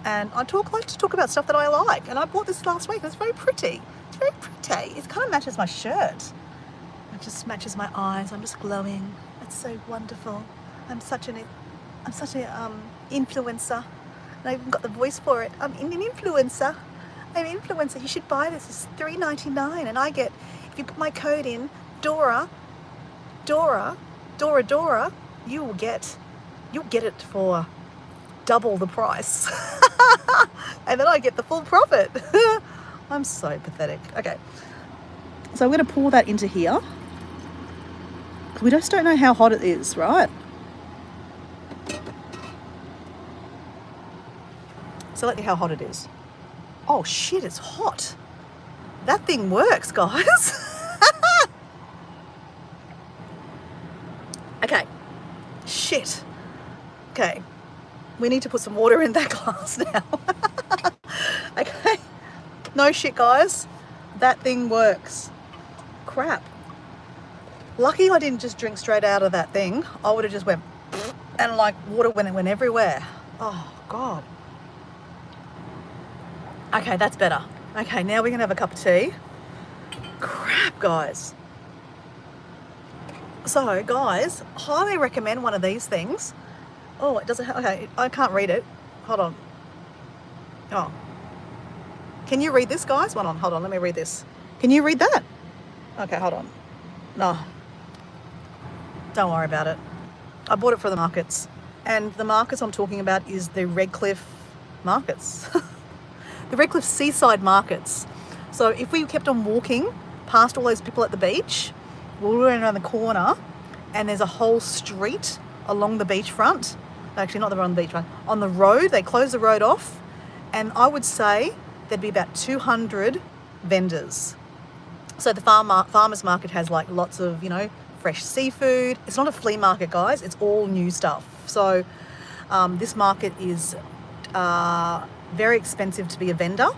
and I like to talk about stuff that I like. And I bought this last week. It's very pretty. It's very pretty. It kind of matches my shirt. It just matches my eyes. I'm just glowing. It's so wonderful. I'm such an influencer. And I even got the voice for it. I'm an influencer. I'm an influencer. You should buy this. It's $3.99, and I get, if you put my code in, Dora, you'll get it for double the price. And then I get the full profit. I'm so pathetic. Okay. So I'm going to pour that into here. We just don't know how hot it is, right? So let's see how hot it is. Oh shit, it's hot. That thing works, guys. Okay. Shit. Okay. We need to put some water in that glass now. Okay. No shit, guys. That thing works. Crap. Lucky I didn't just drink straight out of that thing. I would have just went and like water went everywhere. Oh God. Okay, that's better. Okay, now we're gonna have a cup of tea. Crap, guys. So, guys, highly recommend one of these things. Oh, it doesn't have, okay, I can't read it. hold on. Oh, can you read this, guys? Hold on, let me read this. Can you read that? Okay, hold on. No, don't worry about it. I bought it for the markets. And the markets I'm talking about is the Redcliffe markets. The Redcliffe seaside markets. So if we kept on walking past all those people at the beach, we'll run around the corner and there's a whole street along the beachfront. Actually, not on the beachfront. On the road, they close the road off. And I would say there'd be about 200 vendors. So the farmers market has like lots of, fresh seafood. It's not a flea market, guys. It's all new stuff. So this market is very expensive to be a vendor.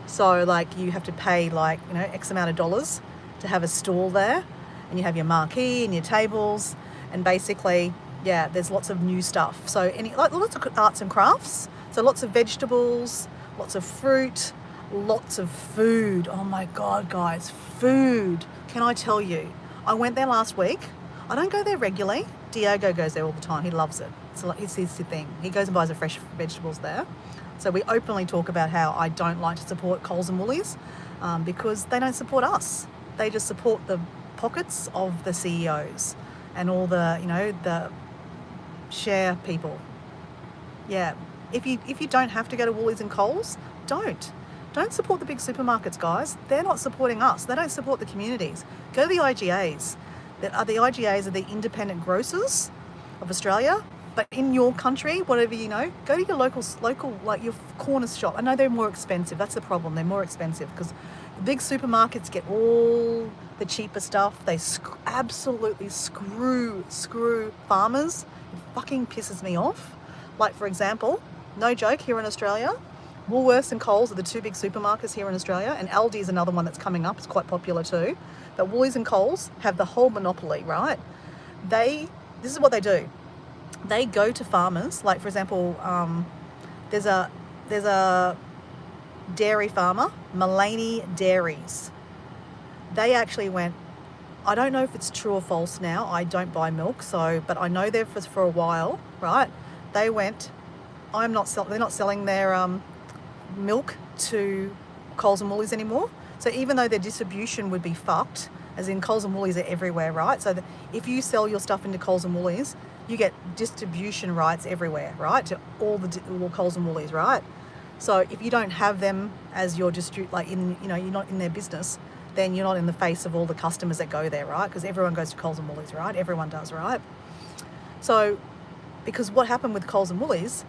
So like you have to pay like, X amount of dollars to have a stall there. And you have your marquee and your tables. And basically, yeah, there's lots of new stuff. So lots of arts and crafts. So lots of vegetables, lots of fruit, lots of food. Oh my God, guys, food. Can I tell you? I went there last week. I don't go there regularly. Diego goes there all the time. He loves it. It's his thing. He goes and buys the fresh vegetables there. So we openly talk about how I don't like to support Coles and Woolies because they don't support us. They just support the pockets of the CEOs and all the, the share people. Yeah. If you don't have to go to Woolies and Coles, don't support the big supermarkets, guys. They're not supporting us. They don't support the communities. Go to the IGAs. The IGAs are the independent grocers of Australia. But in your country, whatever go to your local like your corner shop. I know they're more expensive. That's the problem. They're more expensive because the big supermarkets get all the cheaper stuff. They absolutely screw farmers. It fucking pisses me off. Like, for example, no joke, here in Australia, Woolworths and Coles are the two big supermarkets here in Australia, and Aldi is another one that's coming up. It's quite popular too. But Woolies and Coles have the whole monopoly, right? This is what they do. They go to farmers, like for example, there's a dairy farmer, Mulaney Dairies. They actually went, I don't know if it's true or false now. I don't buy milk, but I know they're for a while, right? They went, they're not selling their milk to Coles and Woolies anymore. So even though their distribution would be fucked, as in Coles and Woolies are everywhere, right? So if you sell your stuff into Coles and Woolies, you get distribution rights everywhere, right? To all Coles and Woolies, right? So if you don't have them as your you're not in their business, then you're not in the face of all the customers that go there, right? Because everyone goes to Coles and Woolies, right? Everyone does, right? So, because what happened with Coles and Woolies,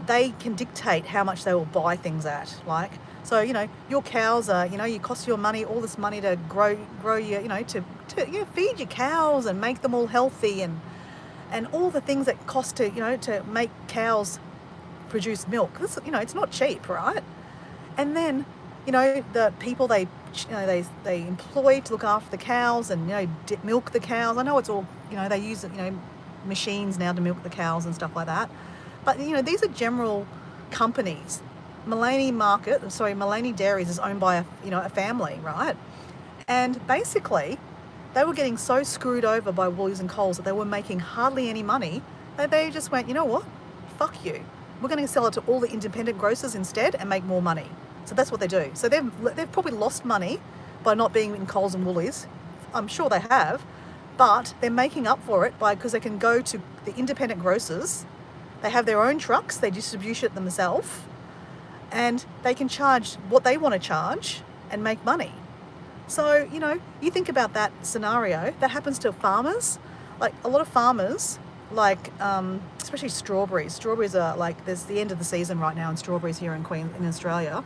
they can dictate how much they will buy things at. Like, so, your cows are, you cost your money, all this money to grow your, to feed your cows and make them all healthy and all the things that cost to make cows produce milk. This, it's not cheap, right? And then, the people they employ to look after the cows and, milk the cows. I know it's all, they use, machines now to milk the cows and stuff like that. But, these are general companies. Mulaney Dairies is owned by a family, right? And basically, they were getting so screwed over by Woolies and Coles that they were making hardly any money that they just went, you know what? Fuck you. We're going to sell it to all the independent grocers instead and make more money. So that's what they do. So they've probably lost money by not being in Coles and Woolies. I'm sure they have, but they're making up for it because they can go to the independent grocers. They have their own trucks. They distribute it themselves, and they can charge what they want to charge and make money. So, you think about that scenario, that happens to farmers. Like a lot of farmers, like especially strawberries. Strawberries are like, there's the end of the season right now in strawberries here in Australia.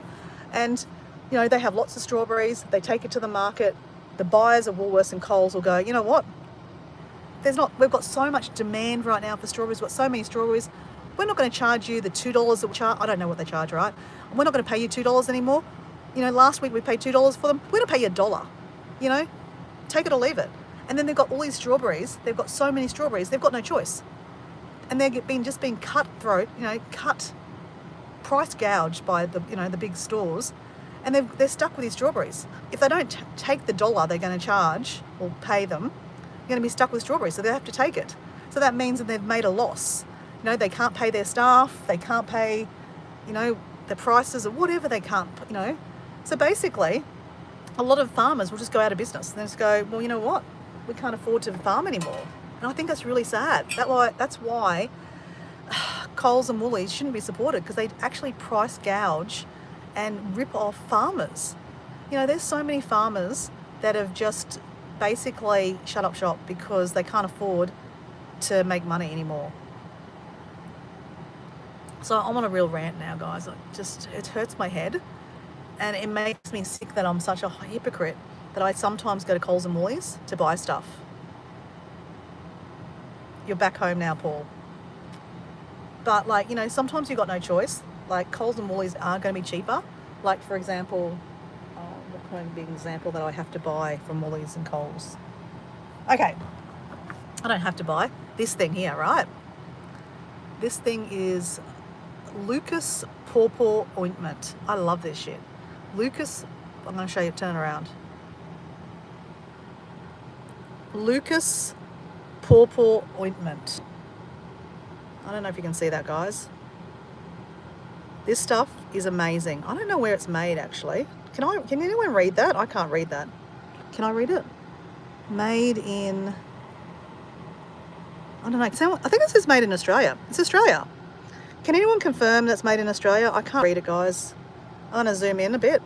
And, they have lots of strawberries. They take it to the market. The buyers of Woolworths and Coles will go, you know what? We've got so much demand right now for strawberries. We've got so many strawberries. We're not going to charge you the $2 that we charge. I don't know what they charge, right? We're not going to pay you $2 anymore. Last week we paid $2 for them. We're going to pay you $1. Take it or leave it. And then they've got all these strawberries. They've got so many strawberries. They've got no choice. And they're being cutthroat, price gouged by the big stores. And they're stuck with these strawberries. If they don't take the dollar they're going to charge or pay them, you're going to be stuck with strawberries. So they have to take it. So that means that they've made a loss. You know, they can't pay their staff, they can't pay, you know, the prices or whatever they can't, you know. So basically, a lot of farmers will just go out of business and just go, well, you know what, we can't afford to farm anymore. And I think that's really sad. That's why Coles and Woolies shouldn't be supported, because they actually price gouge and rip off farmers. You know, there's so many farmers that have just basically shut up shop because they can't afford to make money anymore. So I'm on a real rant now, guys. It hurts my head, and it makes me sick that I'm such a hypocrite that I sometimes go to Coles and Woolies to buy stuff. You're back home now, Paul. But like, you know, sometimes you've got no choice. Like Coles and Woolies are going to be cheaper. Like for example, what kind of big example that I have to buy from Woolies and Coles? Okay, I don't have to buy this thing here, right? This thing is Lucas Pawpaw Ointment. I love this shit. Lucas, I'm going to show you, turn around. Lucas Pawpaw Ointment. I don't know if you can see that, guys. This stuff is amazing. I don't know where it's made, actually. Can anyone read that? I can't read that. Can I read it? Made in, I don't know. I think it says made in Australia. It's Australia. Can anyone confirm that's made in Australia? I can't read it, guys. I'm going to zoom in a bit.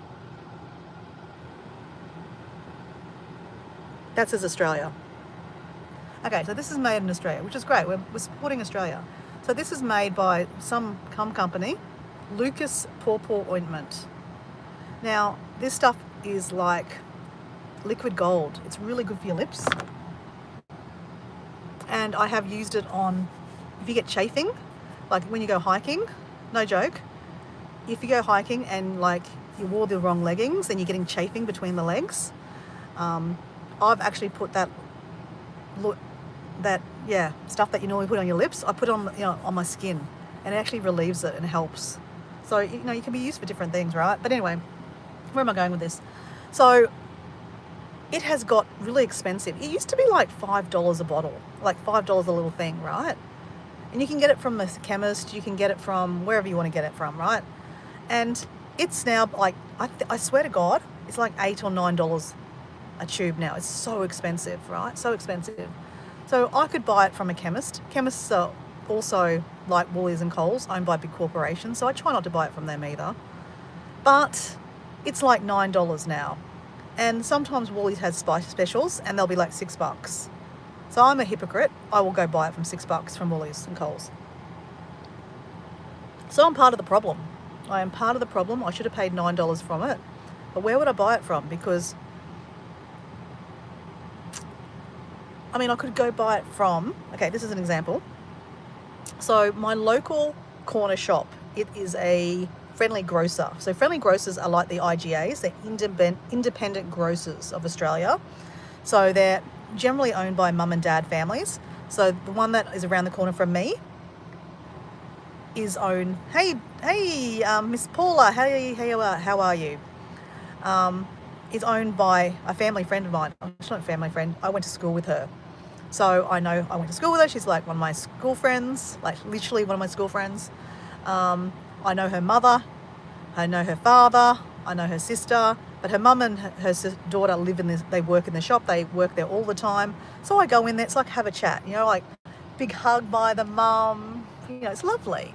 That says Australia. Okay, so this is made in Australia, which is great. We're supporting Australia. So this is made by some company, Lucas Pawpaw Ointment. Now, this stuff is like liquid gold. It's really good for your lips. And I have used it on, if you get chafing, like when you go hiking, no joke, if you go hiking and like you wore the wrong leggings and you're getting chafing between the legs, I've actually put that stuff that you normally put on your lips, I put on, you know, on my skin, and it actually relieves it and helps. So, you know, you can be used for different things, right? But anyway, where am I going with this? So it has got really expensive. It used to be like $5 a bottle, like $5 a little thing, right? And you can get it from a chemist, you can get it from wherever you want to get it from, right? And it's now like, I swear to God, it's like $8 or $9 a tube now. It's so expensive, right? So expensive. So I could buy it from a chemist. Chemists are also like Woolies and Coles, owned by big corporations, so I try not to buy it from them either. But it's like $9 now. And sometimes Woolies has specials and they'll be like $6. So I'm a hypocrite. I will go buy it from $6 from Woolies and Coles. So I'm part of the problem. I am part of the problem. I should have paid $9 from it. But where would I buy it from? Because, I mean, I could go buy it from, okay, this is an example. So my local corner shop, it is a friendly grocer. So friendly grocers are like the IGAs, they're independent grocers of Australia. So they're generally owned by mum and dad families. So the one that is around the corner from me is owned, hey, Miss Paula, hey, how are you? Is owned by a family friend of mine. She's not a family friend, I went to school with her. So I went to school with her. She's like one of my school friends, like literally one of my school friends. I know her mother, I know her father, I know her sister, but her mum and her daughter live in this, they work in the shop, they work there all the time. So I go in there, it's like have a chat, you know, like big hug by the mum, you know, it's lovely.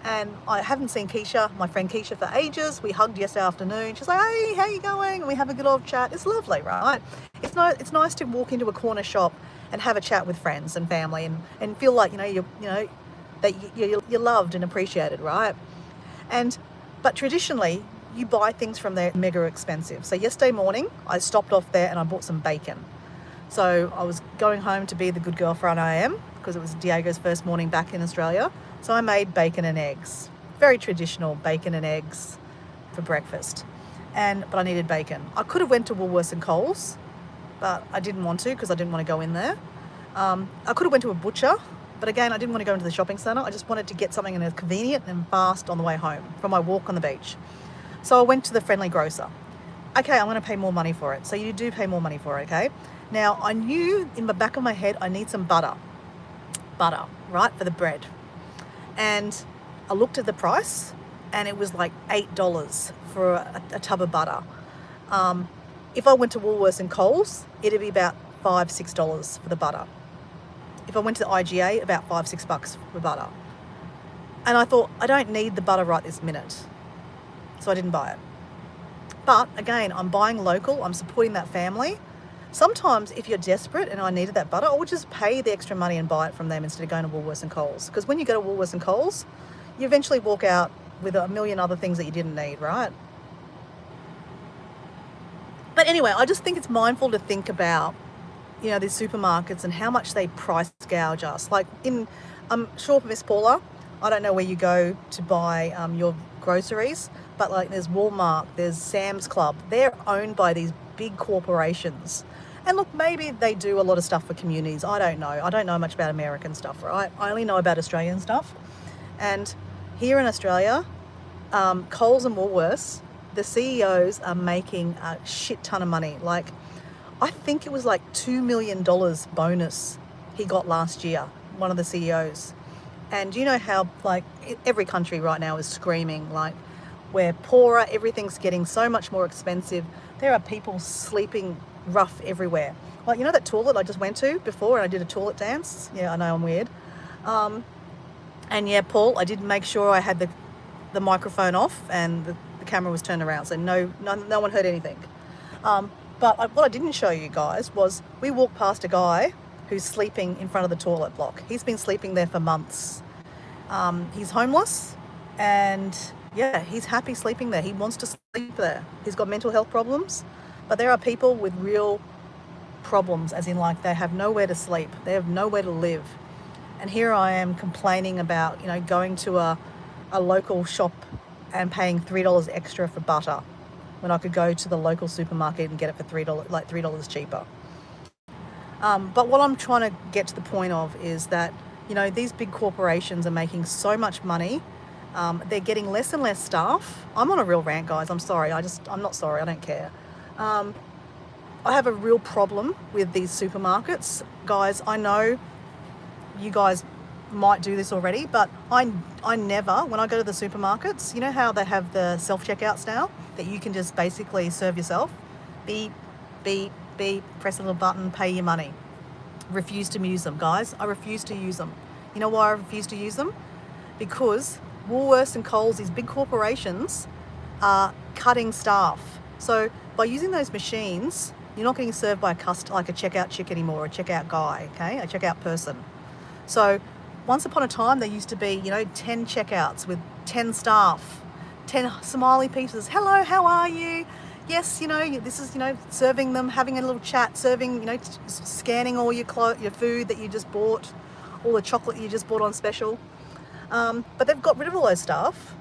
And I haven't seen Keisha, my friend Keisha, for ages. We hugged yesterday afternoon. She's like, hey, how you going? And we have a good old chat. It's lovely, right? It's nice to walk into a corner shop and have a chat with friends and family and feel like, that you're loved and appreciated, right? But traditionally, you buy things from there mega expensive. So yesterday morning, I stopped off there and I bought some bacon. So I was going home to be the good girlfriend I am, because it was Diego's first morning back in Australia. So I made bacon and eggs, very traditional bacon and eggs for breakfast. But I needed bacon. I could have went to Woolworths and Coles, but I didn't want to because I didn't want to go in there. I could have went to a butcher, but again, I didn't want to go into the shopping centre. I just wanted to get something convenient and fast on the way home from my walk on the beach. So I went to the friendly grocer. Okay, I'm going to pay more money for it. So you do pay more money for it, okay? Now, I knew in the back of my head I need some butter, right, for the bread. And I looked at the price and it was like $8 for a tub of butter. If I went to Woolworths and Coles, it'd be about $5-6 for the butter. If I went to the IGA, about $5-6 for butter. And I thought, I don't need the butter right this minute. So I didn't buy it. But again, I'm buying local, I'm supporting that family. Sometimes if you're desperate and I needed that butter, I would just pay the extra money and buy it from them instead of going to Woolworths and Coles. Because when you go to Woolworths and Coles, you eventually walk out with a million other things that you didn't need, right? But anyway, I just think it's mindful to think about, you know, these supermarkets and how much they price gouge us. Like I'm sure for Miss Paula, I don't know where you go to buy your groceries, but like there's Walmart, there's Sam's Club. They're owned by these big corporations. And look, maybe they do a lot of stuff for communities. I don't know. I don't know much about American stuff, right? I only know about Australian stuff. And here in Australia, Coles and Woolworths, the CEOs are making a shit ton of money. Like, I think it was like $2 million bonus he got last year, one of the CEOs. And you know how like every country right now is screaming, like we're poorer, everything's getting so much more expensive. There are people sleeping rough everywhere. Like, you know that toilet I just went to before and I did a toilet dance? Yeah, I know I'm weird. And yeah, Paul, I did make sure I had the microphone off and the camera was turned around, so no one heard anything. But what I didn't show you guys was we walked past a guy who's sleeping in front of the toilet block. He's been sleeping there for months. He's homeless and yeah, he's happy sleeping there. He wants to sleep there. He's got mental health problems, but there are people with real problems, as in like they have nowhere to sleep. They have nowhere to live. And here I am complaining about, you know, going to a local shop and paying $3 extra for butter when I could go to the local supermarket and get it for $3 cheaper. But what I'm trying to get to the point of is that, you know, these big corporations are making so much money. They're getting less and less staff. I'm on a real rant, guys. I'm sorry. I'm not sorry. I don't care. I have a real problem with these supermarkets. Guys, I know you guys might do this already, but I never, when I go to the supermarkets, you know how they have the self-checkouts now that you can just basically serve yourself? Beep, beep, beep, press a little button, pay your money. Refuse to use them, guys. I refuse to use them. You know why I refuse to use them? Because Woolworths and Coles, these big corporations, are cutting staff. So by using those machines, you're not getting served by like a checkout chick anymore, or a checkout guy, okay, a checkout person. So once upon a time, there used to be, you know, 10 checkouts with 10 staff, 10 smiley faces. Hello, how are you? Yes, you know, this is, you know, serving them, having a little chat, serving, you know, scanning all your food that you just bought, all the chocolate you just bought on special. But they've got rid of all those staff.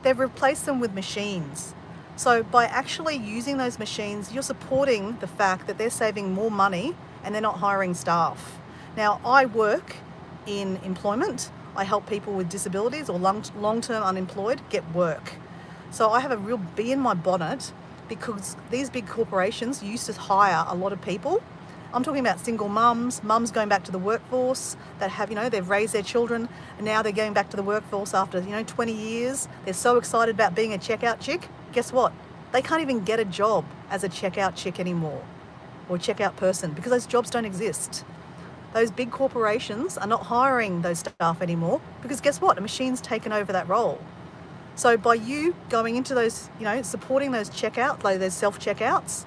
They've replaced them with machines. So by actually using those machines, you're supporting the fact that they're saving more money and they're not hiring staff. Now, I work in employment. I help people with disabilities or long-term unemployed get work. So I have a real bee in my bonnet because these big corporations used to hire a lot of people. I'm talking about single mums going back to the workforce that have, you know, they've raised their children and now they're going back to the workforce after, you know, 20 years. They're so excited about being a checkout chick. Guess what? They can't even get a job as a checkout chick anymore or checkout person because those jobs don't exist. Those big corporations are not hiring those staff anymore because guess what? A machine's taken over that role. So by you going into those, you know, supporting those checkouts, like those self-checkouts,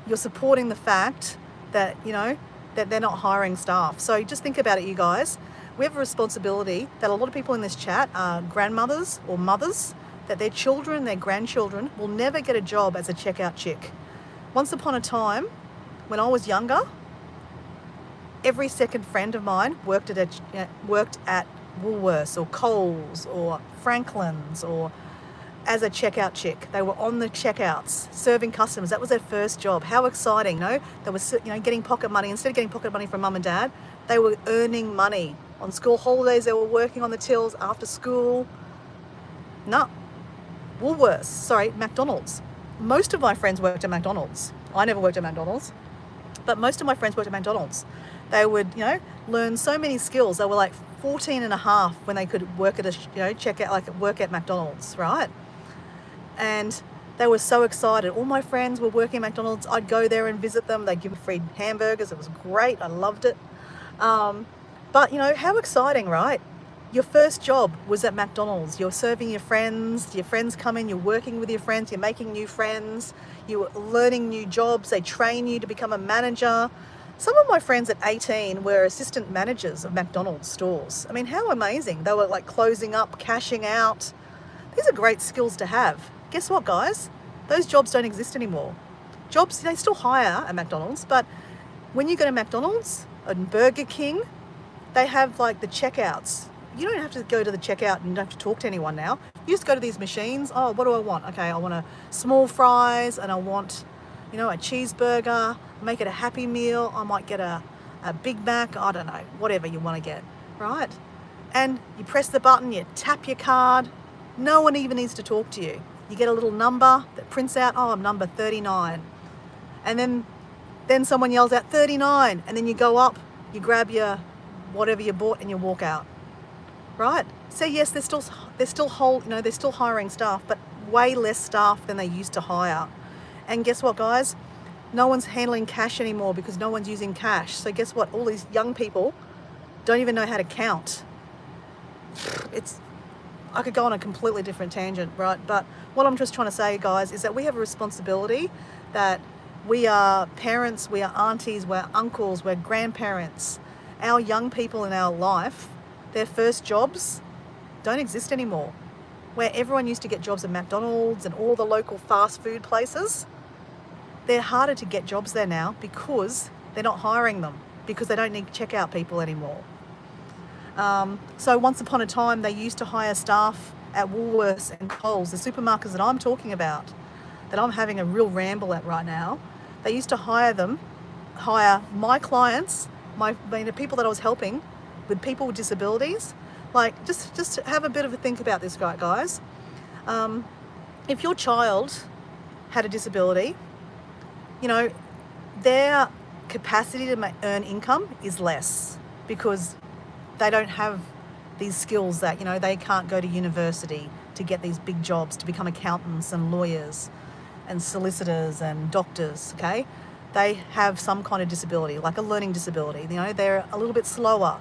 you're supporting the fact that, you know, that they're not hiring staff. So just think about it, you guys. We have a responsibility that a lot of people in this chat are grandmothers or mothers, that their children, their grandchildren will never get a job as a checkout chick. Once upon a time, when I was younger, every second friend of mine worked at Woolworths or Coles or Franklin's or as a checkout chick. They were on the checkouts serving customers. That was their first job. How exciting, no? They were, you know, getting pocket money. Instead of getting pocket money from mum and dad, they were earning money. On school holidays, they were working on the tills after school. No. McDonald's. Most of my friends worked at McDonald's. I never worked at McDonald's, but most of my friends worked at McDonald's. They would, you know, learn so many skills. They were like 14 and a half when they could work at work at McDonald's, right? And they were so excited. All my friends were working at McDonald's. I'd go there and visit them. They'd give me free hamburgers. It was great. I loved it. But how exciting, right? Your first job was at McDonald's. You're serving your friends come in, you're working with your friends, you're making new friends, you're learning new jobs, they train you to become a manager. Some of my friends at 18 were assistant managers of McDonald's stores. I mean, how amazing. They were like closing up, cashing out. These are great skills to have. Guess what, guys? Those jobs don't exist anymore. Jobs, they still hire at McDonald's, but when you go to McDonald's and Burger King, they have like the checkouts. You don't have to go to the checkout and you don't have to talk to anyone now. You just go to these machines. Oh, what do I want? Okay, I want a small fries and I want, a cheeseburger. Make it a Happy Meal. I might get a Big Mac. I don't know, whatever you want to get, right? And you press the button, you tap your card. No one even needs to talk to you. You get a little number that prints out, oh, I'm number 39. And then someone yells out 39, and then you go up, you grab your whatever you bought and you walk out. Right? So yes, they're still hiring staff, but way less staff than they used to hire. And guess what, guys? No one's handling cash anymore because no one's using cash. So guess what? All these young people don't even know how to count. I could go on a completely different tangent, right? But what I'm just trying to say, guys, is that we have a responsibility that we are parents, we are aunties, we're uncles, we're grandparents. Our young people in our life, their first jobs don't exist anymore. Where everyone used to get jobs at McDonald's and all the local fast food places, they're harder to get jobs there now because they're not hiring them, because they don't need checkout people anymore. So once upon a time, they used to hire staff at Woolworths and Coles, the supermarkets that I'm talking about, that I'm having a real ramble at right now. They used to hire my clients, the people that I was helping with people with disabilities. Like, just have a bit of a think about this, guys. If your child had a disability, their capacity to earn income is less because they don't have these skills that, they can't go to university to get these big jobs, to become accountants and lawyers and solicitors and doctors, okay? They have some kind of disability, like a learning disability. They're a little bit slower.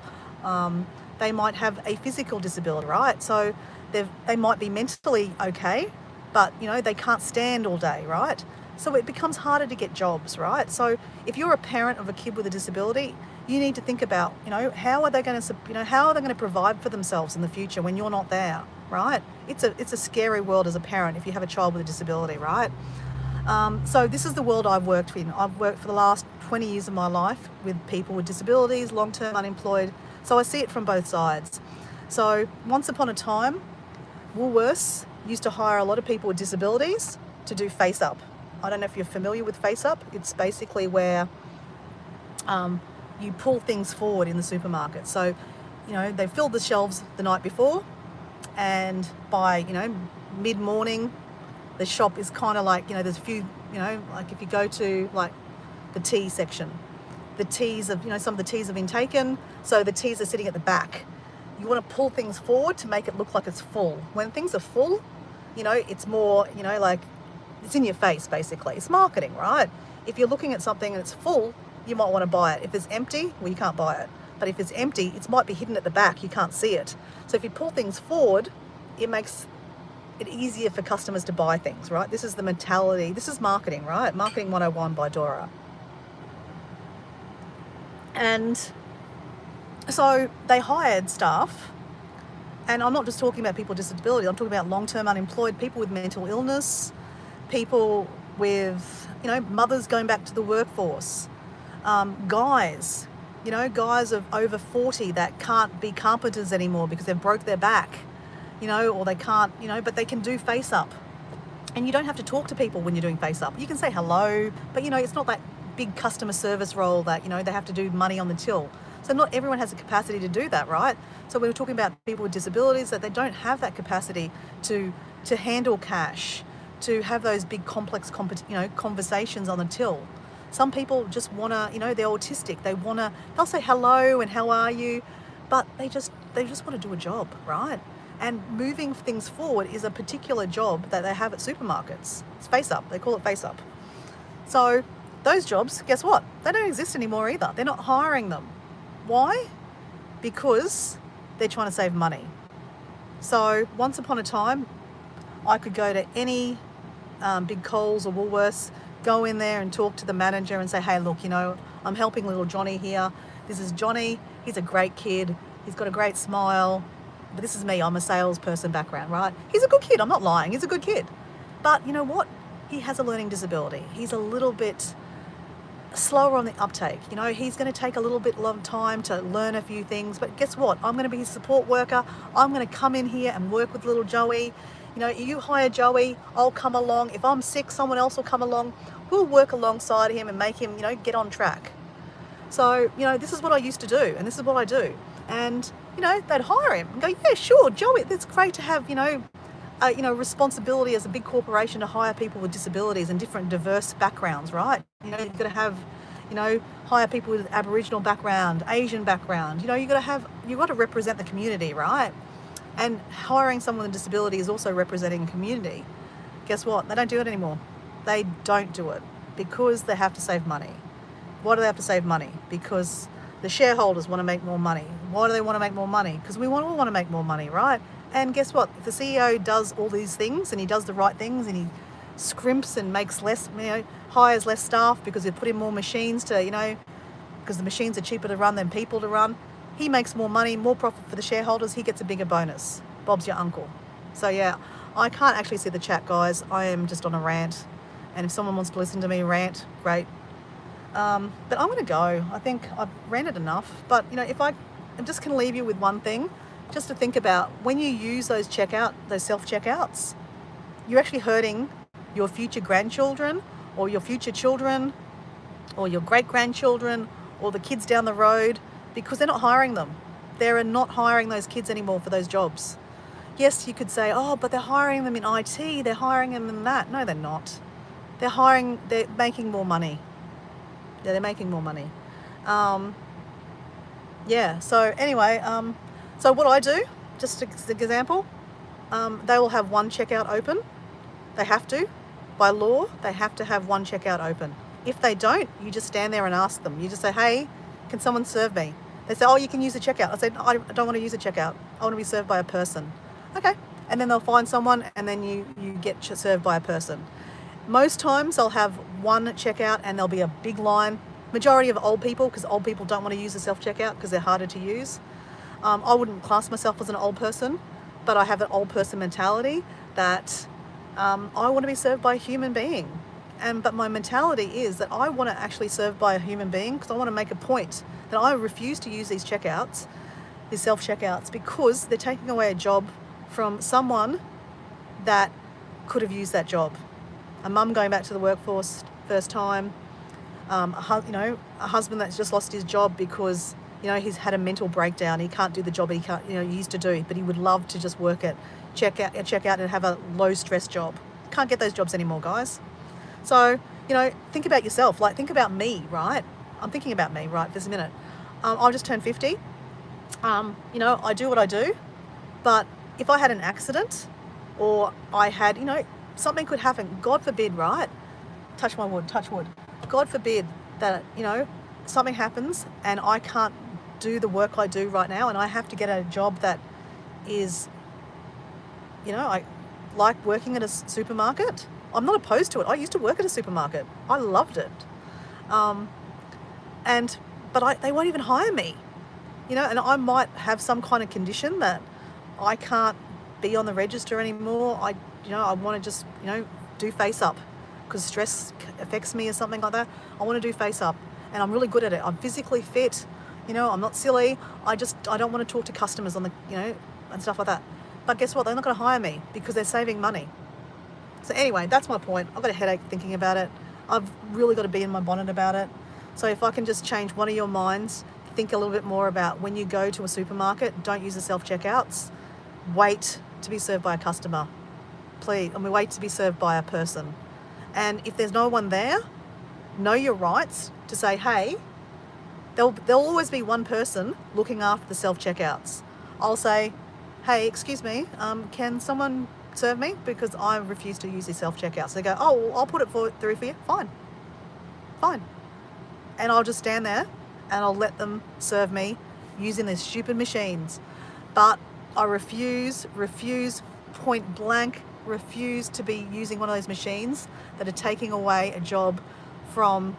They might have a physical disability, right? So they might be mentally okay, but, they can't stand all day, right? So it becomes harder to get jobs, right? So if you're a parent of a kid with a disability, you need to think about, how are they going to provide for themselves in the future when you're not there, right? It's a scary world as a parent if you have a child with a disability, right? So this is the world I've worked in. I've worked for the last 20 years of my life with people with disabilities, long-term unemployed. So I see it from both sides. So once upon a time, Woolworths used to hire a lot of people with disabilities to do face up. I don't know if you're familiar with face up. It's basically where you pull things forward in the supermarket. So, they filled the shelves the night before, and by, mid-morning, the shop is kind of like, there's a few, like if you go to like the tea section, the teas of, some of the teas have been taken, so the teas are sitting at the back. You want to pull things forward to make it look like it's full. When things are full, it's more, like it's in your face, basically. It's marketing, right? If you're looking at something and it's full, you might want to buy it. If it's empty, well, you can't buy it. But if it's empty, it might be hidden at the back. You can't see it. So if you pull things forward, it makes it easier for customers to buy things, right? This is the mentality. This is marketing, right? Marketing 101 by Dora. And so they hired staff, and I'm not just talking about people with disability. I'm talking about long-term unemployed, people with mental illness, people with, mothers going back to the workforce, guys of over 40 that can't be carpenters anymore because they've broke their back, or they can't, but they can do face up. And you don't have to talk to people when you're doing face up. You can say hello, but it's not that big customer service role that, they have to do money on the till. So not everyone has the capacity to do that, right? So we're talking about people with disabilities that they don't have that capacity to handle cash, to have those big complex conversations on the till. Some people just want to, they're autistic. They'll say hello and how are you, but they just they just want to do a job, right? And moving things forward is a particular job that they have at supermarkets. It's face up. They call it face up. So those jobs, guess what? They don't exist anymore either. They're not hiring them. Why? Because they're trying to save money. So once upon a time, I could go to any big Coles or Woolworths, go in there and talk to the manager and say, hey, look, I'm helping little Johnny here. This is Johnny. He's a great kid. He's got a great smile. But this is me. I'm a salesperson background, right? He's a good kid. I'm not lying. He's a good kid. But you know what? He has a learning disability. He's a little bit slower on the uptake. He's going to take a little bit long time to learn a few things. But guess what? I'm going to be his support worker. I'm going to come in here and work with little Joey. You hire Joey, I'll come along. If I'm sick, someone else will come along. We'll work alongside him and make him, get on track. So, this is what I used to do, and this is what I do. And, they'd hire him and go, yeah, sure, Joey, it's great to have, responsibility as a big corporation to hire people with disabilities and different diverse backgrounds, right? You've got to have, hire people with Aboriginal background, Asian background. You've got to represent the community, right? And hiring someone with a disability is also representing a community. Guess what? They don't do it anymore. They don't do it because they have to save money. Why do they have to save money? Because the shareholders want to make more money. Why do they want to make more money? Because we all want to make more money, right? And guess what? If the CEO does all these things and he does the right things and he scrimps and makes less, hires less staff because they put in more machines to, because the machines are cheaper to run than people to run, he makes more money, more profit for the shareholders. He gets a bigger bonus. Bob's your uncle. So yeah, I can't actually see the chat, guys. I am just on a rant. And if someone wants to listen to me rant, great. But I'm going to go. I think I've ranted enough. But, I'm just going to leave you with one thing, just to think about when you use those self-checkouts, you're actually hurting your future grandchildren or your future children or your great-grandchildren or the kids down the road because they're not hiring them. They're not hiring those kids anymore for those jobs. Yes, you could say, oh, but they're hiring them in IT. They're hiring them in that. No, they're not. They're making more money. Yeah, they're making more money. So anyway, so what I do, just as an example, they will have one checkout open. They have to. By law, they have to have one checkout open. If they don't, you just stand there and ask them. You just say, hey, can someone serve me? They say, oh, you can use the checkout. I say, no, I don't want to use a checkout. I want to be served by a person. Okay. And then they'll find someone and then you get served by a person. Most times I'll have one checkout and there'll be a big line. Majority of old people, because old people don't want to use the self-checkout because they're harder to use. I wouldn't class myself as an old person, but I have an old person mentality that I want to be served by a human being. But my mentality is that I want to actually serve by a human being because I want to make a point that I refuse to use these checkouts, these self-checkouts, because they're taking away a job from someone that could have used that job. A mum going back to the workforce first time, a husband that's just lost his job because he's had a mental breakdown. He can't do the job he used to do, but he would love to just work at checkout and have a low stress job. Can't get those jobs anymore, guys. So think about yourself. Like, think about me, right? I'm thinking about me right this minute. I just turned 50. I do what I do, but if I had an accident or I had, something could happen, God forbid, right? Touch wood. God forbid that, something happens and I can't do the work I do right now and I have to get a job that is, I like working at a supermarket. I'm not opposed to it. I used to work at a supermarket. I loved it. But they won't even hire me, and I might have some kind of condition that I can't be on the register anymore. I want to just, do face up because stress affects me or something like that. I want to do face up and I'm really good at it. I'm physically fit, I'm not silly. I don't want to talk to customers on the, and stuff like that. But guess what? They're not going to hire me because they're saving money. So anyway, that's my point. I've got a headache thinking about it. I've really got to be in my bonnet about it. So if I can just change one of your minds, think a little bit more about when you go to a supermarket, don't use the self-checkouts. Wait to be served by a customer. Please, wait to be served by a person. And if there's no one there, know your rights to say, hey, there'll always be one person looking after the self-checkouts. I'll say, hey, excuse me, can someone serve me? Because I refuse to use the self-checkout. So they go, oh, well, I'll put it through for you. Fine. And I'll just stand there and I'll let them serve me using their stupid machines. But I refuse, point blank, refuse to be using one of those machines that are taking away a job from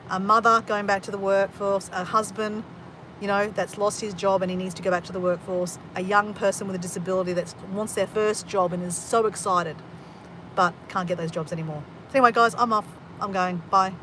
a mother going back to the workforce, a husband, that's lost his job and he needs to go back to the workforce, a young person with a disability that wants their first job and is so excited, but can't get those jobs anymore. So anyway, guys, I'm off. I'm going. Bye.